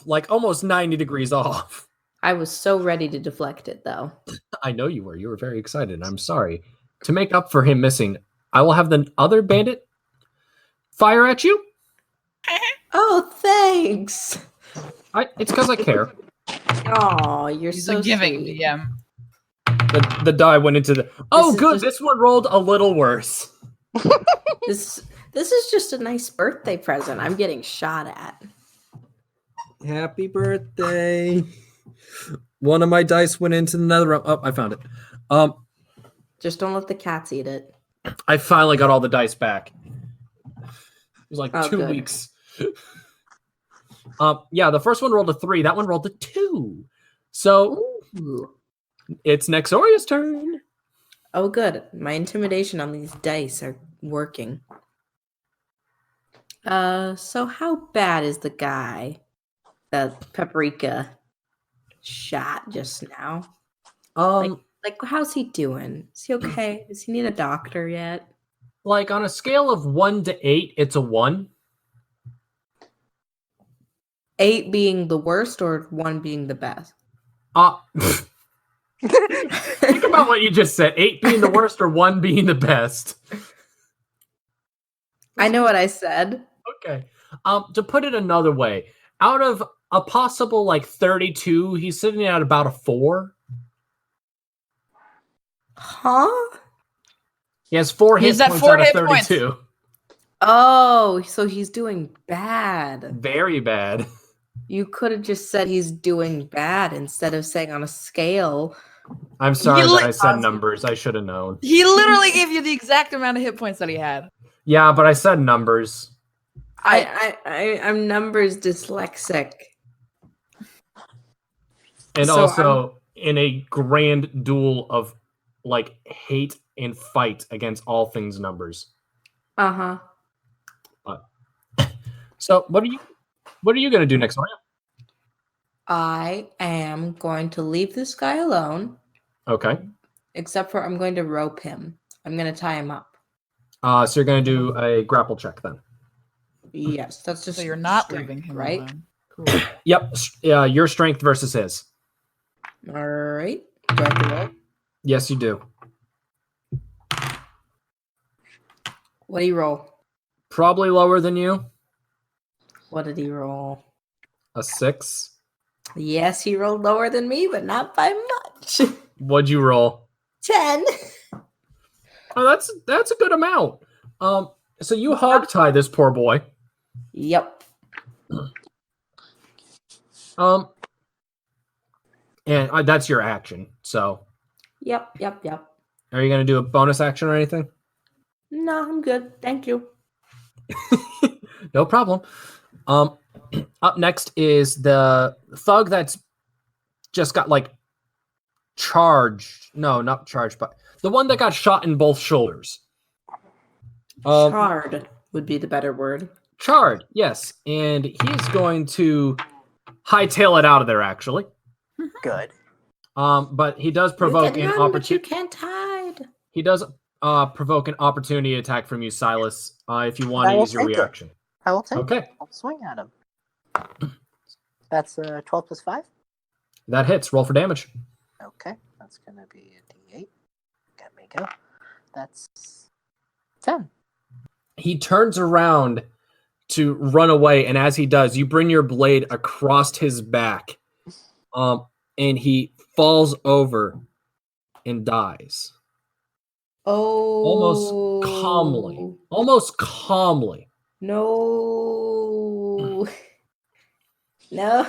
like almost 90 degrees off. I was so ready to deflect it, though. I know you were. You were very excited. I'm sorry. To make up for him missing, I will have the other bandit fire at you. Oh, thanks. It's because I care. Oh, you're He's so a giving sweet. DM. The die went into the... Oh, is good. just- This one rolled a little worse. This is just a nice birthday present. I'm getting shot at. Happy birthday. One of my dice went into another room. Oh, I found it. Just don't let the cats eat it. I finally got all the dice back. It was like Oh, 2 good. weeks. Yeah, the first one rolled a 3. That one rolled a 2. So Ooh. it's Nexoria's turn. Oh, good. My intimidation on these dice are working. So how bad is the guy that Paprika shot just now? Like, how's he doing? Is he okay? Does he need a doctor yet? Like on a scale of 1 to 8, it's a 1. 8 being the worst or 1 being the best? Think about what you just said. 8 being the worst or 1 being the best. I know what I said. Okay. To put it another way, out of a possible 32, he's sitting at about a 4. Huh? He has 4 hit He's at points 4 out of hit points. 32. Oh, so he's doing bad. Very bad. You could have just said he's doing bad instead of saying on a scale. I'm sorry He that I said numbers. I should have known. He literally gave you the exact amount of hit points that he had. Yeah, but I said numbers. I'm numbers dyslexic. And So also in a grand duel of hate and fight against all things numbers. Uh-huh. So what are you gonna do next, Maria? I am going to leave this guy alone, Okay. except for I'm going to rope him. I'm going to tie him up. So you're gonna do a grapple check then. Yes, that's just So you're not strength, leaving him right? alone. Cool. Yep. Your strength versus his. All right. Do I have to roll? Yes, you do. What did he roll? Probably lower than you. What did he roll? A 6. Yes, he rolled lower than me, but not by much. What'd you roll? 10. Oh, that's a good amount. So you hog tie this poor boy. Yep. And that's your action. So Yep. are you gonna do a bonus action or anything? No, I'm good. Thank you. No problem. Up next is the thug that's just got charged. No, not charged, but the one that got shot in both shoulders. Charred would be the better word. Charred, yes. And he's going to hightail it out of there, actually. Good. But he does provoke an You opportunity. can't hide. He does provoke an opportunity attack from you, Silus, if you want I to will use your take it. reaction. I will take Okay. it. I'll swing at him. That's 12 plus 5. That hits. Roll for damage. Okay. That's going to be a d8. Let me go. That's 10. He turns around to run away, and as he does, you bring your blade across his back, and he falls over and dies. Oh. Almost calmly. No. No.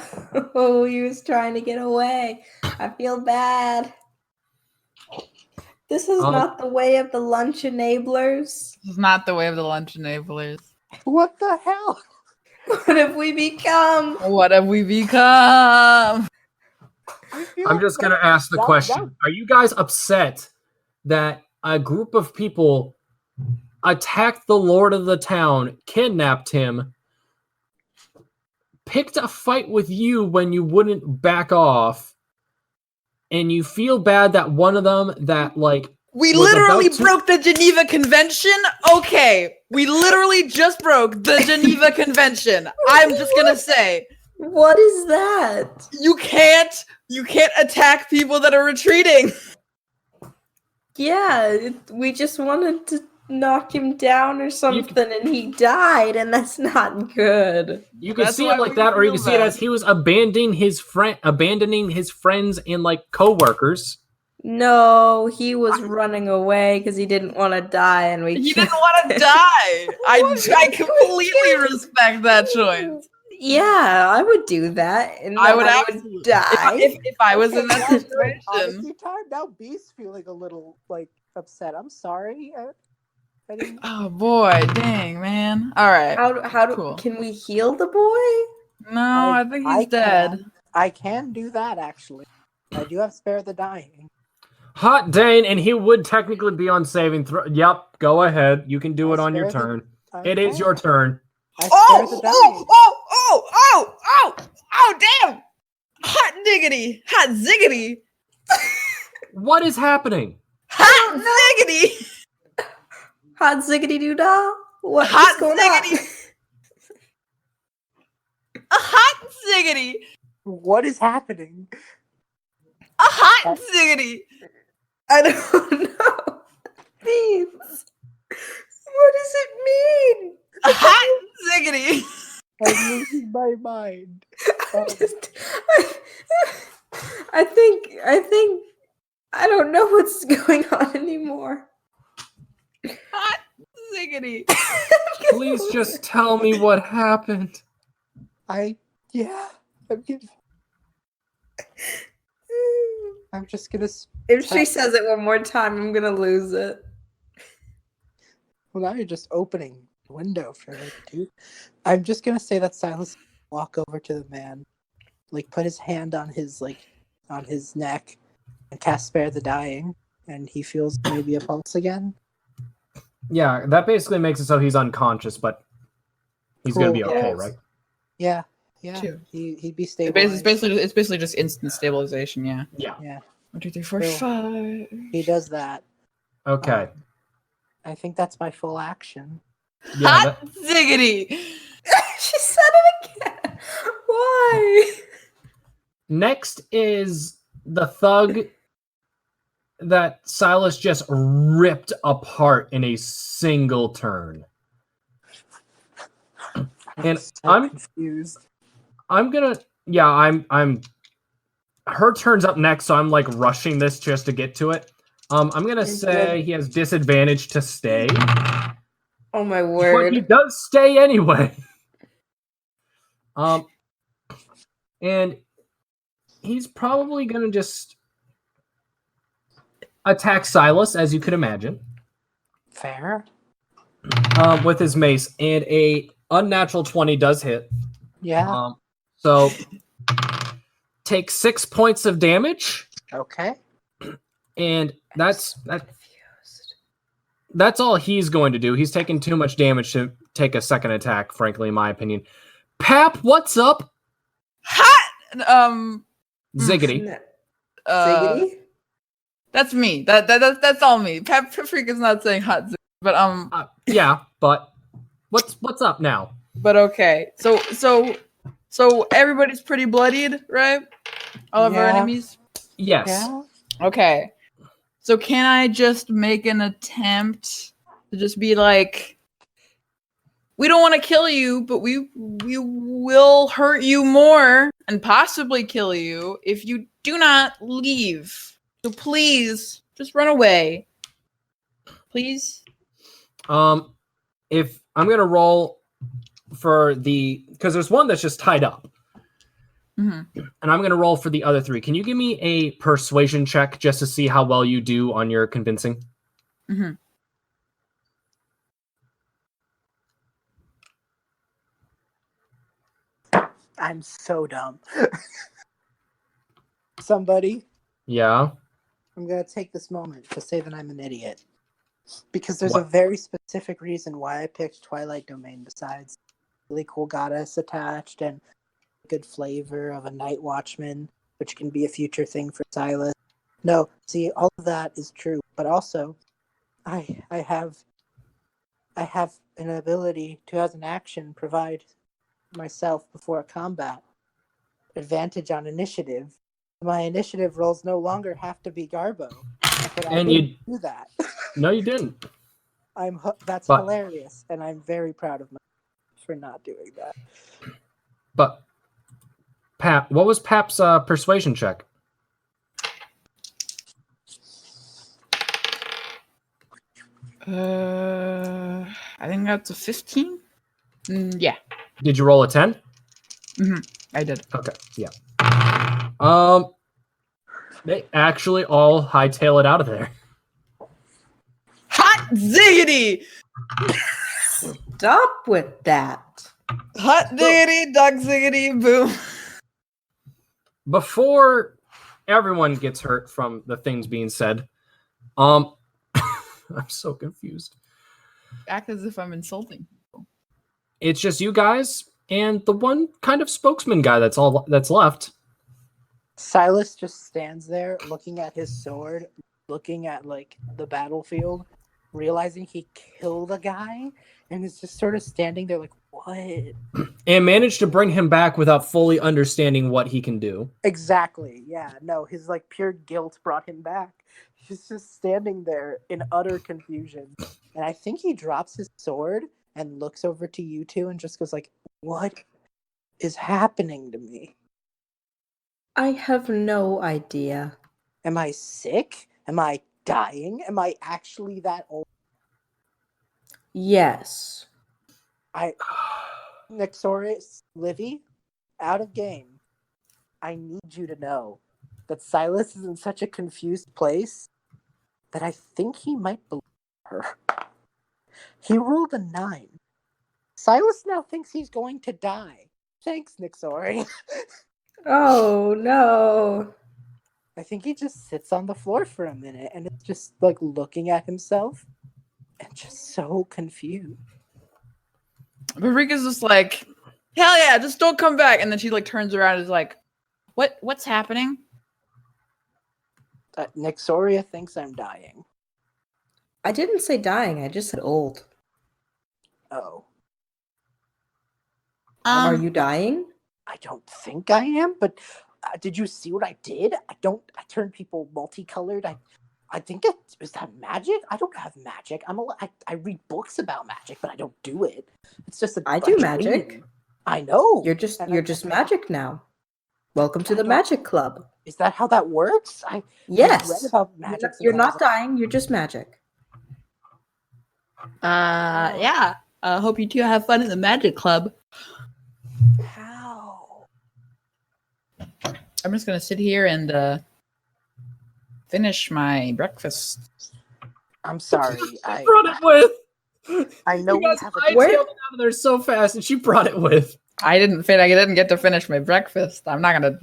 He was trying to get away. I feel bad. This is not the way of the lunch enablers. This is not the way of the lunch enablers. What the hell? What have we become? What have we become? I'm just going to ask the question. Are you guys upset that a group of people attacked the lord of the town, kidnapped him, picked a fight with you when you wouldn't back off, and you feel bad that one of them that We was literally about to- broke the Geneva Convention? Okay. We literally just broke the Geneva Convention. I'm just gonna say. What is that? You can't attack people that are retreating. Yeah, we just wanted to knock him down or something, and he died, and that's not good. You can That's see why it like we that, or you feel can see it bad. as he was abandoning his friends and co-workers. No, he was running away because he didn't want to die, and we. He didn't want to die. I completely respect that choice. Yeah, I would do that, and I then would I absolutely would die. if I was in that situation. Honestly, time now. Beast's feeling a little upset. I'm sorry. I didn't... Oh boy, dang man. All right. How do Cool. can we heal the boy? No, I think he's dead. I can do that actually. I do have spare the dying. Hot Dane, and he would technically be on saving throw. Yep, go ahead. You can do it on your turn. It is your turn. I spare the dying. Oh, damn! Hot diggity! Hot ziggity! What is happening? Hot ziggity! Hot ziggity doo dah. What's Hot going ziggity! A hot ziggity! What is happening? A hot ziggity! I don't know what it means. What does it mean? Hot ziggity. I'm losing my mind. I think I don't know what's going on anymore. Hot ziggity. Please just tell me what happened. I'm just gonna. If she says it one more time, I'm gonna lose it. Well, now you're just opening the window for her, dude. I'm just gonna say that Silus walk over to the man, like put his hand on his neck, and cast Spare the Dying, and he feels maybe a pulse again. Yeah, that basically makes it so he's unconscious, but he's gonna be Cool. okay, right? Yeah. Two. He'd be stable. It's basically just instant stabilization. Yeah. Yeah. 1, 2, 3, 4, Cool. 5. He does that. Okay. I think that's my full action. Yeah, Hot ziggity. She said it again. Why? next is the thug that Silus just ripped apart in a single turn. And I'm confused. I'm her turn's up next, so I'm like rushing this just to get to it. I'm gonna say he has disadvantage to stay. Oh my But word. he does stay anyway. And he's probably gonna just attack Silus, as you could imagine. Fair. With his mace, and a unnatural 20 does hit. Yeah. So take 6 points of damage, Okay. and that's all he's going to do. He's taking too much damage to take a second attack, frankly, in my opinion. Pap, what's up? Hot. Ziggity. Ziggity? That's me. That's all me. Paprika's not saying hot ziggity, but Yeah, but what's up now? But okay. So everybody's pretty bloodied, right? All of our enemies? Yes. Yeah. Okay. So can I just make an attempt to just be like, we don't want to kill you, but we will hurt you more and possibly kill you if you do not leave. So please, just run away. Please. If I'm gonna roll for because there's one that's just tied up. Mm-hmm. And I'm going to roll for the other three. Can you give me a persuasion check just to see how well you do on your convincing? Mm-hmm. I'm so dumb. Somebody, Yeah. I'm going to take this moment to say that I'm an idiot. Because there's What? a very specific reason why I picked Twilight Domain besides really cool goddess attached and good flavor of a night watchman, which can be a future thing for Silus. No, see, all of that is true, but also I have an ability to, as an action, provide myself before a combat advantage on initiative. My initiative rolls no longer have to be Garbo, but I And didn't do that. No, you didn't. That's But- hilarious, and I'm very proud of myself for not doing that. But Pap, what was Pap's persuasion check? I think that's a 15. Yeah. Did you roll a 10? Mm-hmm. I did. Okay, yeah. They actually all hightail it out of there. Hot ziggity! Stop with that. Hot ziggity, duck ziggity, boom. Before everyone gets hurt from the things being said, I'm so confused. Act as if I'm insulting people. It's just you guys and the one kind of spokesman guy that's left. Silus just stands there looking at his sword, looking at like the battlefield, realizing he killed a guy and is just sort of standing there like, what? And managed to bring him back without fully understanding what he can do. Exactly. Yeah. No, his like pure guilt brought him back. He's just standing there in utter confusion. And I think he drops his sword and looks over to you two and just goes like, what is happening to me? I have no idea. Am I sick? Am I dying? Am I actually that old? Yes. Nexoria, Livy, out of game. I need you to know that Silus is in such a confused place that I think he might believe her. He rolled a 9. Silus now thinks he's going to die. Thanks, Nexoria. Oh no. I think he just sits on the floor for a minute and is just like looking at himself and just so confused. Paprika's just like, hell yeah, just don't come back. And then she like turns around and is like, what's happening? Nexoria thinks I'm dying. I didn't say dying, I just said old. Oh. Are you dying? I don't think I am, but did you see what I did? I turned people multicolored. I think is that magic? I don't have magic. I read books about magic, but I don't do it. It's just I do magic. I know. You're just magic now. Welcome to the magic club. Is that how that works? Yes. I read about magic. You're not dying, you're just magic. Yeah. Hope you two have fun in the magic club. How? I'm just gonna sit here and finish my breakfast. I'm sorry. I brought it with. I know you guys we have hightailed it out of there so fast, and she brought it with. I didn't get to finish my breakfast. I'm not gonna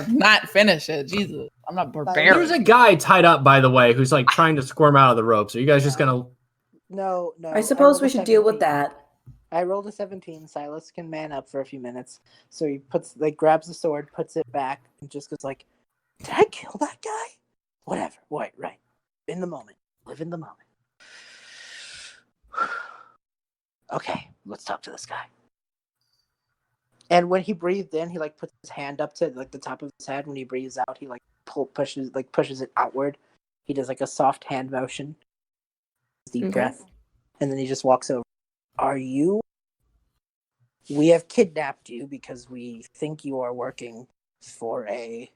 not finish it. Jesus, I'm not barbarian. There's a guy tied up, by the way, who's like trying to squirm out of the ropes. Are you guys just gonna? No. I suppose we should deal with that. I rolled a 17. Silas can man up for a few minutes. So he grabs the sword, puts it back, and just goes like, did I kill that guy? Whatever. Right. In the moment. Live in the moment. Okay, let's talk to this guy. And when he breathed in, he like puts his hand up to like the top of his head. When he breathes out, he like pushes it outward. He does like a soft hand motion. Deep breath. And then he just walks over. We have kidnapped you because we think you are working for a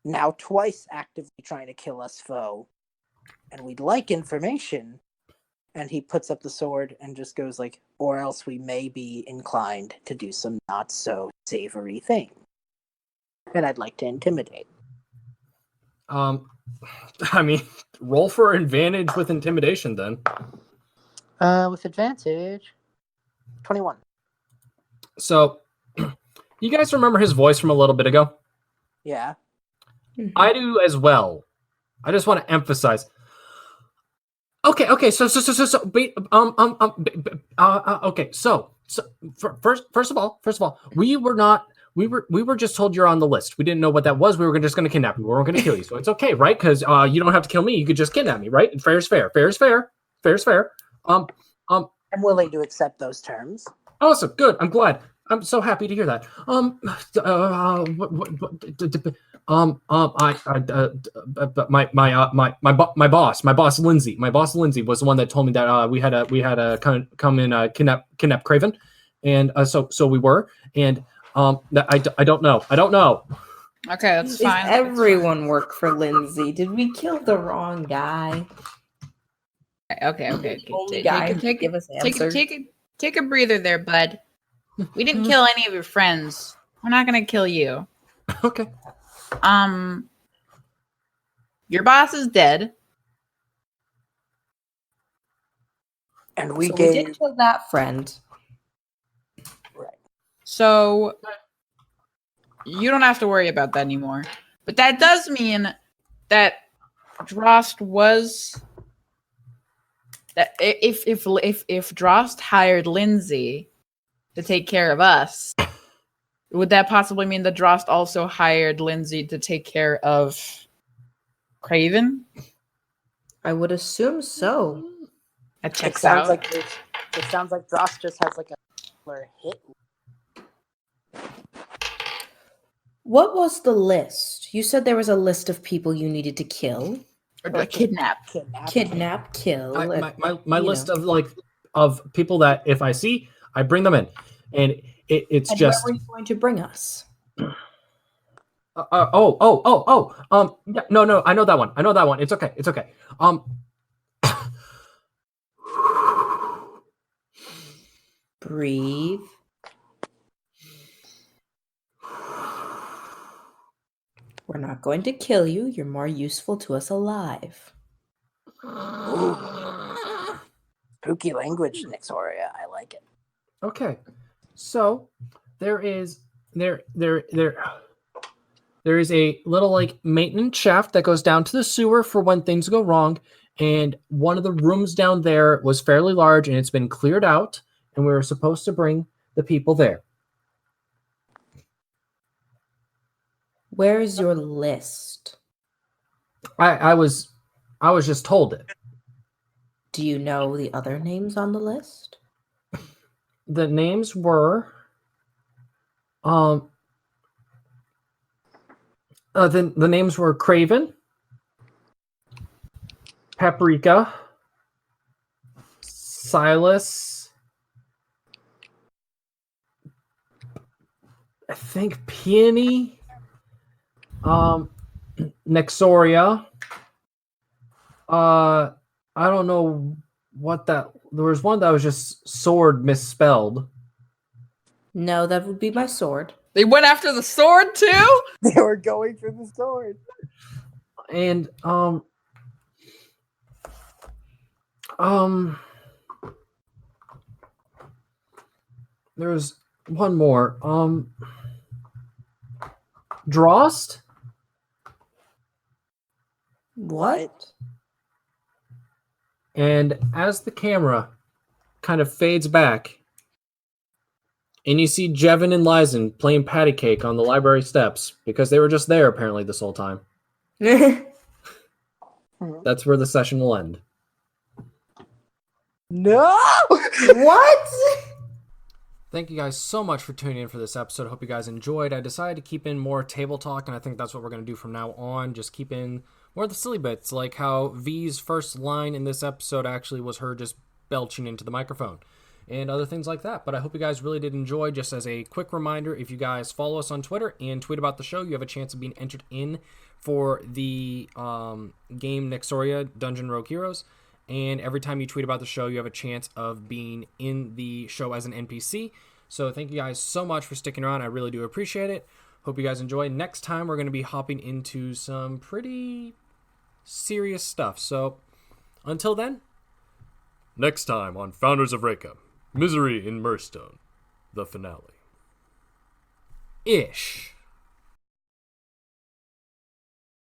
now twice actively trying to kill us foe. And we'd like information. And he puts up the sword and just goes like, or else we may be inclined to do some not so savory thing. And I'd like to intimidate. I mean, roll for advantage with intimidation then. With advantage, 21. So, you guys remember his voice from a little bit ago? Yeah. I do as well. I just want to emphasize. Okay. Okay. So, first of all, we were just told you're on the list. We didn't know what that was. We were just going to kidnap you. We weren't going to kill you. So it's okay, right? Because you don't have to kill me. You could just kidnap me, right? And fair is fair. Fair is fair. Fair is fair. I'm willing to accept those terms. Awesome. Good. I'm glad. I'm so happy to hear that. My boss Lindsay was the one that told me that we had to come in kidnap Craven, and so we were, and I don't know. Okay, that's fine. Does everyone work for Lindsay? Did we kill the wrong guy? Okay. Take a breather there, bud. We didn't kill any of your friends. We're not gonna kill you. Okay. Your boss is dead. And we did kill that friend. Right. So you don't have to worry about that anymore. But that does mean that Drost was that if Drost hired Lindsay to take care of us, would that possibly mean that Drost also hired Lindsay to take care of Craven? I would assume so. That It checks sounds out. like it sounds like Drost just has like a killer hit. What was the list? You said there was a list of people you needed to kill, Or kidnap. kidnap, kill. My list of people that if I see, I bring them in, and it's And just where were you going to bring us? yeah, no, I know that one. It's okay. Breathe. We're not going to kill you. You're more useful to us alive. Ooh. Spooky language, Nexoria. I like it. Okay, so there is a little like maintenance shaft that goes down to the sewer for when things go wrong, and one of the rooms down there was fairly large and it's been cleared out, and we were supposed to bring the people there. Where is your list? I was just told it. Do you know the other names on the list? The names were the names were Craven, Paprika, Silus, I think Peony, Nexoria. I don't know what that. There was one that was just sword misspelled. No, that would be my sword. They went after the sword too? They were going for the sword. And there was one more. Drost? What? And as the camera kind of fades back, and you see Jevin and Lizen playing patty cake on the library steps because they were just there apparently this whole time. That's where the session will end. No! What? Thank you guys so much for tuning in for this episode. I hope you guys enjoyed. I decided to keep in more table talk, and I think that's what we're going to do from now on. Just keep in more of the silly bits, like how V's first line in this episode actually was her just belching into the microphone, and other things like that. But I hope you guys really did enjoy. Just as a quick reminder, if you guys follow us on Twitter and tweet about the show, you have a chance of being entered in for the game Nexoria Dungeon Rogue Heroes. And every time you tweet about the show, you have a chance of being in the show as an NPC. So thank you guys so much for sticking around. I really do appreciate it. Hope you guys enjoy. Next time, we're going to be hopping into some pretty serious stuff. So until then, next time on Founders of Reka, Misery in Mirstone, the finale. Ish.